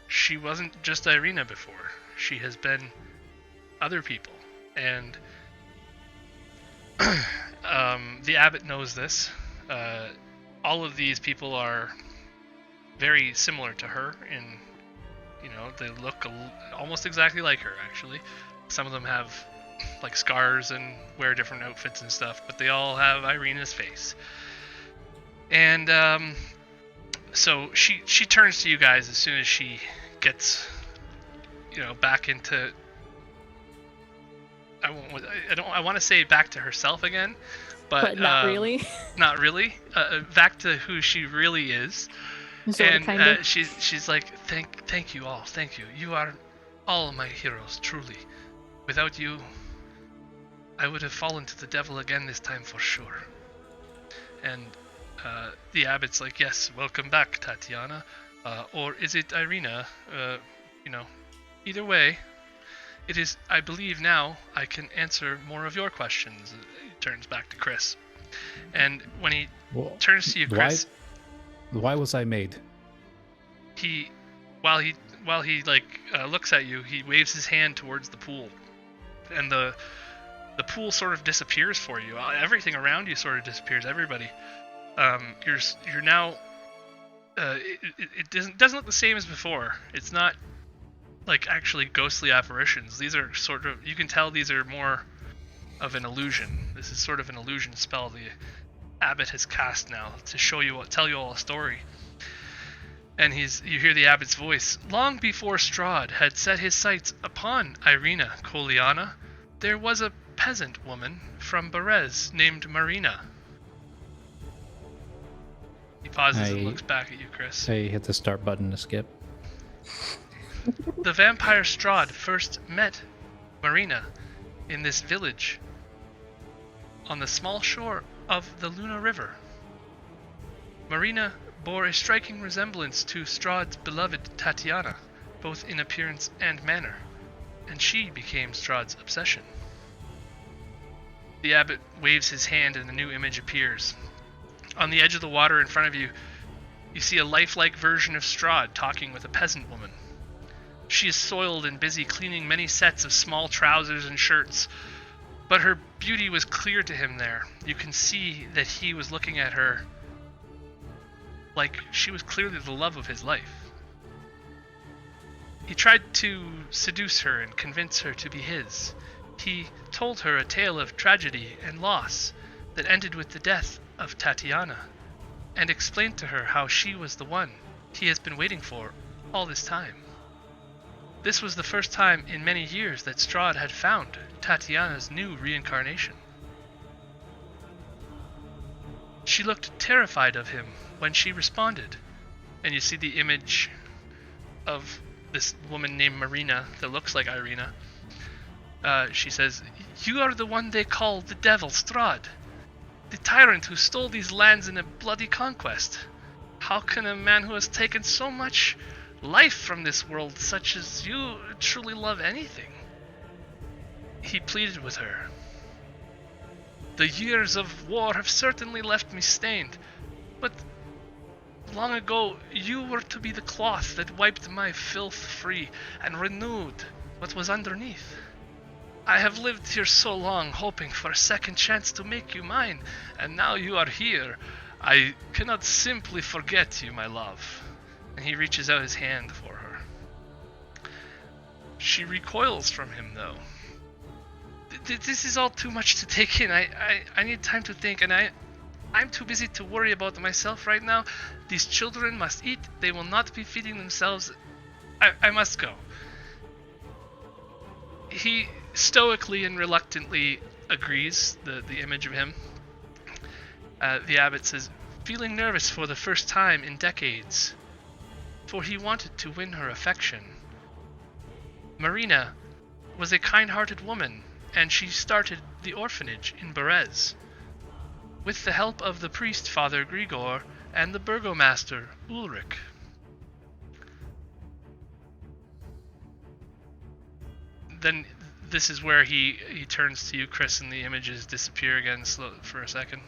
A: she wasn't just Ireena before. She has been other people, and the abbot knows this. All of these people are very similar to her in, they look almost exactly like her, actually. Some of them have like scars and wear different outfits and stuff, but they all have Ireena's face. And so she turns to you guys as soon as she gets back into I want to say back to herself again, but
D: not really.
A: Not really. Back to who she really is.
D: Sort of, kind of.
A: She's like, thank you all, thank you. You are all my heroes, truly. Without you, I would have fallen to the devil again this time for sure. And the abbot's like, yes, welcome back, Tatiana. Or is it Ireena? Either way, it is, I believe now I can answer more of your questions. He turns back to Chris. And when he turns to you, Chris,
B: why was I made?
A: While he looks at you, he waves his hand towards the pool. And the pool sort of disappears for you. Everything around you sort of disappears. Everybody. You're now. It doesn't look the same as before. It's not like actually ghostly apparitions. These are sort of, you can tell these are more of an illusion. This is sort of an illusion spell the abbot has cast now to tell you all a story. And you hear the abbot's voice. Long before Strahd had set his sights upon Ireena Koliana, there was a peasant woman from Berez named Marina. He pauses and looks back at you, Chris.
B: I hit the start button to skip.
A: The vampire Strahd first met Marina in this village on the small shore of the Luna River. Marina bore a striking resemblance to Strahd's beloved Tatiana, both in appearance and manner, and she became Strahd's obsession. The abbot waves his hand and a new image appears. On the edge of the water in front of you, you see a lifelike version of Strahd talking with a peasant woman. She is soiled and busy cleaning many sets of small trousers and shirts, but her beauty was clear to him there. You can see that he was looking at her like she was clearly the love of his life. He tried to seduce her and convince her to be his. He told her a tale of tragedy and loss that ended with the death of Tatiana, and explained to her how she was the one he has been waiting for all this time. This was the first time in many years that Strahd had found Tatiana's new reincarnation. She looked terrified of him when she responded, and you see the image of this woman named Marina that looks like Ireena. She says, "You are the one they call the devil Strahd, the tyrant who stole these lands in a bloody conquest. How can a man who has taken so much life from this world, such as you, truly love anything?" He pleaded with her. "The years of war have certainly left me stained, but Long ago, you were to be the cloth that wiped my filth free and renewed what was underneath. I have lived here so long, hoping for a second chance to make you mine, and now you are here. I cannot simply forget you, my love. And he reaches out his hand for her. She recoils from him, though. This is all too much to take in. I need time to think, and I'm too busy to worry about myself right now. These children must eat. They will not be feeding themselves. I must go. He stoically and reluctantly agrees, the image of him. The abbot says, feeling nervous for the first time in decades, for he wanted to win her affection. Marina was a kind-hearted woman, and she started the orphanage in Berez. With the help of the priest Father Grigor and the burgomaster Ulrich. Then this is where he turns to you, Chris, and the images disappear again for a second.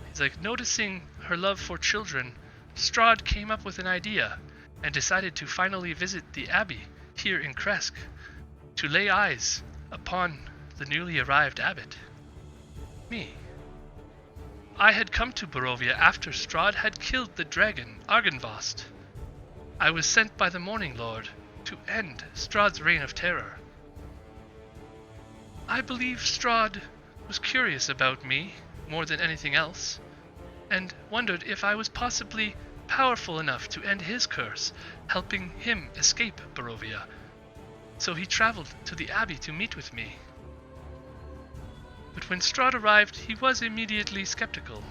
A: He's like, noticing her love for children, Strahd came up with an idea and decided to finally visit the Abbey here in Kresk to lay eyes upon the newly arrived abbot. Me. I had come to Barovia after Strahd had killed the dragon Argynvost. I was sent by the Morning Lord to end Strahd's reign of terror. I believe Strahd was curious about me more than anything else, and wondered if I was possibly powerful enough to end his curse, helping him escape Barovia. So he traveled to the Abbey to meet with me. But when Strahd arrived, he was immediately skeptical.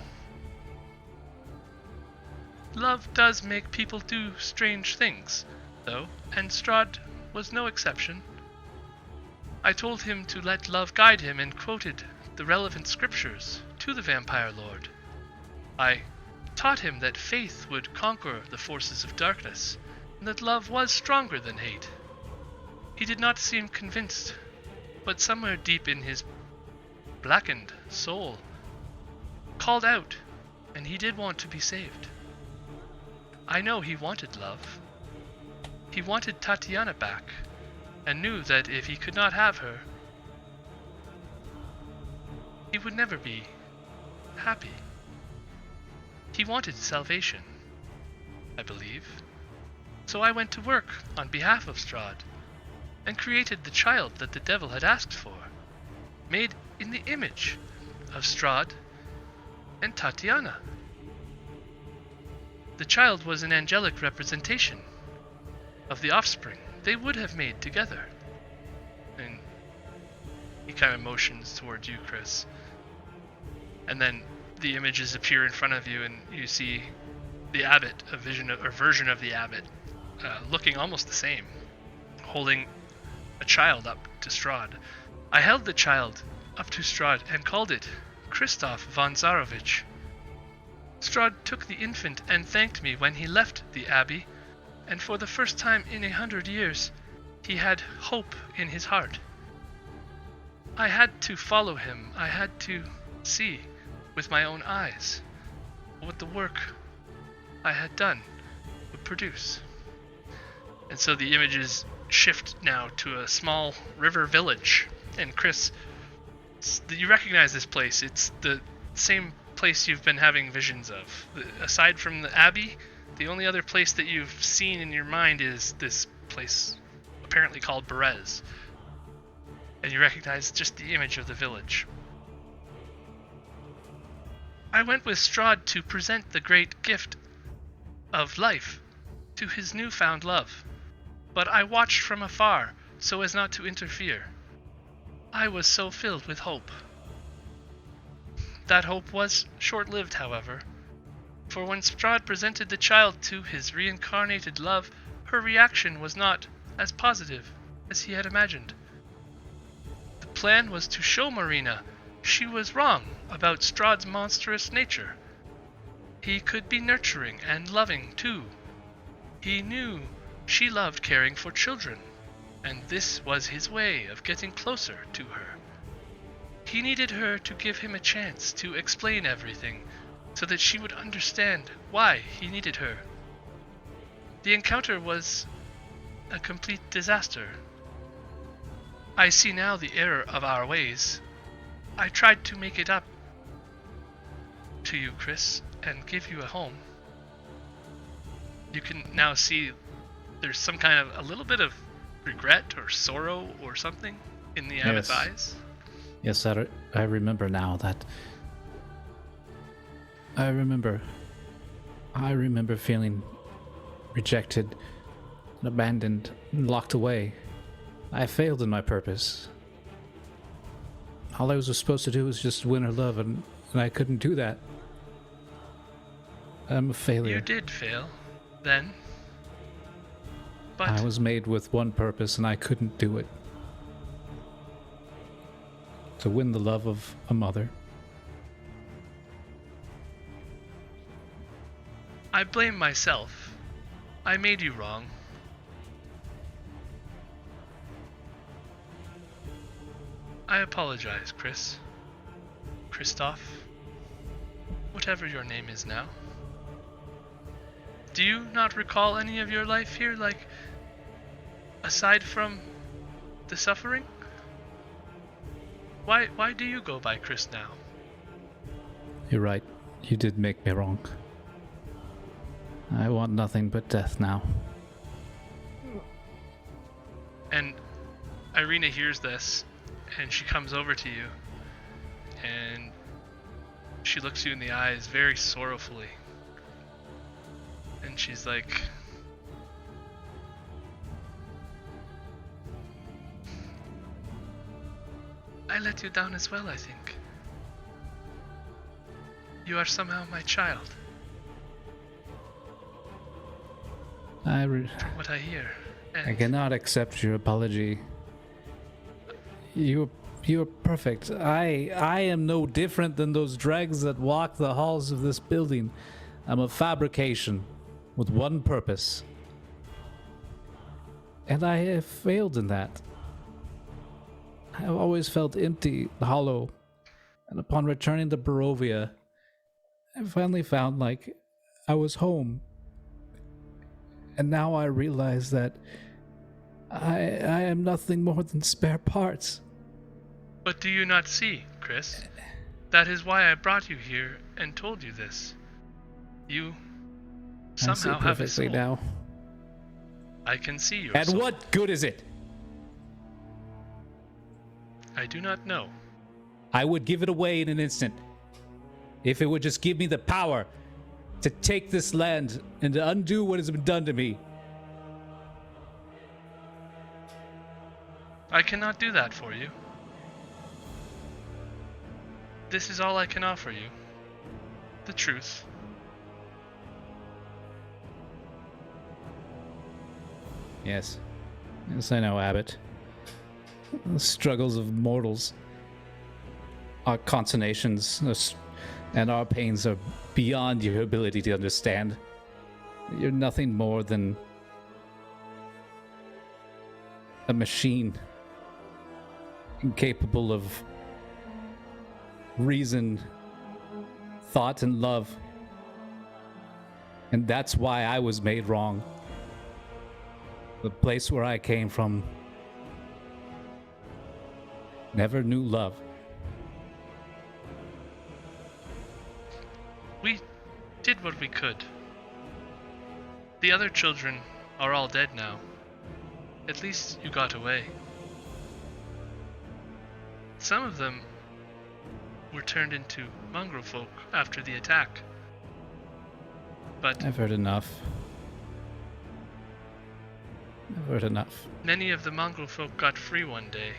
A: Love does make people do strange things, though, and Strahd was no exception. I told him to let love guide him and quoted the relevant scriptures to the Vampire Lord. I taught him that faith would conquer the forces of darkness, and that love was stronger than hate. He did not seem convinced, but somewhere deep in his blackened soul called out, and he did want to be saved. I know he wanted love. He wanted Tatiana back, and knew that if he could not have her, he would never be happy. He wanted salvation, I believe. So I went to work on behalf of Strahd, and created the child that the devil had asked for, made in the image of Strahd and Tatiana. The child was an angelic representation of the offspring they would have made together. And he kind of motions towards you, Chris. And then the images appear in front of you, and you see the abbot, a version of the abbot, looking almost the same, holding a child up to Strahd. I held the child up to Strahd and called it Christoph von Zarovich. Strahd took the infant and thanked me when he left the Abbey, and for the first time in 100 years, he had hope in his heart. I had to follow him. I had to see with my own eyes what the work I had done would produce. And so the images shift now to a small river village. And Chris, you recognize this place. It's the same place you've been having visions of. Aside from the Abbey, the only other place that you've seen in your mind is this place, apparently called Berez. And you recognize just the image of the village. I went with Strahd to present the great gift of life to his newfound love, but I watched from afar so as not to interfere. I was so filled with hope. That hope was short-lived, however, for when Strahd presented the child to his reincarnated love, her reaction was not as positive as he had imagined. The plan was to show Marina she was wrong about Strahd's monstrous nature. He could be nurturing and loving too. He knew she loved caring for children, and this was his way of getting closer to her. He needed her to give him a chance to explain everything, so that she would understand why he needed her. The encounter was a complete disaster. I see now the error of our ways. I tried to make it up to you, Chris, and give you a home. You can now see there's some kind of a little bit of regret or sorrow or something in the abbot's eyes.
B: Yes, I remember now that. I remember feeling rejected, and abandoned, and locked away. I failed in my purpose. All I was supposed to do was just win her love, and I couldn't do that. I'm a failure.
A: You did fail, then. But
B: I was made with one purpose, and I couldn't do it. To win the love of a mother.
A: I blame myself. I made you wrong. I apologize, Chris. Christoph. Whatever your name is now. Do you not recall any of your life here, like, aside from the suffering? Why do you go by Chris now?
B: You're right. You did make me wrong. I want nothing but death now.
A: And Ireena hears this, and she comes over to you, and she looks you in the eyes very sorrowfully. And she's like, I let you down as well, I think. You are somehow my child. From what I hear. And
B: I cannot accept your apology. You're perfect. I am no different than those dregs that walk the halls of this building. I'm a fabrication with one purpose. And I have failed in that. I have always felt empty, hollow. And upon returning to Barovia, I finally found like I was home. And now I realize that I am nothing more than spare parts.
A: But do you not see, Chris? That is why I brought you here and told you this. You somehow have a soul.
B: Now.
A: I can see your
B: And
A: soul.
B: what good is it?
A: I do not know.
B: I would give it away in an instant. If it would just give me the power to take this land and to undo what has been done to me.
A: I cannot do that for you. This is all I can offer you. The truth.
B: Yes. Yes, I know, Abbot. The struggles of mortals. Our consternations and our pains are beyond your ability to understand. You're nothing more than a machine, incapable of reason, thought, and love. And that's why I was made wrong. The place where I came from never knew love.
A: We did what we could. The other children are all dead now. At least you got away. Some of them were turned into mongrel folk after the attack. But
B: I've heard enough. I've heard enough.
A: many of the mongrel folk got free one day.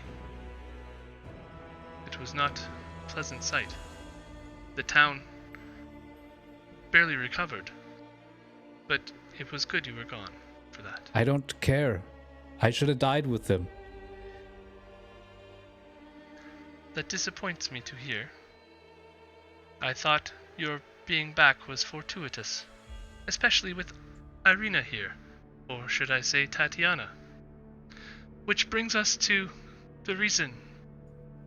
A: It was not a pleasant sight. The town barely recovered. But it was good you were gone for that.
B: I don't care. I should have died with them.
A: That disappoints me to hear. I thought your being back was fortuitous, especially with Ireena here, or should I say Tatiana. Which brings us to the reason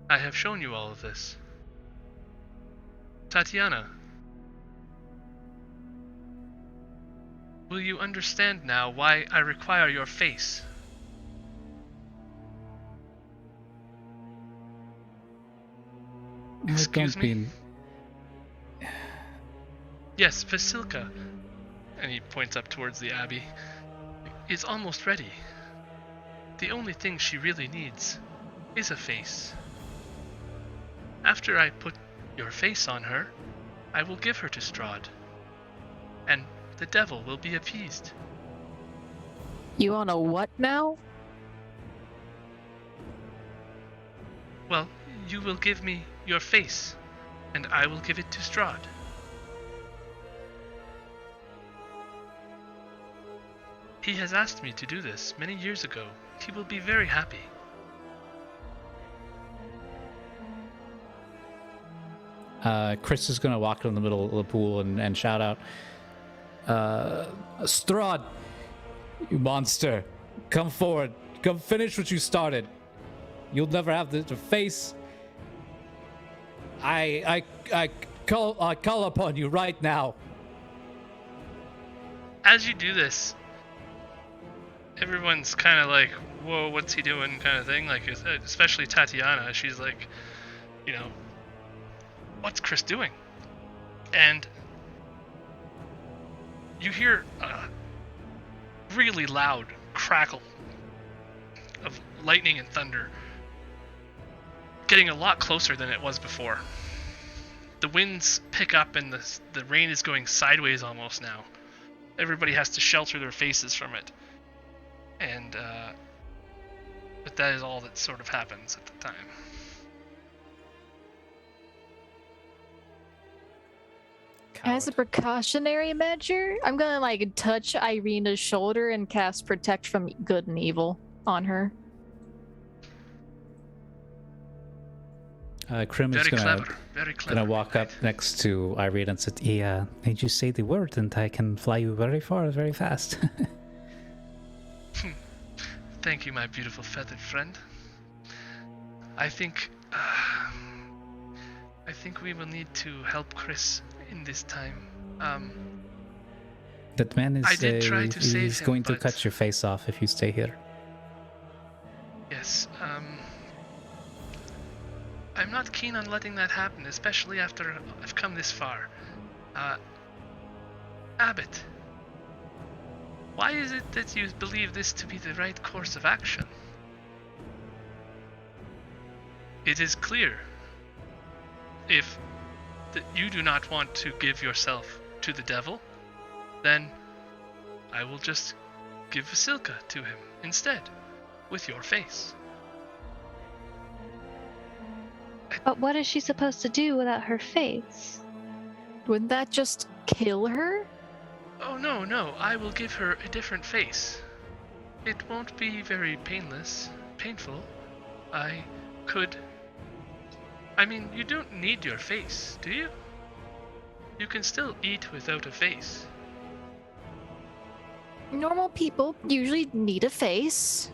A: I have shown you all of this. Tatiana, Will you understand now why I require your face? Excuse me? Yes, Vasilka, and he points up towards the Abbey, is almost ready. The only thing she really needs is a face. After I put your face on her, I will give her to Strahd, and the devil will be appeased.
D: You on a what now?
A: Well, you will give me your face, and I will give it to Strahd. He has asked me to do this many years ago. He will be very happy.
B: Chris is going to walk in the middle of the pool and shout out, Strahd, you monster, come forward. Come finish what you started. You'll never have the face. I call upon you right now.
A: As you do this, everyone's kind of like, whoa, what's he doing kind of thing. Like, especially Tatiana, she's like, you know, what's Chris doing? And you hear a really loud crackle of lightning and thunder, getting a lot closer than it was before. The winds pick up and the rain is going sideways almost now. Everybody has to shelter their faces from it. And, but that is all that sort of happens at the time.
D: As a precautionary measure, I'm gonna like touch Ireena's shoulder and cast Protect from Good and Evil on her.
B: Krim is
A: very clever.
B: gonna walk up next to Ireena and say, "Yeah, did you say the word? And I can fly you very far, very fast."
A: Thank you, my beautiful feathered friend. I think we will need to help Chris in this time.
B: That man is
A: I did try to save
B: he's
A: him,
B: going to
A: but-
B: cut your face off if you stay here.
A: Yes, I'm not keen on letting that happen, especially after I've come this far. Abbot, why is it that you believe this to be the right course of action? It is clear. If you do not want to give yourself to the devil, then I will just give Vasilka to him instead, with your face.
E: But what is she supposed to do without her face?
D: Wouldn't that just kill her?
A: Oh no, I will give her a different face. It won't be very painful. I mean, you don't need your face, do you? You can still eat without a face.
D: Normal people usually need a face.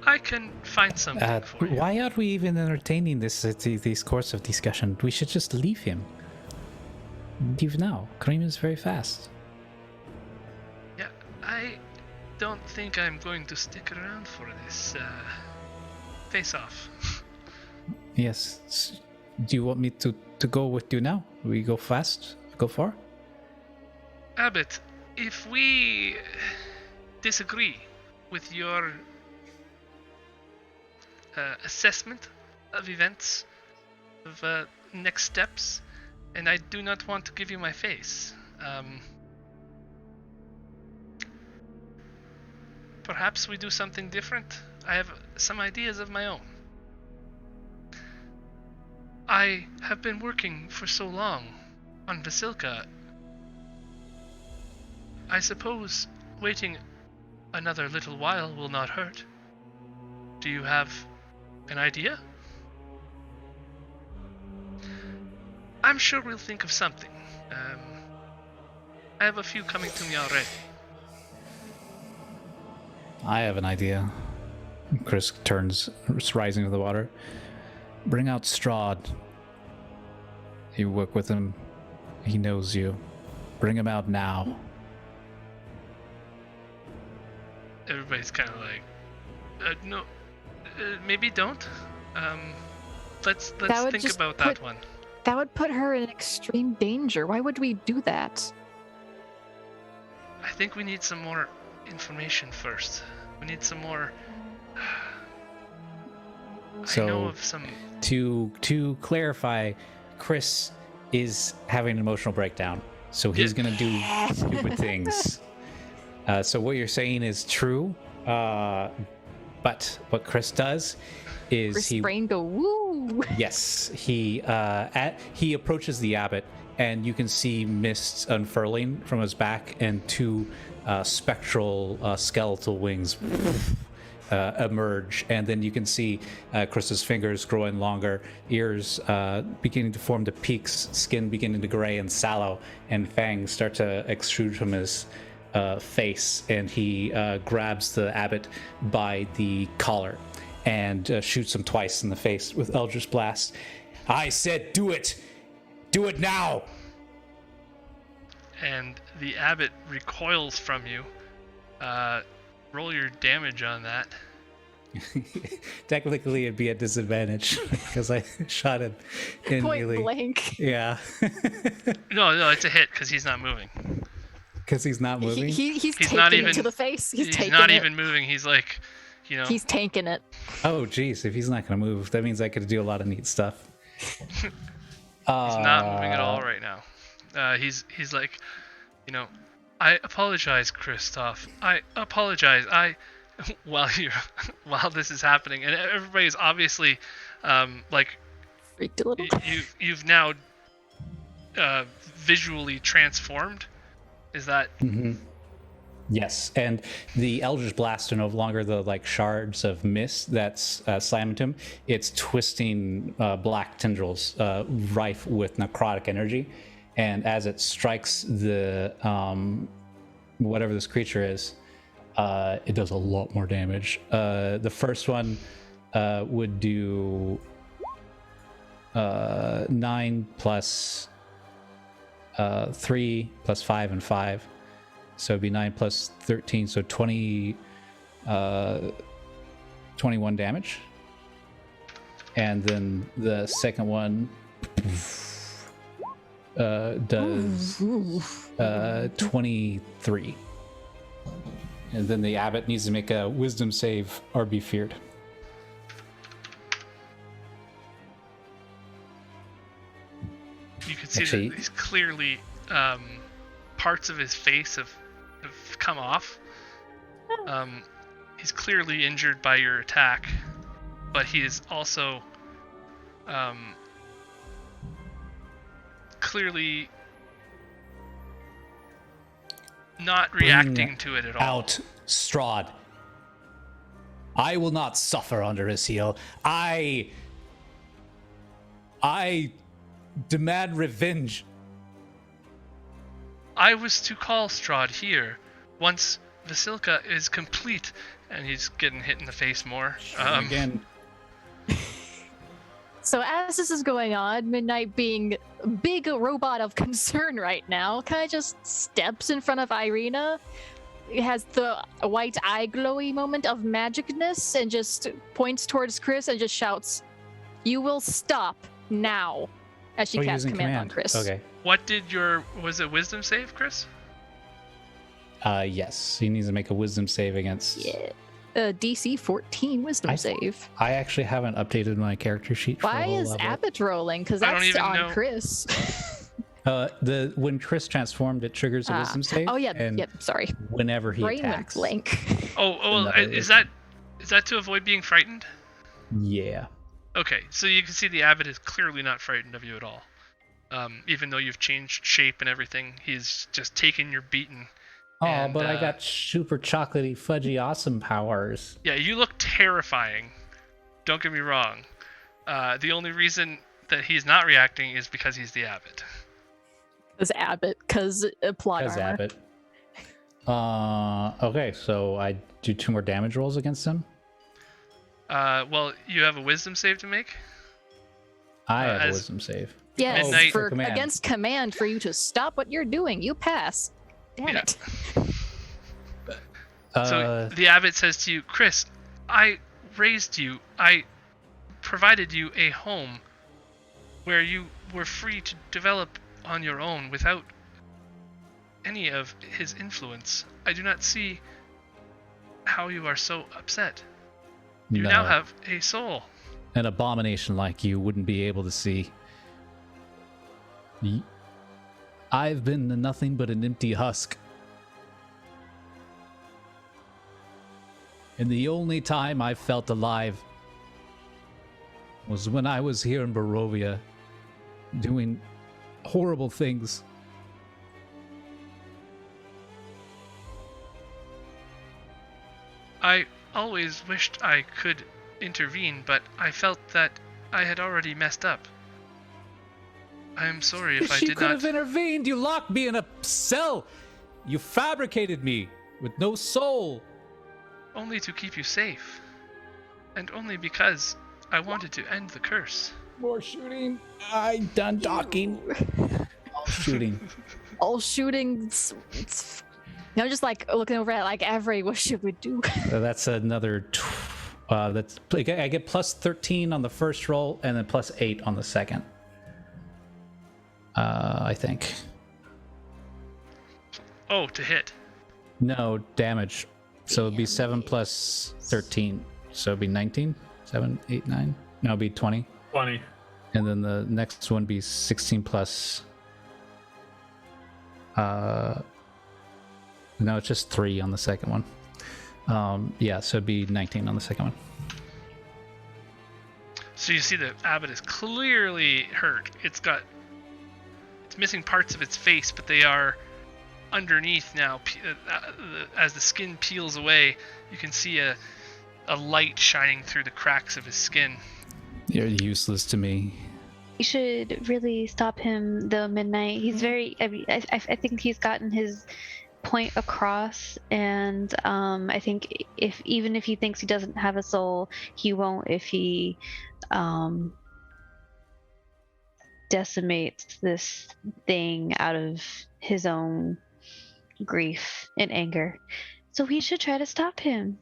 A: I can find something for you.
B: Why are we even entertaining this course of discussion? We should just leave him. Leave now. Kareem is very fast.
A: Yeah, I don't think I'm going to stick around for this face-off.
B: Yes. Do you want me to go with you now? We go fast? Go far?
A: Abbot, if we disagree with your assessment of events, of next steps, and I do not want to give you my face, perhaps we do something different. I have some ideas of my own. I have been working for so long on Vasilka. I suppose waiting another little while will not hurt. Do you have an idea? I'm sure we'll think of something. I have a few coming to me already.
B: I have an idea. Chris turns, rising to the water. Bring out Strahd. You work with him. He knows you. Bring him out now.
A: Everybody's kind of like, no, maybe don't. Let's think about that one.
D: That would put her in extreme danger. Why would we do that?
A: I think we need some more information first. We need some more.
B: So,
A: I know of some.
B: To clarify, Chris is having an emotional breakdown, so he's gonna do stupid things. So what you're saying is true, but what Chris does is
D: Chris' brain go woo.
B: Yes, he approaches the abbot, and you can see mist unfurling from his back, and two spectral skeletal wings emerge, and then you can see Chris's fingers growing longer, ears beginning to form to peaks, skin beginning to gray and sallow, and fangs start to extrude from his face, and he grabs the abbot by the collar and shoots him twice in the face with Eldritch Blast. I said do it! Do it now!
A: And the abbot recoils from you. Roll your damage on that.
B: Technically, it'd be a disadvantage because I shot him in
D: Point
B: melee.
D: blank.
B: Yeah.
A: No, it's a hit because he's not moving.
B: Because he's not moving?
D: He's taking
A: not
D: it
A: even
D: to the face. He's taking
A: not
D: it.
A: even moving. He's like,
D: He's tanking it.
B: Oh, geez. If he's not going to move, that means I could do a lot of neat stuff.
A: he's not moving at all right now. He's like, I apologize, Christoph. I apologize. While this is happening, and everybody's obviously like
D: Freaked a little.
A: you've now visually transformed. Is that?
B: Mm-hmm. Yes, and the Eldritch Blast are no longer the shards of mist that's slamming him. It's twisting black tendrils rife with necrotic energy, and as it strikes the whatever this creature is, it does a lot more damage. The first one would do 9 plus 3 plus 5 and 5. So it'd be 9 plus 13, so 20, 21 damage. And then the second one does 23. And then the abbot needs to make a wisdom save or be feared.
A: You can see that he's clearly parts of his face have come off. He's clearly injured by your attack, but he is also clearly not reacting to it at all.
B: Out, Strahd. I will not suffer under his heel. I demand revenge.
A: I was to call Strahd here once Vasilka is complete, and he's getting hit in the face more.
B: Again.
D: So as this is going on, Midnight being a big robot of concern right now, kind of just steps in front of Ireena. It has the white eye glowy moment of magicness and just points towards Chris and just shouts, "You will stop now," as she casts command on Chris.
B: Okay.
A: What did was it wisdom save, Chris?
B: Yes. He needs to make a wisdom save against...
D: Yeah. DC 14 wisdom save.
B: I actually haven't updated my character sheet.
D: Why is Abbott rolling? Because that's on Chris.
B: When Chris transformed, it triggers a wisdom save.
D: Oh yeah, yep. Sorry.
B: Whenever he
D: Brain
B: attacks.
D: went blank.
A: Is that to avoid being frightened?
B: Yeah.
A: Okay, so you can see the abbot is clearly not frightened of you at all. Even though you've changed shape and everything, he's just taken your beating.
B: Oh, but I got super chocolatey, fudgy, awesome powers.
A: Yeah, you look terrifying. Don't get me wrong. The only reason that he's not reacting is because he's the abbot.
D: Because plot armor.
B: Abbott. Okay, so I do 2 more damage rolls against him.
A: Well, you have a wisdom save to make.
B: I have a wisdom save.
D: Yes,
A: Midnight.
B: for command.
D: against command for you to stop what you're doing. You pass. Damn
A: Yeah.
D: it.
A: So the abbot says to you, Chris, I raised you. I provided you a home where you were free to develop on your own without any of his influence. I do not see how you are so upset. You
B: No.
A: now have a soul.
B: An abomination like you wouldn't be able to see. I've been nothing but an empty husk. And the only time I felt alive was when I was here in Barovia doing horrible things.
A: I always wished I could intervene, but I felt that I had already messed up. I am sorry if I
B: She
A: did
B: could
A: not.
B: have intervened. You locked me in a cell. You fabricated me with no soul.
A: Only to keep you safe. And only because I wanted to end the curse.
B: More shooting. I'm done talking. Shooting.
D: All shooting. I'm just like looking over at like Avery. What should we do?
B: That's another. That's I get plus 13 on the first roll and then plus 8 on the second. I think.
A: Oh, to hit.
B: No damage. So it'd be 7 plus 13. So it'd be 19. 7, 8, 9. No, it'd be 20.
C: 20.
B: And then the next one be 16 plus. No, it's just 3 on the second one. Yeah, so it'd be 19 on the second one.
A: So you see the abbot is clearly hurt. It's missing parts of its face, but they are underneath now. As the skin peels away, you can see a light shining through the cracks of his skin.
B: You're useless to me.
E: You should really stop him, though, Midnight. He's very. I think he's gotten his point across, and I think even if he thinks he doesn't have a soul, he won't if he decimates this thing out of his own grief and anger. So we should try to stop him.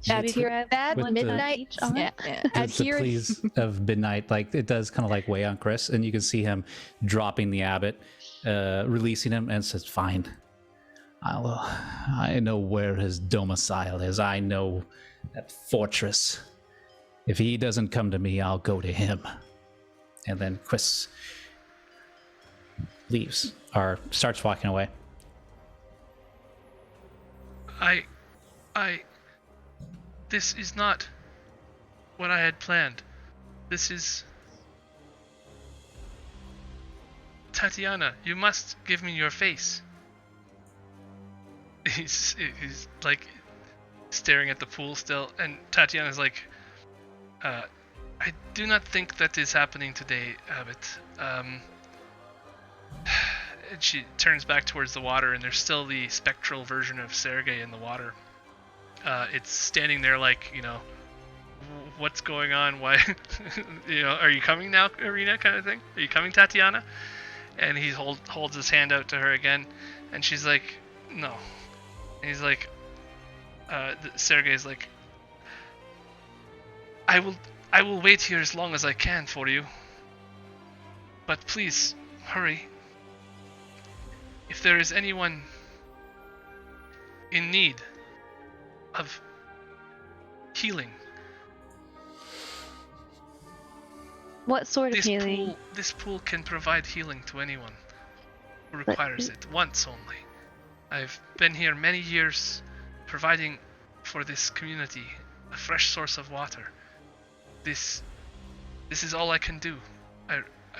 E: Should we grab
D: that
E: one
D: midnight.
E: each on?
D: Yeah.
B: The
D: Adhere.
B: pleas of midnight, like it does kind of like weigh on Chris, and you can see him dropping the abbot, releasing him, and says, "Fine, I know where his domicile is. I know that fortress. If he doesn't come to me, I'll go to him." And then Chris leaves or starts walking away.
A: This is not what I had planned. This is... Tatiana, you must give me your face. He's like staring at the pool still, and Tatiana's like, I do not think that is happening today, Abbot. And she turns back towards the water, and there's still the spectral version of Sergei in the water. It's standing there like, what's going on? Why, are you coming now, Ireena, kind of thing? Are you coming, Tatiana? And he holds his hand out to her again, and she's like, no. And he's like, Sergei's like, I will wait here as long as I can for you. But please, hurry. If there is anyone in need of healing.
E: What sort of healing?
A: This pool can provide healing to anyone who requires it, once only. I've been here many years, providing for this community a fresh source of water. This is all I can do.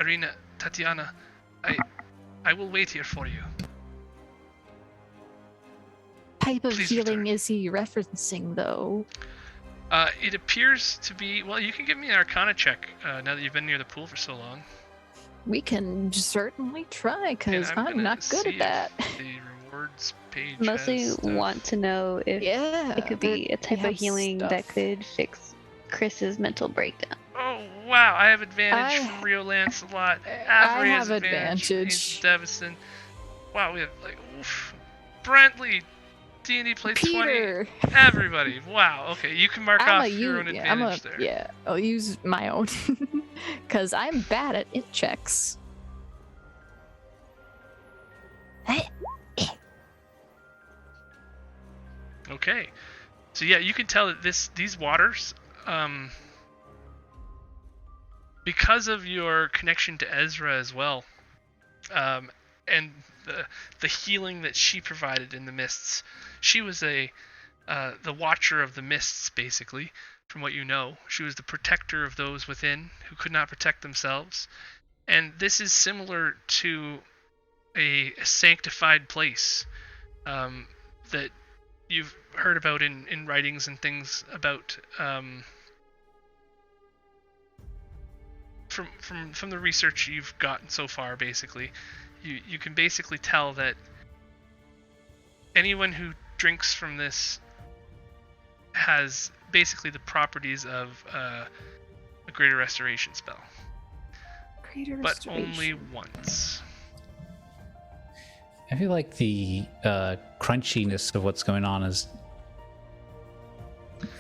A: Ireena, Tatiana, I will wait here for you.
D: Type of
A: Please
D: healing
A: return.
D: is he referencing, though?
A: It appears to be... Well, you can give me an Arcana check now that you've been near the pool for so long.
D: We can certainly try,
A: And
D: because I'm
A: gonna
D: not good
A: see
D: at that.
A: if the rewards page
E: Mostly
A: has stuff.
E: want to know if
D: Yeah.
E: it could be a type
D: we
E: of
D: have
E: healing that
D: stuff.
E: could fix Chris's mental breakdown.
A: Oh, Wow, I have advantage from Rio Lancelot. Avery has
D: have
A: advantage.
D: advantage.
A: Davison. Wow, we have like Brantley, D&D plays
D: Peter.
A: 20. Everybody. Wow. Okay, you can mark off your own advantage there.
D: Yeah, I'll use my own because I'm bad at it checks.
A: Okay. So yeah, you can tell that these waters, because of your connection to Ezra as well, and the healing that she provided in the mists, she was the watcher of the mists, basically. From what you know, she was the protector of those within who could not protect themselves, and this is similar to a sanctified place that you've heard about in writings and things about from the research you've gotten so far. Basically, you can basically tell that anyone who drinks from this has basically the properties of a greater restoration spell, but only once.
B: I feel like the crunchiness of what's going on is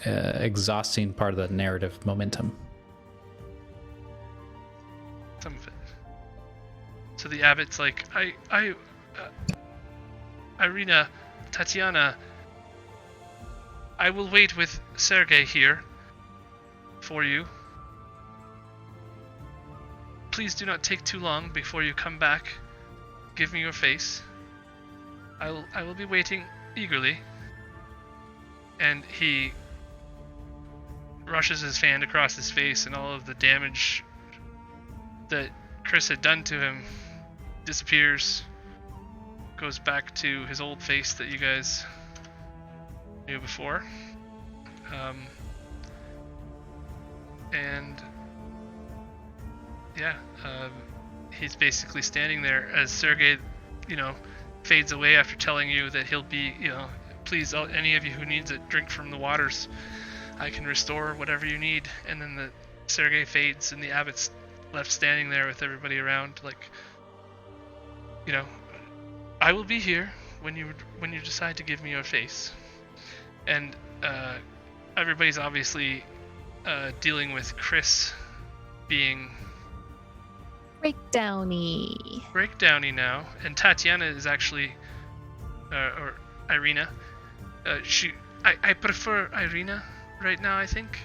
B: exhausting part of the narrative momentum.
A: Some of it. So the abbot's like, Ireena, Tatiana, I will wait with Sergei here for you. Please do not take too long before you come back. Give me your face. I will be waiting eagerly. And he rushes his hand across his face, and all of the damage that Chris had done to him disappears. Goes back to his old face that you guys knew before. He's basically standing there as Sergei, fades away after telling you that he'll be, please, any of you who needs a drink from the waters, I can restore whatever you need. And then the Sergei fades, and the abbot's left standing there with everybody around, like, I will be here when you decide to give me your face. And everybody's obviously dealing with Chris being breakdowny now, and Tatiana is actually or Ireena. I prefer Ireena right now, I think.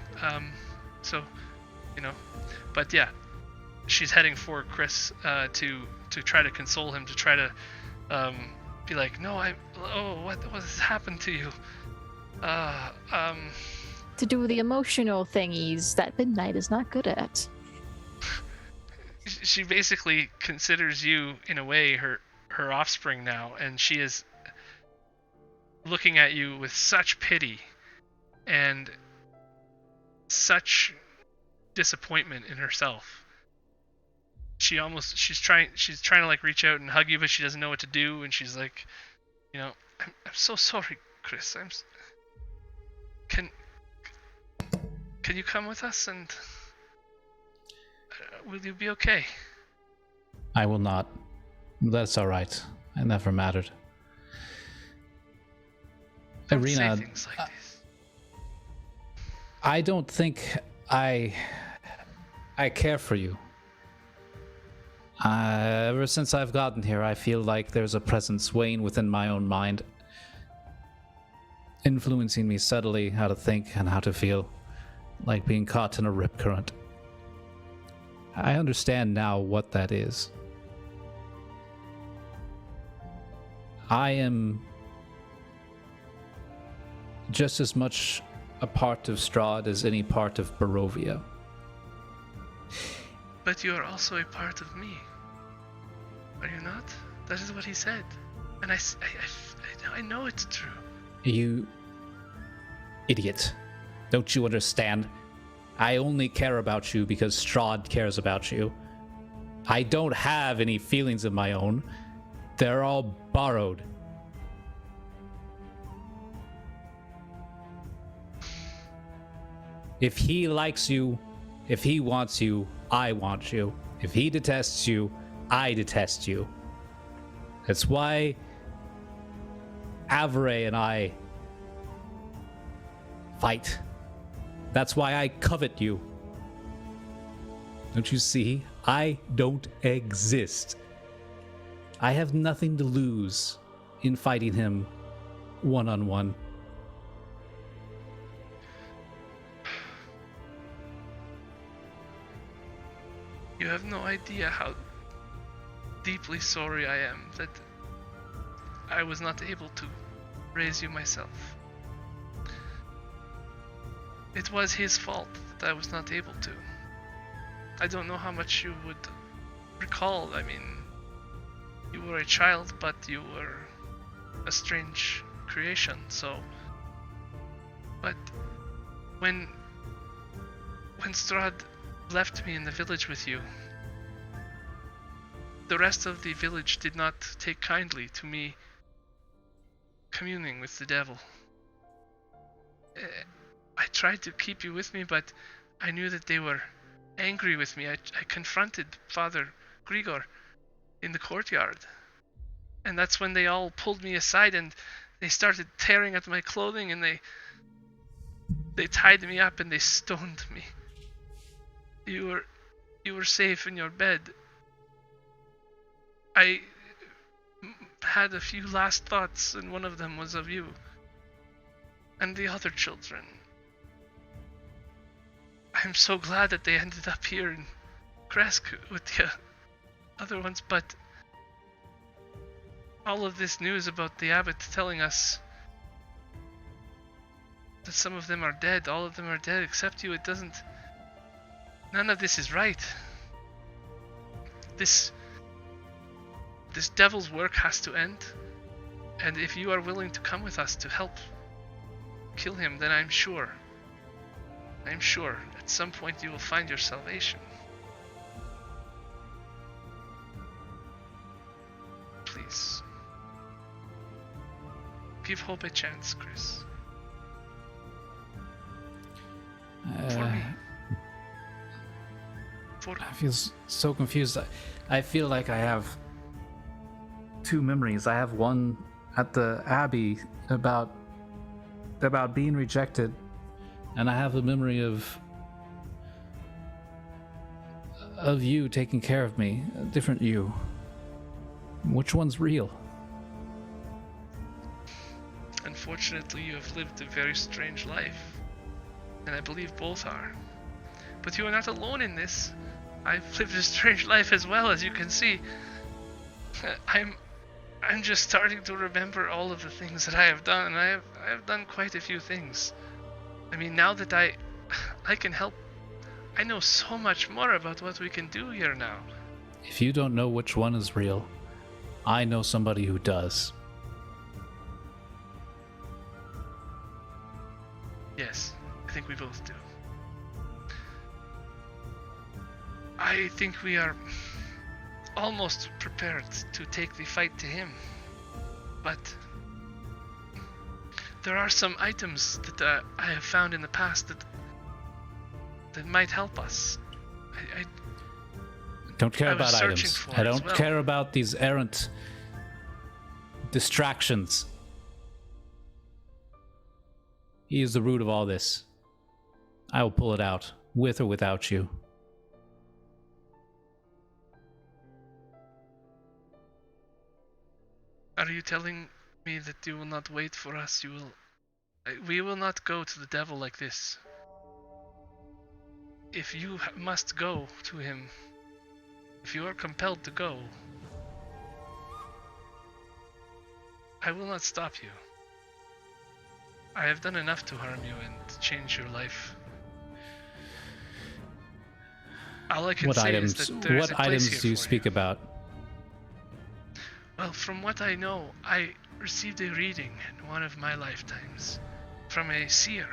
A: But yeah, she's heading for Chris to try to console him, to try to be like, no, what has happened to you?
D: To do the emotional thingies that Midnight is not good at.
A: She basically considers you, in a way, her offspring now, and she is looking at you with such pity and such disappointment in herself. She's trying to like reach out and hug you, but she doesn't know what to do, and she's like, I'm so sorry, Chris. Can you come with us, and will you be okay?
B: I will not. That's all right. I never mattered.
A: Don't
B: Ireena,
A: say things like this.
B: I don't think I care for you. Ever since I've gotten here, I feel like there's a presence weighing within my own mind, influencing me subtly how to think and how to feel, like being caught in a rip current. I understand now what that is. I am just as much a part of Strahd as any part of Barovia.
A: But you are also a part of me. Are you not? That is what he said. And I know it's true.
B: You idiot. Don't you understand? I only care about you because Strahd cares about you. I don't have any feelings of my own. They're all borrowed. If he likes you, If he wants you, I want you. If he detests you, I detest you. That's why Savorie and I fight. That's why I covet you. Don't you see? I don't exist. I have nothing to lose in fighting him one-on-one.
A: You have no idea how deeply sorry I am that I was not able to raise you myself. It was his fault that I was not able to. I don't know how much you would recall. I mean, you were a child, but you were a strange creation, so... But when Strahd left me in the village with you, the rest of the village did not take kindly to me communing with the devil. I tried to keep you with me, but I knew that they were angry with me. I confronted Father Grigor in the courtyard, and that's when they all pulled me aside and they started tearing at my clothing, and they tied me up and they stoned me. You were safe in your bed. I had a few last thoughts, and one of them was of you and the other children. I'm so glad that they ended up here in Kresk with the other ones, but all of this news about the abbot telling us that some of them are dead, all of them are dead except you, none of this is right. This devil's work has to end, and if you are willing to come with us to help kill him, then I'm sure at some point you will find your salvation. Please. Give hope a chance, Chris. For me.
B: I feel so confused. I feel like I have two memories. I have one at the Abbey about being rejected, and I have a memory of you taking care of me, a different you. Which one's real?
A: Unfortunately, you have lived a very strange life, and I believe both are. But you are not alone in this. I've lived a strange life as well, as you can see. I'm just starting to remember all of the things that I have done, and I have done quite a few things. I mean, now that I can help, I know so much more about what we can do here now.
B: If you don't know which one is real, I know somebody who does.
A: Yes, I think we both do. I think we are almost prepared to take the fight to him, but there are some items that I have found in the past that might help us. I
B: don't care about
A: searching
B: items.
A: for
B: I
A: it as
B: don't
A: well.
B: care about these errant distractions. He is the root of all this. I will pull it out, with or without you.
A: Are you telling me that you will not wait for us? We will not go to the devil like this. If you must go to him, if you are compelled to go, I will not stop you. I have done enough to harm you and change your life. All I can say is that there is a place here
B: What items do you
A: for
B: speak about?
A: Well, from what I know, I received a reading in one of my lifetimes from a seer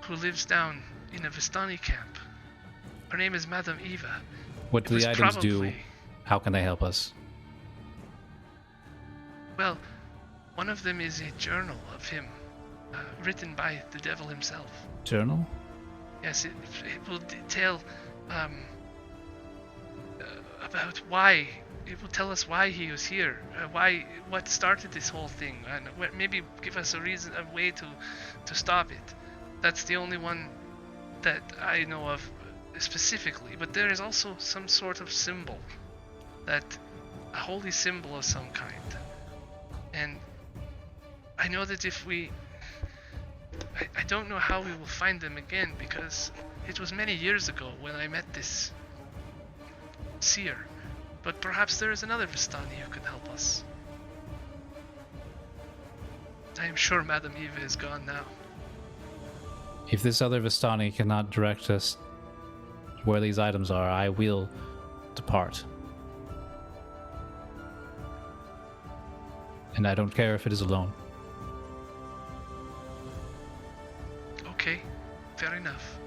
A: who lives down in a Vistani camp. Her name is Madame Eva.
B: What do the items do? How can they help us?
A: Well, one of them is a journal of him, written by the devil himself.
B: Journal?
A: Yes, it will detail about why. It will tell us why he was here, what started this whole thing, and maybe give us a way to stop it. That's the only one that I know of specifically. But there is also some sort of symbol, a holy symbol of some kind. And I know that if I don't know how we will find them again, because it was many years ago when I met this seer. But perhaps there is another Vistani who can help us. I am sure Madame Eva is gone now.
B: If this other Vistani cannot direct us where these items are, I will depart. And I don't care if it is alone.
A: Okay, fair enough.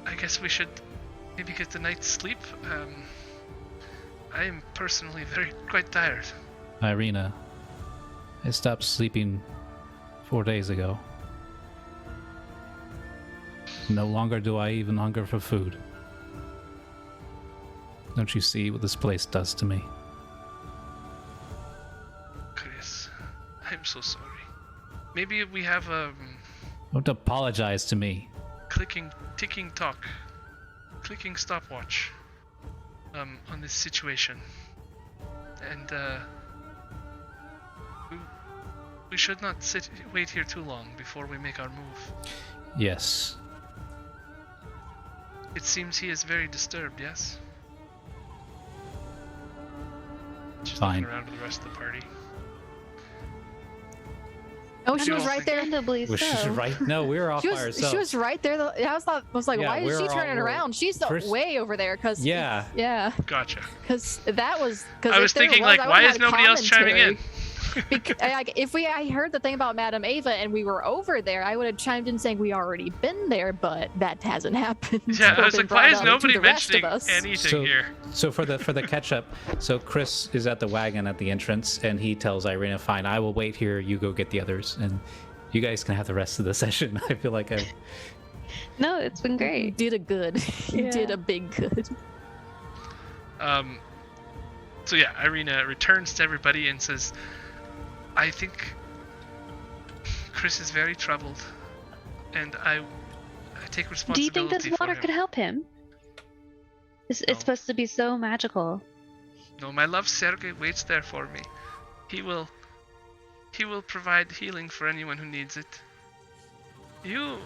A: I guess we should maybe get a night's sleep. I am personally quite tired.
B: Ireena, I stopped sleeping 4 days ago. No longer do I even hunger for food. Don't you see what this place does to me?
A: Chris, I'm so sorry. Maybe we have a
B: Don't apologize to me.
A: ticking stopwatch on this situation. And we should not wait here too long before we make our move.
B: Yes.
A: It seems he is very disturbed, yes? Just
B: Fine.
A: looking around to the rest of the party.
D: Oh, she was
A: all
D: right there.
E: Understandably
B: Was she
E: so.
B: right? No, we were off
D: She
B: by
D: was
B: ourselves.
D: right there. I was like,
B: Yeah,
D: why is she
B: we're
D: turning
B: all-
D: around? She's
B: first-
D: way over there, cause
B: Yeah.
D: yeah,
A: Gotcha.
D: cause that was. Cause
A: I was thinking, like, why is nobody else chiming in?
D: If I heard the thing about Madame Ava and we were over there, I would have chimed in saying we already been there, but that hasn't happened.
A: Yeah, I
D: or
A: was
D: been
A: like, why
D: brought
A: is
D: up to
A: nobody
D: the rest of
A: mentioning
D: us.
A: anything here?
B: So for the catch up, so Chris is at the wagon at the entrance, and he tells Ireena, "Fine, I will wait here. You go get the others, and you guys can have the rest of the session." I feel like
E: No, it's been
D: You
E: great.
D: did a good. You
E: Yeah.
D: did a big good.
A: So yeah, Ireena returns to everybody and says, I think Chris is very troubled, and I take
E: Do you
A: responsibility
E: think this
A: for
E: water
A: him.
E: could help him? It's
A: No.
E: supposed to be so magical.
A: No, my love Sergei waits there for me. He will provide healing for anyone who needs it. You,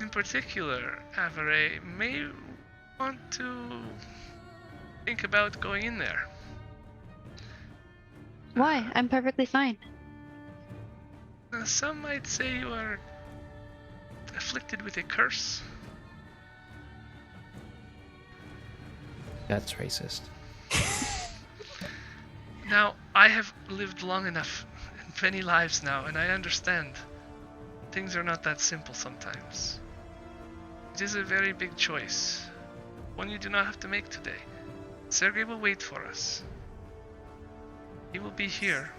A: in particular, Savorie, may want to think about going in there.
E: Why? I'm perfectly fine.
A: Some might say you are afflicted with a curse.
B: that's racist.
A: Now, I have lived long enough, many lives now, and I understand things are not that simple sometimes. It is a very big choice, one you do not have to make today. Sergei will wait for us. He will be here,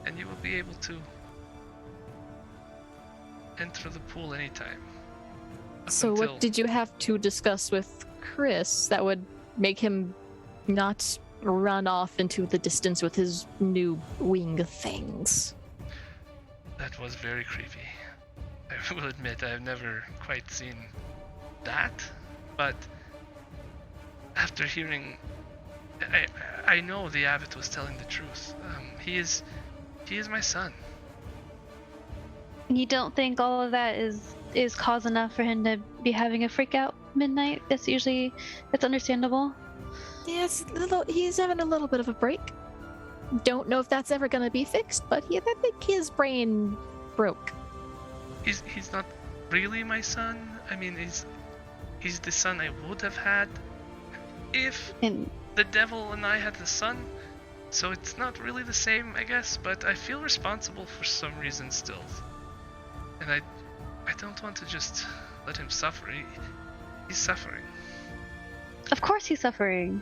A: and you will be able to enter the pool anytime.
D: So what did you have to discuss with Chris that would make him not run off into the distance with his new wing things?
A: That was very creepy. I will admit I've never quite seen that, but after hearing, I know the abbot was telling the truth. He is my son.
E: You don't think all of that is cause enough for him to be having a freak out midnight? It's understandable.
D: Yes, he's having a little bit of a break. Don't know if that's ever going to be fixed, but I think his brain broke.
A: He's not really my son. I mean, he's the son I would have had if
E: And
A: the devil and I had a son. So it's not really the same, I guess, but I feel responsible for some reason still. And I don't want to just let him suffer. He's suffering.
E: of course he's suffering.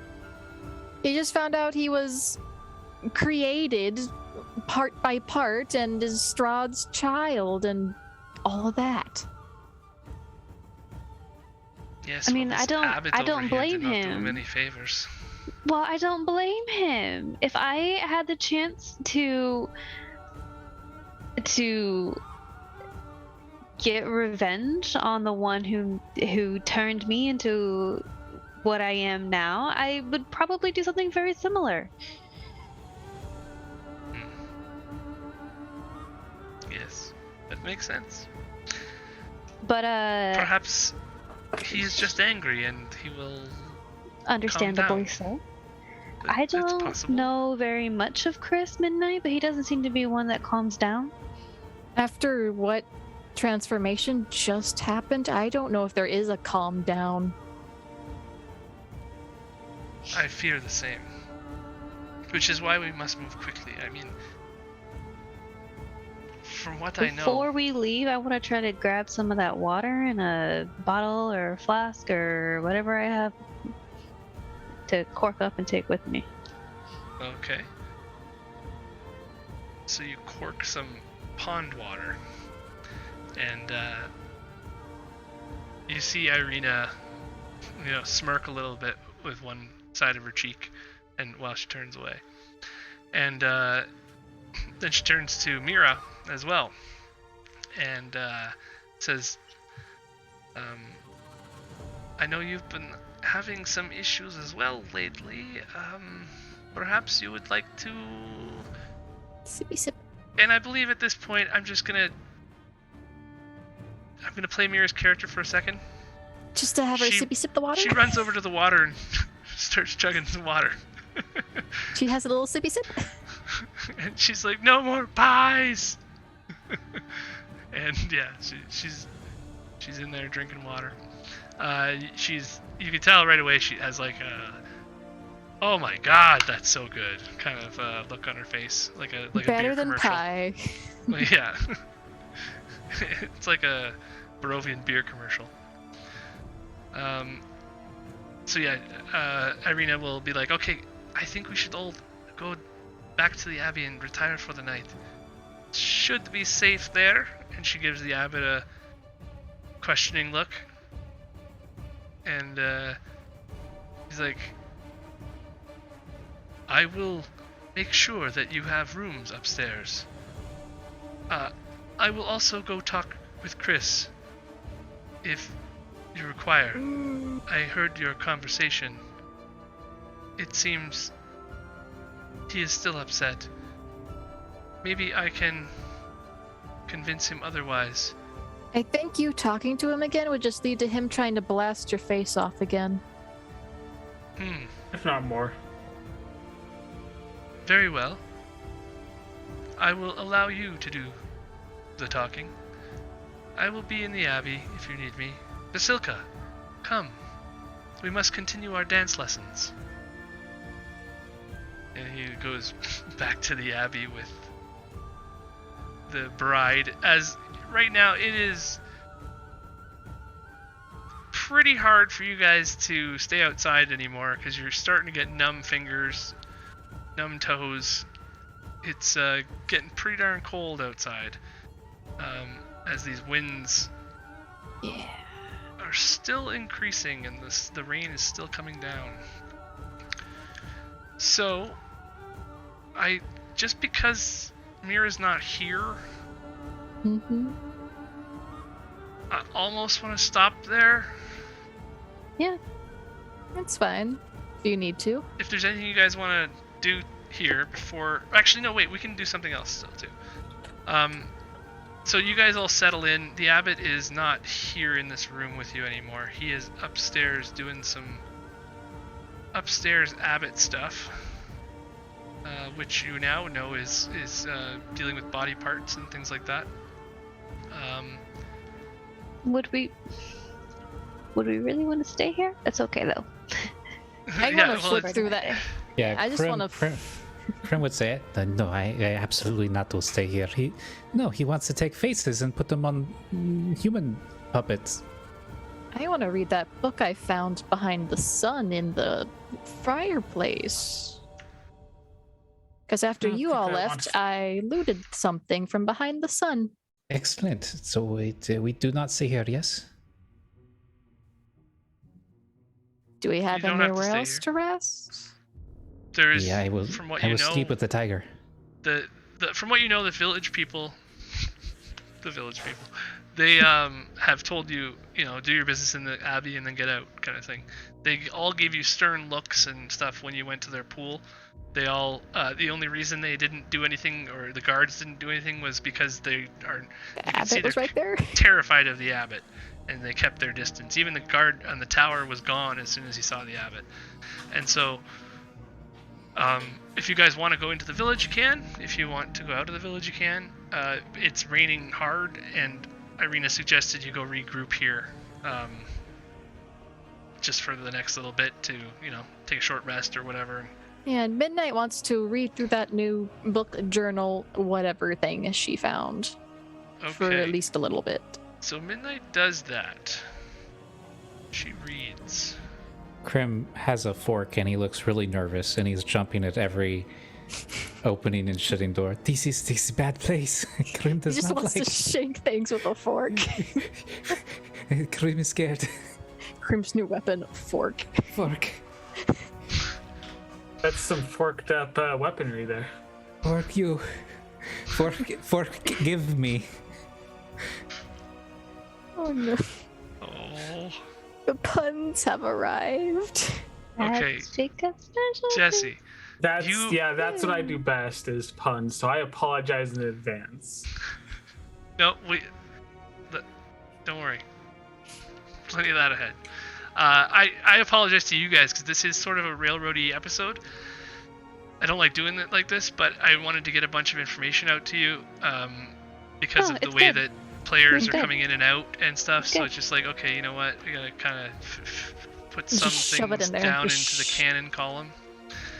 D: He just found out he was created part by part and is Strahd's child, and all of that.
A: Yes,
E: I mean,
A: well,
E: I
A: this
E: don't-
A: abbot
E: I
A: over
E: don't
A: here
E: blame
A: did not do
E: him.
A: him any favors.
E: Well, I don't blame him. If I had the chance to get revenge on the one who turned me into what I am now, I would probably do something very similar.
A: Yes, that makes sense.
E: But
A: Perhaps he is just angry and he will.
E: understandably
A: down.
E: so.
A: But
E: I
A: it's
E: don't
A: possible.
E: know very much of Chris Midnight, but he doesn't seem to be one that calms down.
D: After what transformation just happened, I don't know if there is a calm down.
A: I fear the same. Which is why we must move quickly. I mean, from what I know.
E: Before we leave, I want to try to grab some of that water in a bottle or flask or whatever I have to cork up and take with me.
A: Okay. So you cork some pond water, and you see Ireena, smirk a little bit with one side of her cheek, and while she turns away, and then she turns to Mira as well, and says, "I know you've been having some issues as well lately. Perhaps you would like to."
D: Sippy sip.
A: And I believe at this point, I'm gonna play Mira's character for a second.
D: Just to have her
A: She-
D: sippy sip the water?
A: She runs over to the water and starts chugging some water.
D: She has a little sippy sip?
A: And she's like, "No more pies!" And yeah, she's in there drinking water. You can tell right away she has like a, "Oh my god, that's so good" kind of look on her face, like a
D: Better
A: beer
D: than
A: commercial.
D: pie.
A: Yeah. It's like a Barovian beer commercial. So yeah, Ireena will be like, "Okay, I think we should all go back to the Abbey and retire for the night. Should be safe there." And she gives the abbot a questioning look. And he's like, "I will make sure that you have rooms upstairs. I will also go talk with Chris if you require. I heard your conversation. It seems he is still upset. Maybe I can convince him otherwise."
D: I think you talking to him again would just lead to him trying to blast your face off again.
C: If not more.
A: Very well. I will allow you to do the talking. I will be in the Abbey if you need me. Basilka, come. We must continue our dance lessons. And he goes back to the Abbey with the bride, as right now it is pretty hard for you guys to stay outside anymore because you're starting to get numb fingers, numb toes. It's getting pretty darn cold outside, as these winds are still increasing and the rain is still coming down. So, just because Mira's not here, I almost want to stop there.
D: Yeah, that's fine. If you need to.
A: If there's anything you guys want to do here before... Actually, no, wait, we can do something else still, too. So you guys all settle in. The abbot is not here in this room with you anymore. He is upstairs doing some upstairs abbot stuff, which you now know is dealing with body parts and things like that.
E: Would we really want to stay here? That's okay though.
D: I
A: Yeah,
D: want to
A: well,
D: flip through that.
B: Yeah,
D: I just want to.
B: Krim would say it. No, I absolutely not will stay here. He wants to take faces and put them on human puppets.
D: I want to read that book I found behind the sun in the fireplace. Because after
C: I don't
D: you
C: think
D: all
C: I
D: left,
C: want-
D: I looted something from behind the sun.
B: Excellent. So we do not stay here, yes?
D: Do we have
A: You don't have to
D: anywhere
A: stay
D: else
A: here.
D: to rest?
A: There is,
B: Yeah, I will.
A: from what
B: I
A: you
B: will
A: know,
B: sleep with the tiger.
A: from what you know, the village people, they have told you, do your business in the Abbey and then get out, kind of thing. They all gave you stern looks and stuff when you went to their pool. They all, the only reason they didn't do anything, or the guards didn't do anything, was because they are,
D: The abbot was right there.
A: terrified of the abbot, and they kept their distance. Even the guard on the tower was gone as soon as he saw the abbot. And so, if you guys want to go into the village, you can. If you want to go out of the village, you can. It's raining hard, and Ireena suggested you go regroup here, just for the next little bit to, take a short rest or whatever.
D: And Midnight wants to read through that new book, journal, whatever thing she found for
A: Okay.
D: at least a little bit.
A: So Midnight does that. She reads.
B: Krim has a fork and he looks really nervous and he's jumping at every opening and shutting door. This is a bad place. Krim
D: He
B: does
D: just
B: not
D: wants
B: like.
D: to shake things with a fork.
B: Krim is scared.
D: Krim's new weapon, fork.
B: Fork.
C: That's some forked up weaponry there.
B: Fork you. Fork give me.
D: Oh no.
A: Oh.
D: The puns have arrived.
A: Okay.
E: That's because there's a-
A: Jesse.
C: That's
A: You-
C: that's what I do best is puns. So I apologize in advance.
A: No, don't worry. Plenty of that ahead. I apologize to you guys because this is sort of a railroady episode. I don't like doing it like this, but I wanted to get a bunch of information out to you because
E: Oh,
A: of the
E: it's
A: way
E: good.
A: that players
E: It's
A: are
E: good.
A: coming in and out and stuff.
E: It's
A: So
E: good.
A: it's just like, okay, you know what? We gotta kind of put
D: Just
A: some
D: shove it
A: things
D: in there.
A: down
D: Just
A: into the canon column.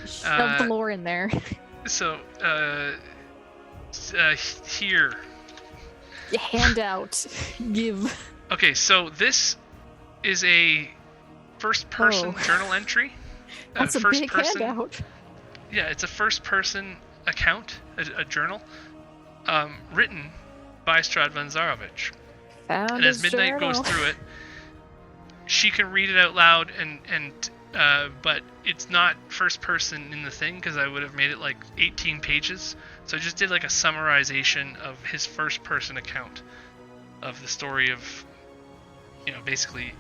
D: Shove the lore in there.
A: So here.
D: You hand out. Give.
A: Okay, so this is a first-person
D: Oh.
A: journal entry.
D: That's a
A: first
D: big
A: person.
D: handout.
A: Yeah, it's a first-person account, a journal, written by Strahd van Zarovich.
D: Found
A: And as
D: his
A: Midnight goes
D: journal.
A: through it, she can read it out loud, but it's not first-person in the thing because I would have made it like 18 pages. So I just did like a summarization of his first-person account of the story of, basically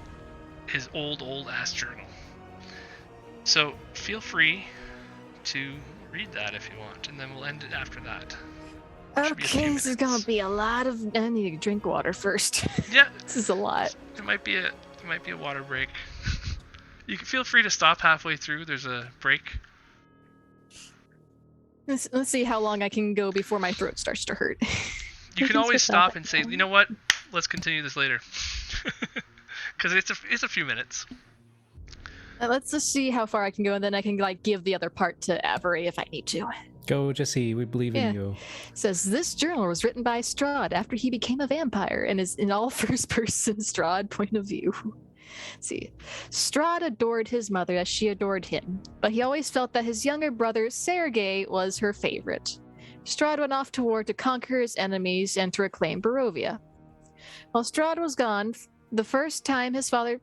A: his old ass journal. So feel free to read that if you want, and then we'll end it after that. Should be a few
D: Okay, this is gonna
A: minutes.
D: be a lot of. I need to drink water first.
A: Yeah,
D: This is a lot.
A: it might be a water break. You can feel free to stop halfway through. There's a break.
D: Let's see how long I can go before my throat starts to hurt.
A: You can
E: can
A: always
E: switch off
A: stop
E: at
A: and say,
E: home.
A: you know what? Let's continue this later. Because it's a few minutes.
D: Let's just see how far I can go, and then I can give the other part to Avery if I need to.
B: Go, Jesse. We believe
D: Yeah.
B: in you.
D: It says this journal was written by Strahd after he became a vampire and is in all first-person Strahd point of view. Let's see, Strahd adored his mother as she adored him, but he always felt that his younger brother Sergei was her favorite. Strahd went off to war to conquer his enemies and to reclaim Barovia. While Strahd was gone, the first time his father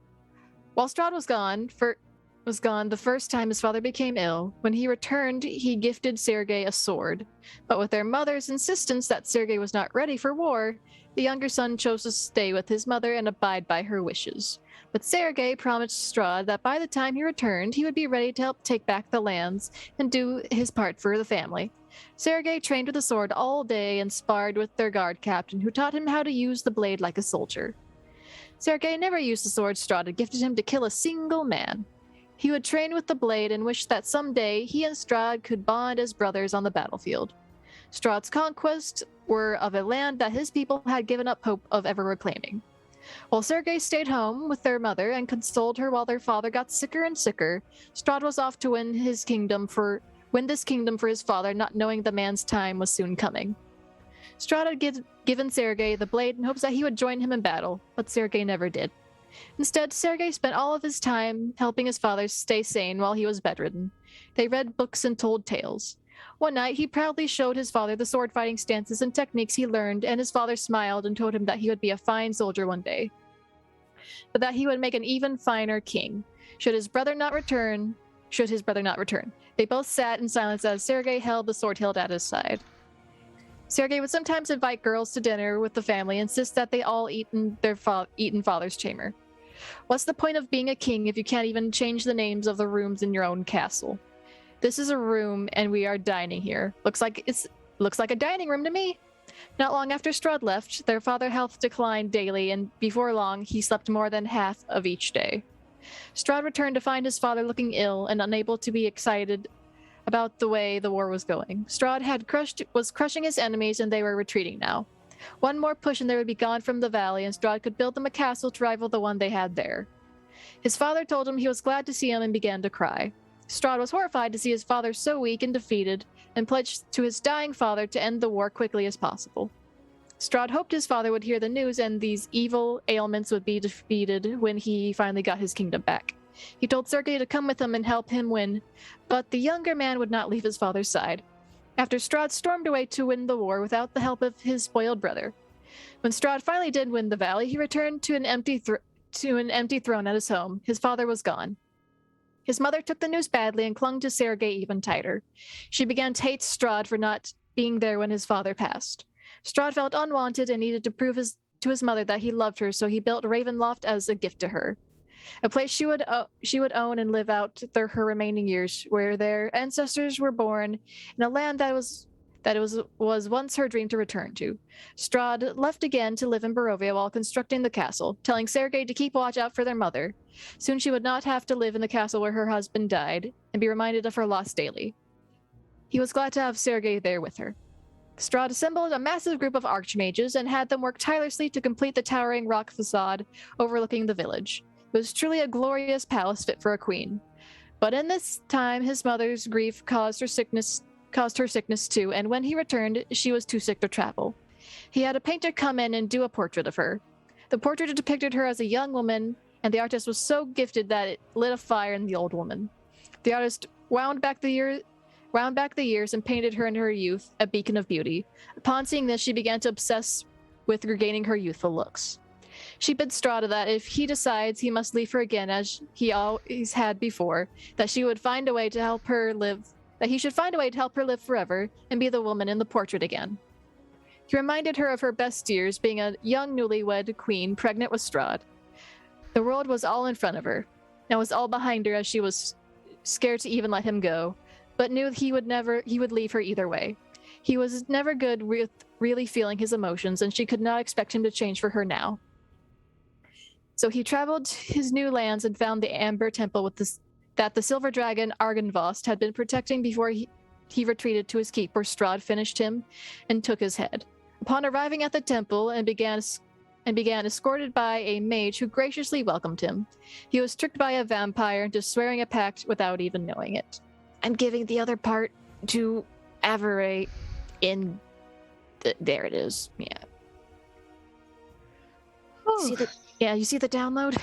D: became ill. When he returned, he gifted Sergei a sword. But with their mother's insistence that Sergei was not ready for war, the younger son chose to stay with his mother and abide by her wishes. But Sergei promised Strahd that by the time he returned, he would be ready to help take back the lands and do his part for the family. Sergei trained with the sword all day and sparred with their guard captain, who taught him how to use the blade like a soldier. Sergei never used the sword Strahd had gifted him to kill a single man. He would train with the blade and wish that someday he and Strahd could bond as brothers on the battlefield. Strahd's conquests were of a land that his people had given up hope of ever reclaiming. While Sergei stayed home with their mother and consoled her while their father got sicker and sicker, Strahd was off to win this kingdom for his father, not knowing the man's time was soon coming. Strahd had given Sergei the blade in hopes that he would join him in battle, but Sergei never did. Instead, Sergei spent all of his time helping his father stay sane while he was bedridden. They read books and told tales. One night, he proudly showed his father the sword fighting stances and techniques he learned, and his father smiled and told him that he would be a fine soldier one day, but that he would make an even finer king. Should his brother not return. They both sat in silence as Sergei held the sword hilt at his side. Sergei would sometimes invite girls to dinner with the family, insist that they all eat in father's chamber. What's the point of being a king if you can't even change the names of the rooms in your own castle? This is a room, and we are dining here. Looks like a dining room to me. Not long after Strahd left, their father's health declined daily, and before long, he slept more than half of each day. Strahd returned to find his father looking ill and unable to be excited about the way the war was going. Strahd was crushing his enemies, and they were retreating now. One more push and they would be gone from the valley, and Strahd could build them a castle to rival the one they had there. His father told him he was glad to see him and began to cry. Strahd was horrified to see his father so weak and defeated, and pledged to his dying father to end the war quickly as possible. Strahd hoped his father would hear the news and these evil ailments would be defeated when he finally got his kingdom back. He told Sergei to come with him and help him win, but the younger man would not leave his father's side. After Strahd stormed away to win the war without the help of his spoiled brother. When Strahd finally did win the valley, he returned to an empty throne at his home. His father was gone. His mother took the news badly and clung to Sergei even tighter. She began to hate Strahd for not being there when his father passed. Strahd felt unwanted and needed to prove to his mother that he loved her, so he built Ravenloft as a gift to her. A place she would own and live out her remaining years, where their ancestors were born, in a land that was once her dream to return to. Strahd left again to live in Barovia while constructing the castle, telling Sergei to keep watch out for their mother. Soon she would not have to live in the castle where her husband died, and be reminded of her loss daily. He was glad to have Sergei there with her. Strahd assembled a massive group of archmages and had them work tirelessly to complete the towering rock facade overlooking the village. It was truly a glorious palace fit for a queen. But in this time, his mother's grief caused her sickness too, and when he returned, she was too sick to travel. He had a painter come in and do a portrait of her. The portrait depicted her as a young woman, and the artist was so gifted that it lit a fire in the old woman. The artist wound back the years and painted her in her youth, a beacon of beauty. Upon seeing this, she began to obsess with regaining her youthful looks. She bid Strahd that if he decides he must leave her again as he always had before, that he should find a way to help her live forever and be the woman in the portrait again. He reminded her of her best years, being a young newlywed queen pregnant with Strahd. The world was all in front of her, and was all behind her as she was scared to even let him go, but knew he would leave her either way. He was never good with really feeling his emotions, and she could not expect him to change for her now. So he traveled to his new lands and found the Amber Temple that the silver dragon Argynvost had been protecting before he retreated to his keep, where Strahd finished him and took his head. Upon arriving at the temple and began escorted by a mage who graciously welcomed him, he was tricked by a vampire into swearing a pact without even knowing it, and giving the other part to Savorie in there it is. You see the download?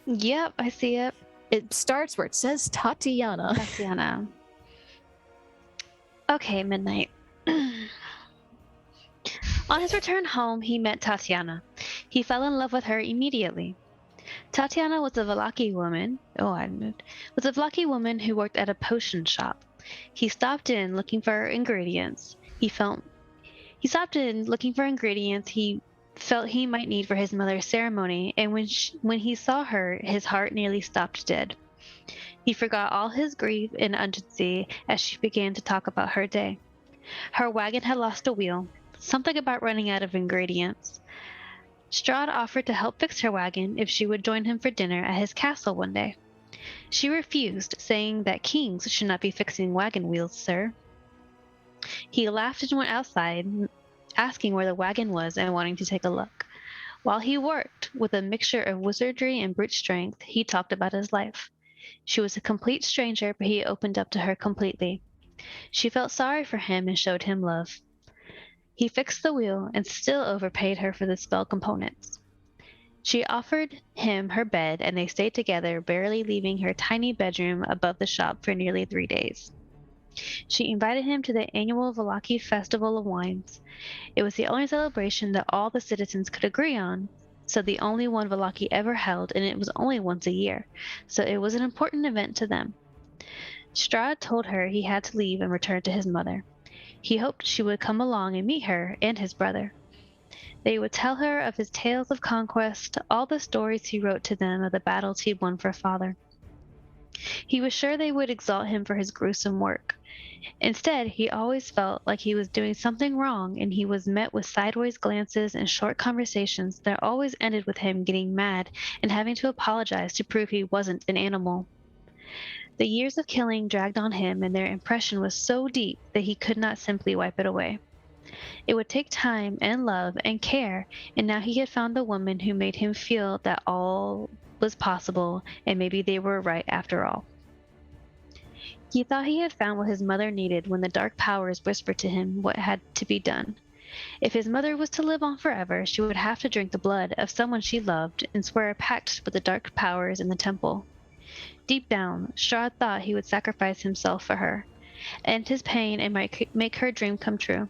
E: Yep, I see it.
D: It starts where it says Tatiana.
E: Okay, Midnight. On his return home, he met Tatiana. He fell in love with her immediately. Tatiana was a Vallaki woman. Who worked at a potion shop. He stopped in looking for ingredients. He felt he might need for his mother's ceremony, and when he saw her, his heart nearly stopped dead. He forgot all his grief and urgency as she began to talk about her day. Her wagon had lost a wheel, something about running out of ingredients. Strahd offered to help fix her wagon if she would join him for dinner at his castle one day. She refused, saying that kings should not be fixing wagon wheels, sir. He laughed and went outside, asking where the wagon was and wanting to take a look. While he worked, with a mixture of wizardry and brute strength, he talked about his life. She was a complete stranger, but he opened up to her completely. She felt sorry for him and showed him love. He fixed the wheel and still overpaid her for the spell components. She offered him her bed, and they stayed together, barely leaving her tiny bedroom above the shop for nearly 3 days. She invited him to the annual Vallaki Festival of Wines. It was the only celebration that all the citizens could agree on, so the only one Vallaki ever held, and it was only once a year, so it was an important event to them. Strahd told her he had to leave and return to his mother. He hoped she would come along and meet her and his brother. They would tell her of his tales of conquest, all the stories he wrote to them of the battles he'd won for father. He was sure they would exalt him for his gruesome work. Instead, he always felt like he was doing something wrong, and he was met with sideways glances and short conversations that always ended with him getting mad and having to apologize to prove he wasn't an animal. The years of killing dragged on him, and their impression was so deep that he could not simply wipe it away. It would take time and love and care, and now he had found the woman who made him feel that all was possible, and maybe they were right after all. He thought he had found what his mother needed when the dark powers whispered to him what had to be done. If his mother was to live on forever, she would have to drink the blood of someone she loved and swear a pact with the dark powers in the temple. Deep down, Strahd thought he would sacrifice himself for her, end his pain, and might make her dream come true.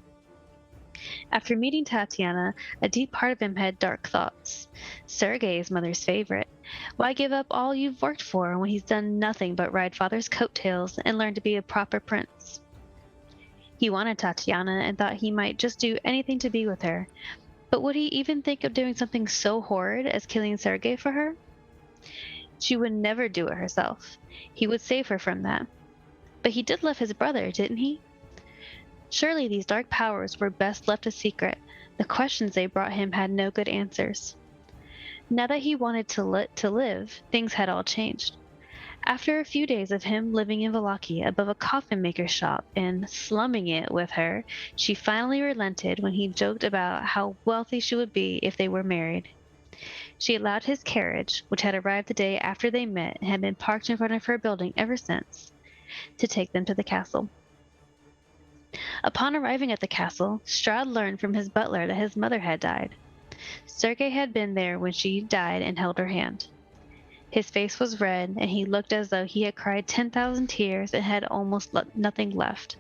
E: After meeting Tatiana, a deep part of him had dark thoughts. Sergei is mother's favorite. Why give up all you've worked for when he's done nothing but ride father's coattails and learn to be a proper prince? He wanted Tatiana and thought he might just do anything to be with her. But would he even think of doing something so horrid as killing Sergei for her? She would never do it herself. He would save her from that. But he did love his brother, didn't he? Surely these dark powers were best left a secret. The questions they brought him had no good answers. Now that he wanted to live, things had all changed. After a few days of him living in Vallaki above a coffin maker's shop and slumming it with her, she finally relented when he joked about how wealthy she would be if they were married. She allowed his carriage, which had arrived the day after they met and had been parked in front of her building ever since, to take them to the castle. Upon arriving at the castle, Strahd learned from his butler that his mother had died. Sergei had been there when she died and held her hand. His face was red, and he looked as though he had cried 10,000 tears and had almost nothing left.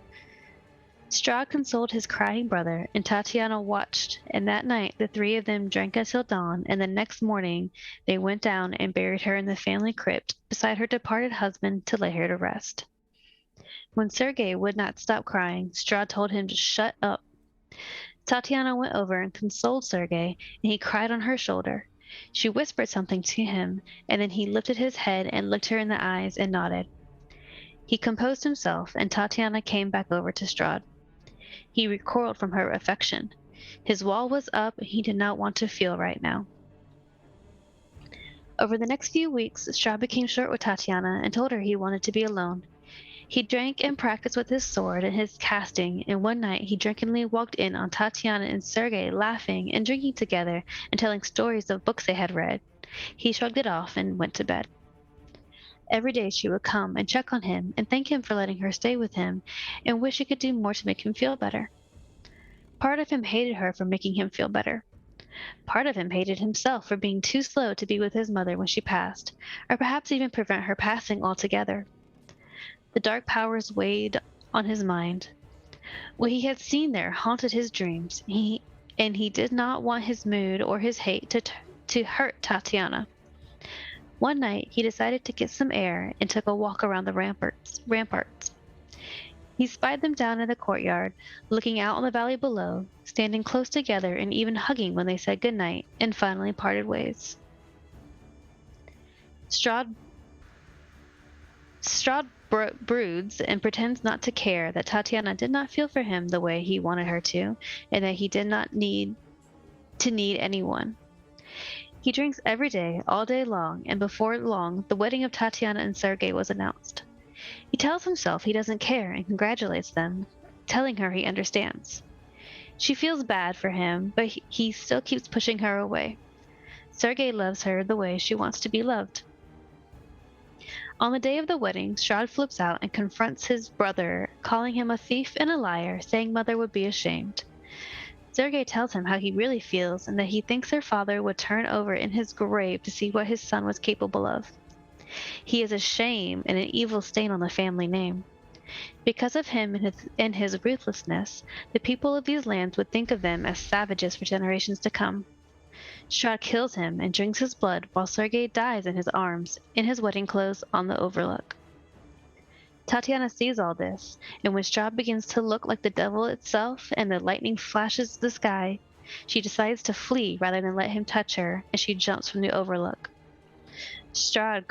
E: Strahd consoled his crying brother, and Tatiana watched, and that night the three of them drank until dawn, and the next morning they went down and buried her in the family crypt beside her departed husband to lay her to rest. When Sergei would not stop crying, Strahd told him to shut up. Tatiana went over and consoled Sergei, and he cried on her shoulder. She whispered something to him, and then he lifted his head and looked her in the eyes and nodded. He composed himself, and Tatiana came back over to Strahd. He recoiled from her affection. His wall was up, and he did not want to feel right now. Over the next few weeks, Strahd became short with Tatiana and told her he wanted to be alone. He drank and practiced with his sword and his casting, and one night he drunkenly walked in on Tatiana and Sergei laughing and drinking together and telling stories of books they had read. He shrugged it off and went to bed. Every day she would come and check on him and thank him for letting her stay with him and wish she could do more to make him feel better. Part of him hated her for making him feel better. Part of him hated himself for being too slow to be with his mother when she passed, or perhaps even prevent her passing altogether. The dark powers weighed on his mind. What he had seen there haunted his dreams, and he did not want his mood or his hate to hurt Tatiana. One night, he decided to get some air and took a walk around the ramparts. He spied them down in the courtyard, looking out on the valley below, standing close together and even hugging when they said goodnight, and finally parted ways. Strahd broods and pretends not to care that Tatiana did not feel for him the way he wanted her to, and that he did not need anyone. He drinks every day, all day long, and before long, the wedding of Tatiana and Sergei was announced. He tells himself he doesn't care and congratulates them, telling her he understands. She feels bad for him, but he still keeps pushing her away. Sergei loves her the way she wants to be loved. On the day of the wedding, Strahd flips out and confronts his brother, calling him a thief and a liar, saying mother would be ashamed. Sergei tells him how he really feels and that he thinks their father would turn over in his grave to see what his son was capable of. He is a shame and an evil stain on the family name. Because of him and his ruthlessness, the people of these lands would think of them as savages for generations to come. Strahd kills him and drinks his blood while Sergei dies in his arms, in his wedding clothes on the overlook. Tatiana sees all this, and when Strahd begins to look like the devil itself and the lightning flashes the sky, she decides to flee rather than let him touch her, and she jumps from the overlook. Strahd's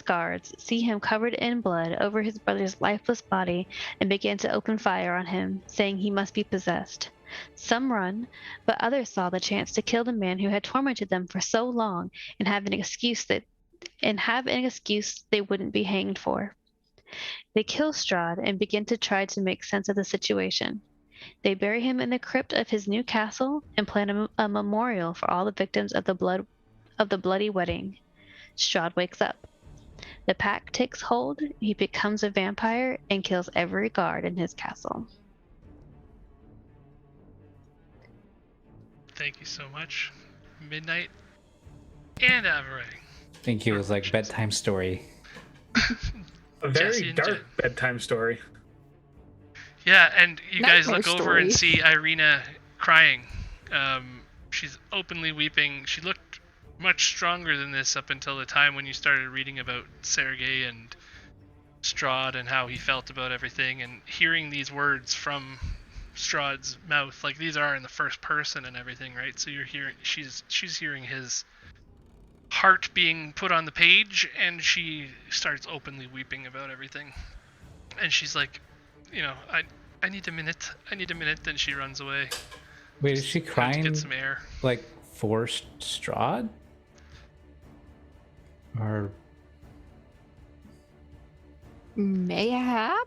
E: guards see him covered in blood over his brother's lifeless body and begin to open fire on him, saying he must be possessed. Some run, but others saw the chance to kill the man who had tormented them for so long and have an excuse they wouldn't be hanged for. They kill Strahd and begin to try to make sense of the situation. They bury him in the crypt of his new castle and plan a memorial for all the victims of the bloody wedding. Strahd wakes up. The pact takes hold, he becomes a vampire, and kills every guard in his castle.
A: Thank you so much, Midnight and Savorie.
B: Thank you. It was like bedtime story.
C: A very
A: Jesse and
C: dark
A: Jen.
C: bedtime story.
A: Yeah, and you guys
D: Nightmare
A: look over
D: story.
A: and see Ireena crying. She's openly weeping. She looked much stronger than this up until the time when you started reading about Sergei and Strahd and how he felt about everything, and hearing these words from Strahd's mouth, like these are in the first person and everything, right? So you're hearing, she's hearing his heart being put on the page, and she starts openly weeping about everything. And she's like, I need a minute. Then she runs away.
B: Wait, is she
A: Have to
B: crying
A: get some air.
B: like for Strahd? Or
D: Mayhap?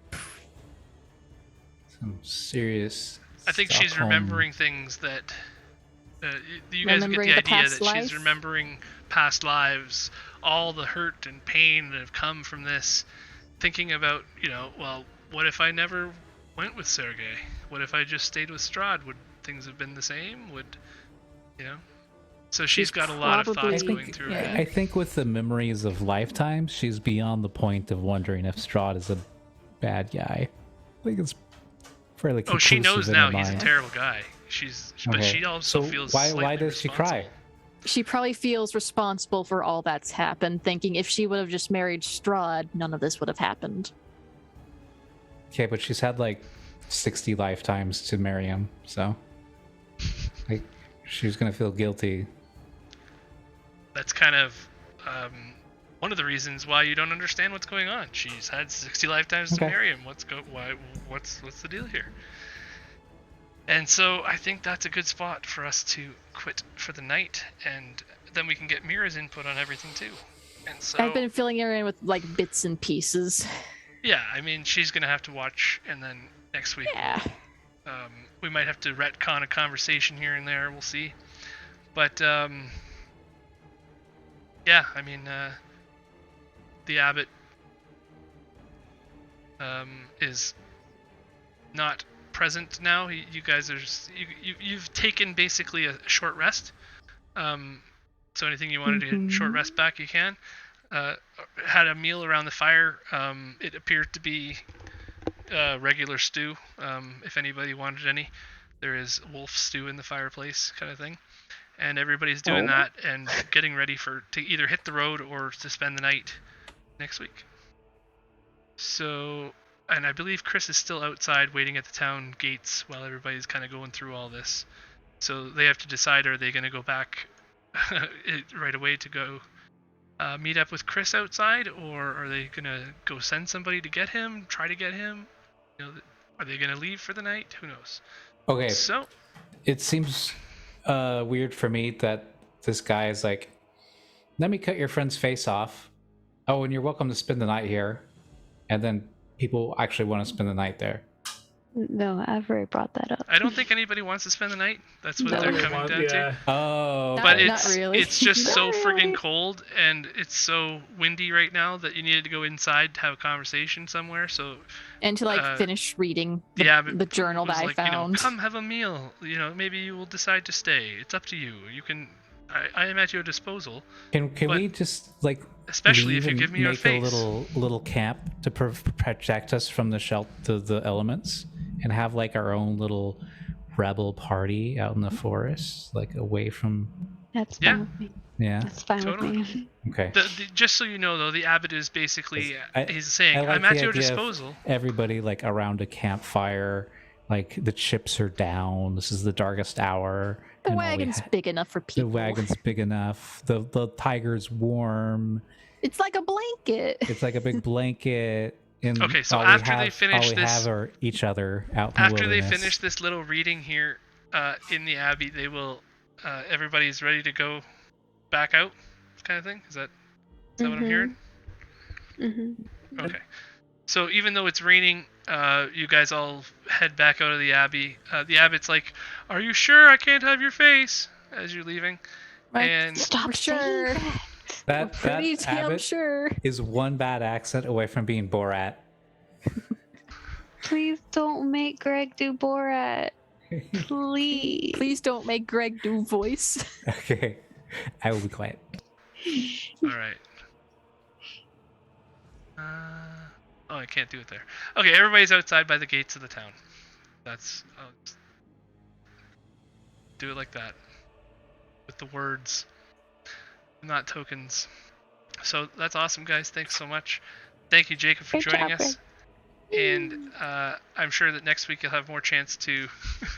B: some serious
A: I think she's
B: Stockholm-
A: remembering things that you guys get
D: Remembering
A: the
D: the
A: idea
D: past
A: that she's
D: life?
A: remembering past lives, all the hurt and pain that have come from this, thinking about, well, what if I never went with Sergei? What if I just stayed with Strahd? Would things have been the same? So she's got a lot of thoughts
D: probably-
A: going through
D: yeah.
A: her.
B: I think with the memories of lifetimes, she's beyond the point of wondering if Strahd is a bad guy. I think it's fairly
A: Oh, she
B: conclusive
A: knows
B: in
A: now
B: her
A: he's a
B: mind.
A: terrible guy. But
B: Okay.
A: she also
B: So
A: feels
B: why
A: slightly
B: does she cry?
A: responsible.
D: She probably feels responsible for all that's happened, thinking if she would have just married Strahd, none of this would have happened.
B: Okay, but she's had like 60 lifetimes to marry him, so like she's gonna feel guilty.
A: That's kind of one of the reasons why you don't understand what's going on. She's had 60 lifetimes to
B: Okay.
A: marry him. What's the deal here? And so I think that's a good spot for us to quit for the night, and then we can get Mira's input on everything too. And so
D: I've been filling her in with like bits and pieces.
A: yeah, I mean, she's gonna have to watch, and then next week
D: Yeah.
A: we might have to retcon a conversation here and there. We'll see. But yeah, I mean, the abbot is not present now. You guys are you've taken basically a short rest. So anything you want to do, short rest back, you can. Had a meal around the fire. It appeared to be regular stew. If anybody wanted any, there is wolf stew in the fireplace, kind of thing. And everybody's doing that and getting ready to either hit the road or to spend the night next week. So, and I believe Chris is still outside waiting at the town gates while everybody's kind of going through all this. So they have to decide, are they going to go back right away to go meet up with Chris outside, or are they going to go send somebody to get him, try to get him? Are they going to leave for the night? Who knows?
B: Okay,
A: So,
B: it seems weird for me that this guy is like, let me cut your friend's face off. Oh, and you're welcome to spend the night here. And then people actually want to spend the night there.
E: No, I've already brought that up.
A: I don't think anybody wants to spend the night. That's what
E: No.
A: they're coming down to.
B: Oh,
D: Not-
A: But
B: okay.
D: not really.
A: it's just so
D: Not
A: friggin'
D: really.
A: cold, and it's so windy right now that you needed to go inside to have a conversation somewhere. So
D: And to like finish reading the,
A: abbot
D: the journal
A: was
D: that I
A: like,
D: found.
A: come have a meal. Maybe you will decide to stay. It's up to you. You can I am at your disposal.
B: Can
A: But-
B: we just like
A: Especially
B: leave
A: if you
B: and
A: give me your
B: make
A: face.
B: a little camp to protect us from the elements, and have like our own little rebel party out in the forest, like away from.
E: That's
A: Yeah.
E: fine with me.
B: Yeah.
E: That's fine
A: Totally.
E: with me.
B: Okay.
A: Just so you know, though, the abbot is basically he's saying,
B: I like
A: "I'm at
B: the
A: your
B: idea of
A: disposal."
B: everybody like around a campfire, like the chips are down. This is the darkest hour.
D: The
B: and all we
D: wagon's
B: ha-
D: big enough for
B: The
D: people.
B: wagon's big enough. The tiger's warm.
D: It's like a blanket.
B: It's like a big blanket. And
A: Okay, so
B: all
A: after
B: we
A: they
B: have,
A: finish
B: all we
A: this-
B: have are each other out in the
A: After they
B: wilderness.
A: finish this little reading here in the abbey, they will. Everybody's ready to go back out, kind of thing. Is that what I'm hearing?
E: Mm-hmm.
A: Okay. So even though it's raining, you guys all head back out of the abbey. The abbot's like, "Are you sure I can't have your face?" As you're leaving.
D: Right.
A: And
E: Stop
D: We're sure.
E: saying that.
B: that
D: Pretty damn
B: abbot
D: sure.
B: is one bad accent away from being Borat.
E: Please don't make Greg do Borat. Please.
D: Please don't make Greg do voice.
B: Okay, I will be quiet.
A: all right. Oh, I can't do it there. Okay, everybody's outside by the gates of the town. That's. I'll just do it like that. With the words, not tokens. So that's awesome, guys. Thanks so much. Thank you, Jacob, for
E: Great
A: joining
E: job,
A: us. And I'm sure that next week you'll have more chance to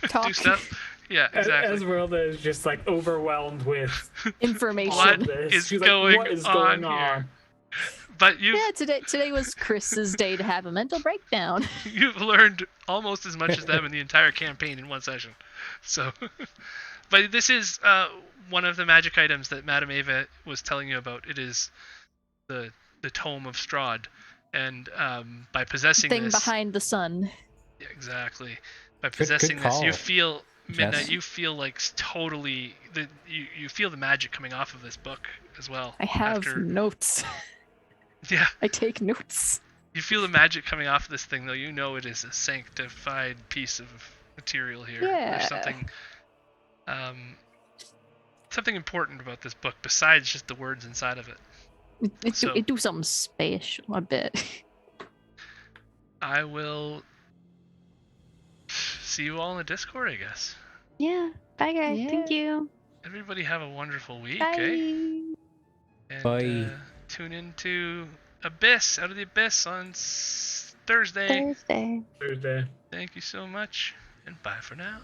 A: do
D: Talk.
A: stuff. Yeah, exactly.
C: Esmeralda is just like overwhelmed with
D: Information.
C: all
A: What
C: of this.
A: is
C: She's
A: going
C: like, what is going
A: on
C: on?
A: here? But you've
D: Yeah, today was Chris's day to have a mental breakdown.
A: you've learned almost as much as them in the entire campaign in one session. So, but this is one of the magic items that Madame Ava was telling you about. It is the Tome of Strahd, and by possessing
D: Thing
A: this,
D: behind the sun.
A: yeah, exactly, by
B: Good
A: possessing this, you
B: call,
A: feel Midnight.
B: Jess.
A: You feel like totally you feel the magic coming off of this book as well.
D: I have
A: after-
D: notes.
A: yeah.
D: I take notes.
A: You feel the magic coming off of this thing, though. You know it is a sanctified piece of material here.
D: Yeah.
A: There's something important about this book besides just the words inside of it.
D: It do something special, I bet.
A: I will see you all in the Discord, I guess.
E: Yeah. Bye, guys.
D: Yeah.
E: Thank you.
A: Everybody have a wonderful week,
E: Bye.
A: eh? And
B: Bye.
A: tune into Abyss, Out of the Abyss on Thursday.
E: Thursday.
C: Thursday.
A: Thank you so much, and bye for now.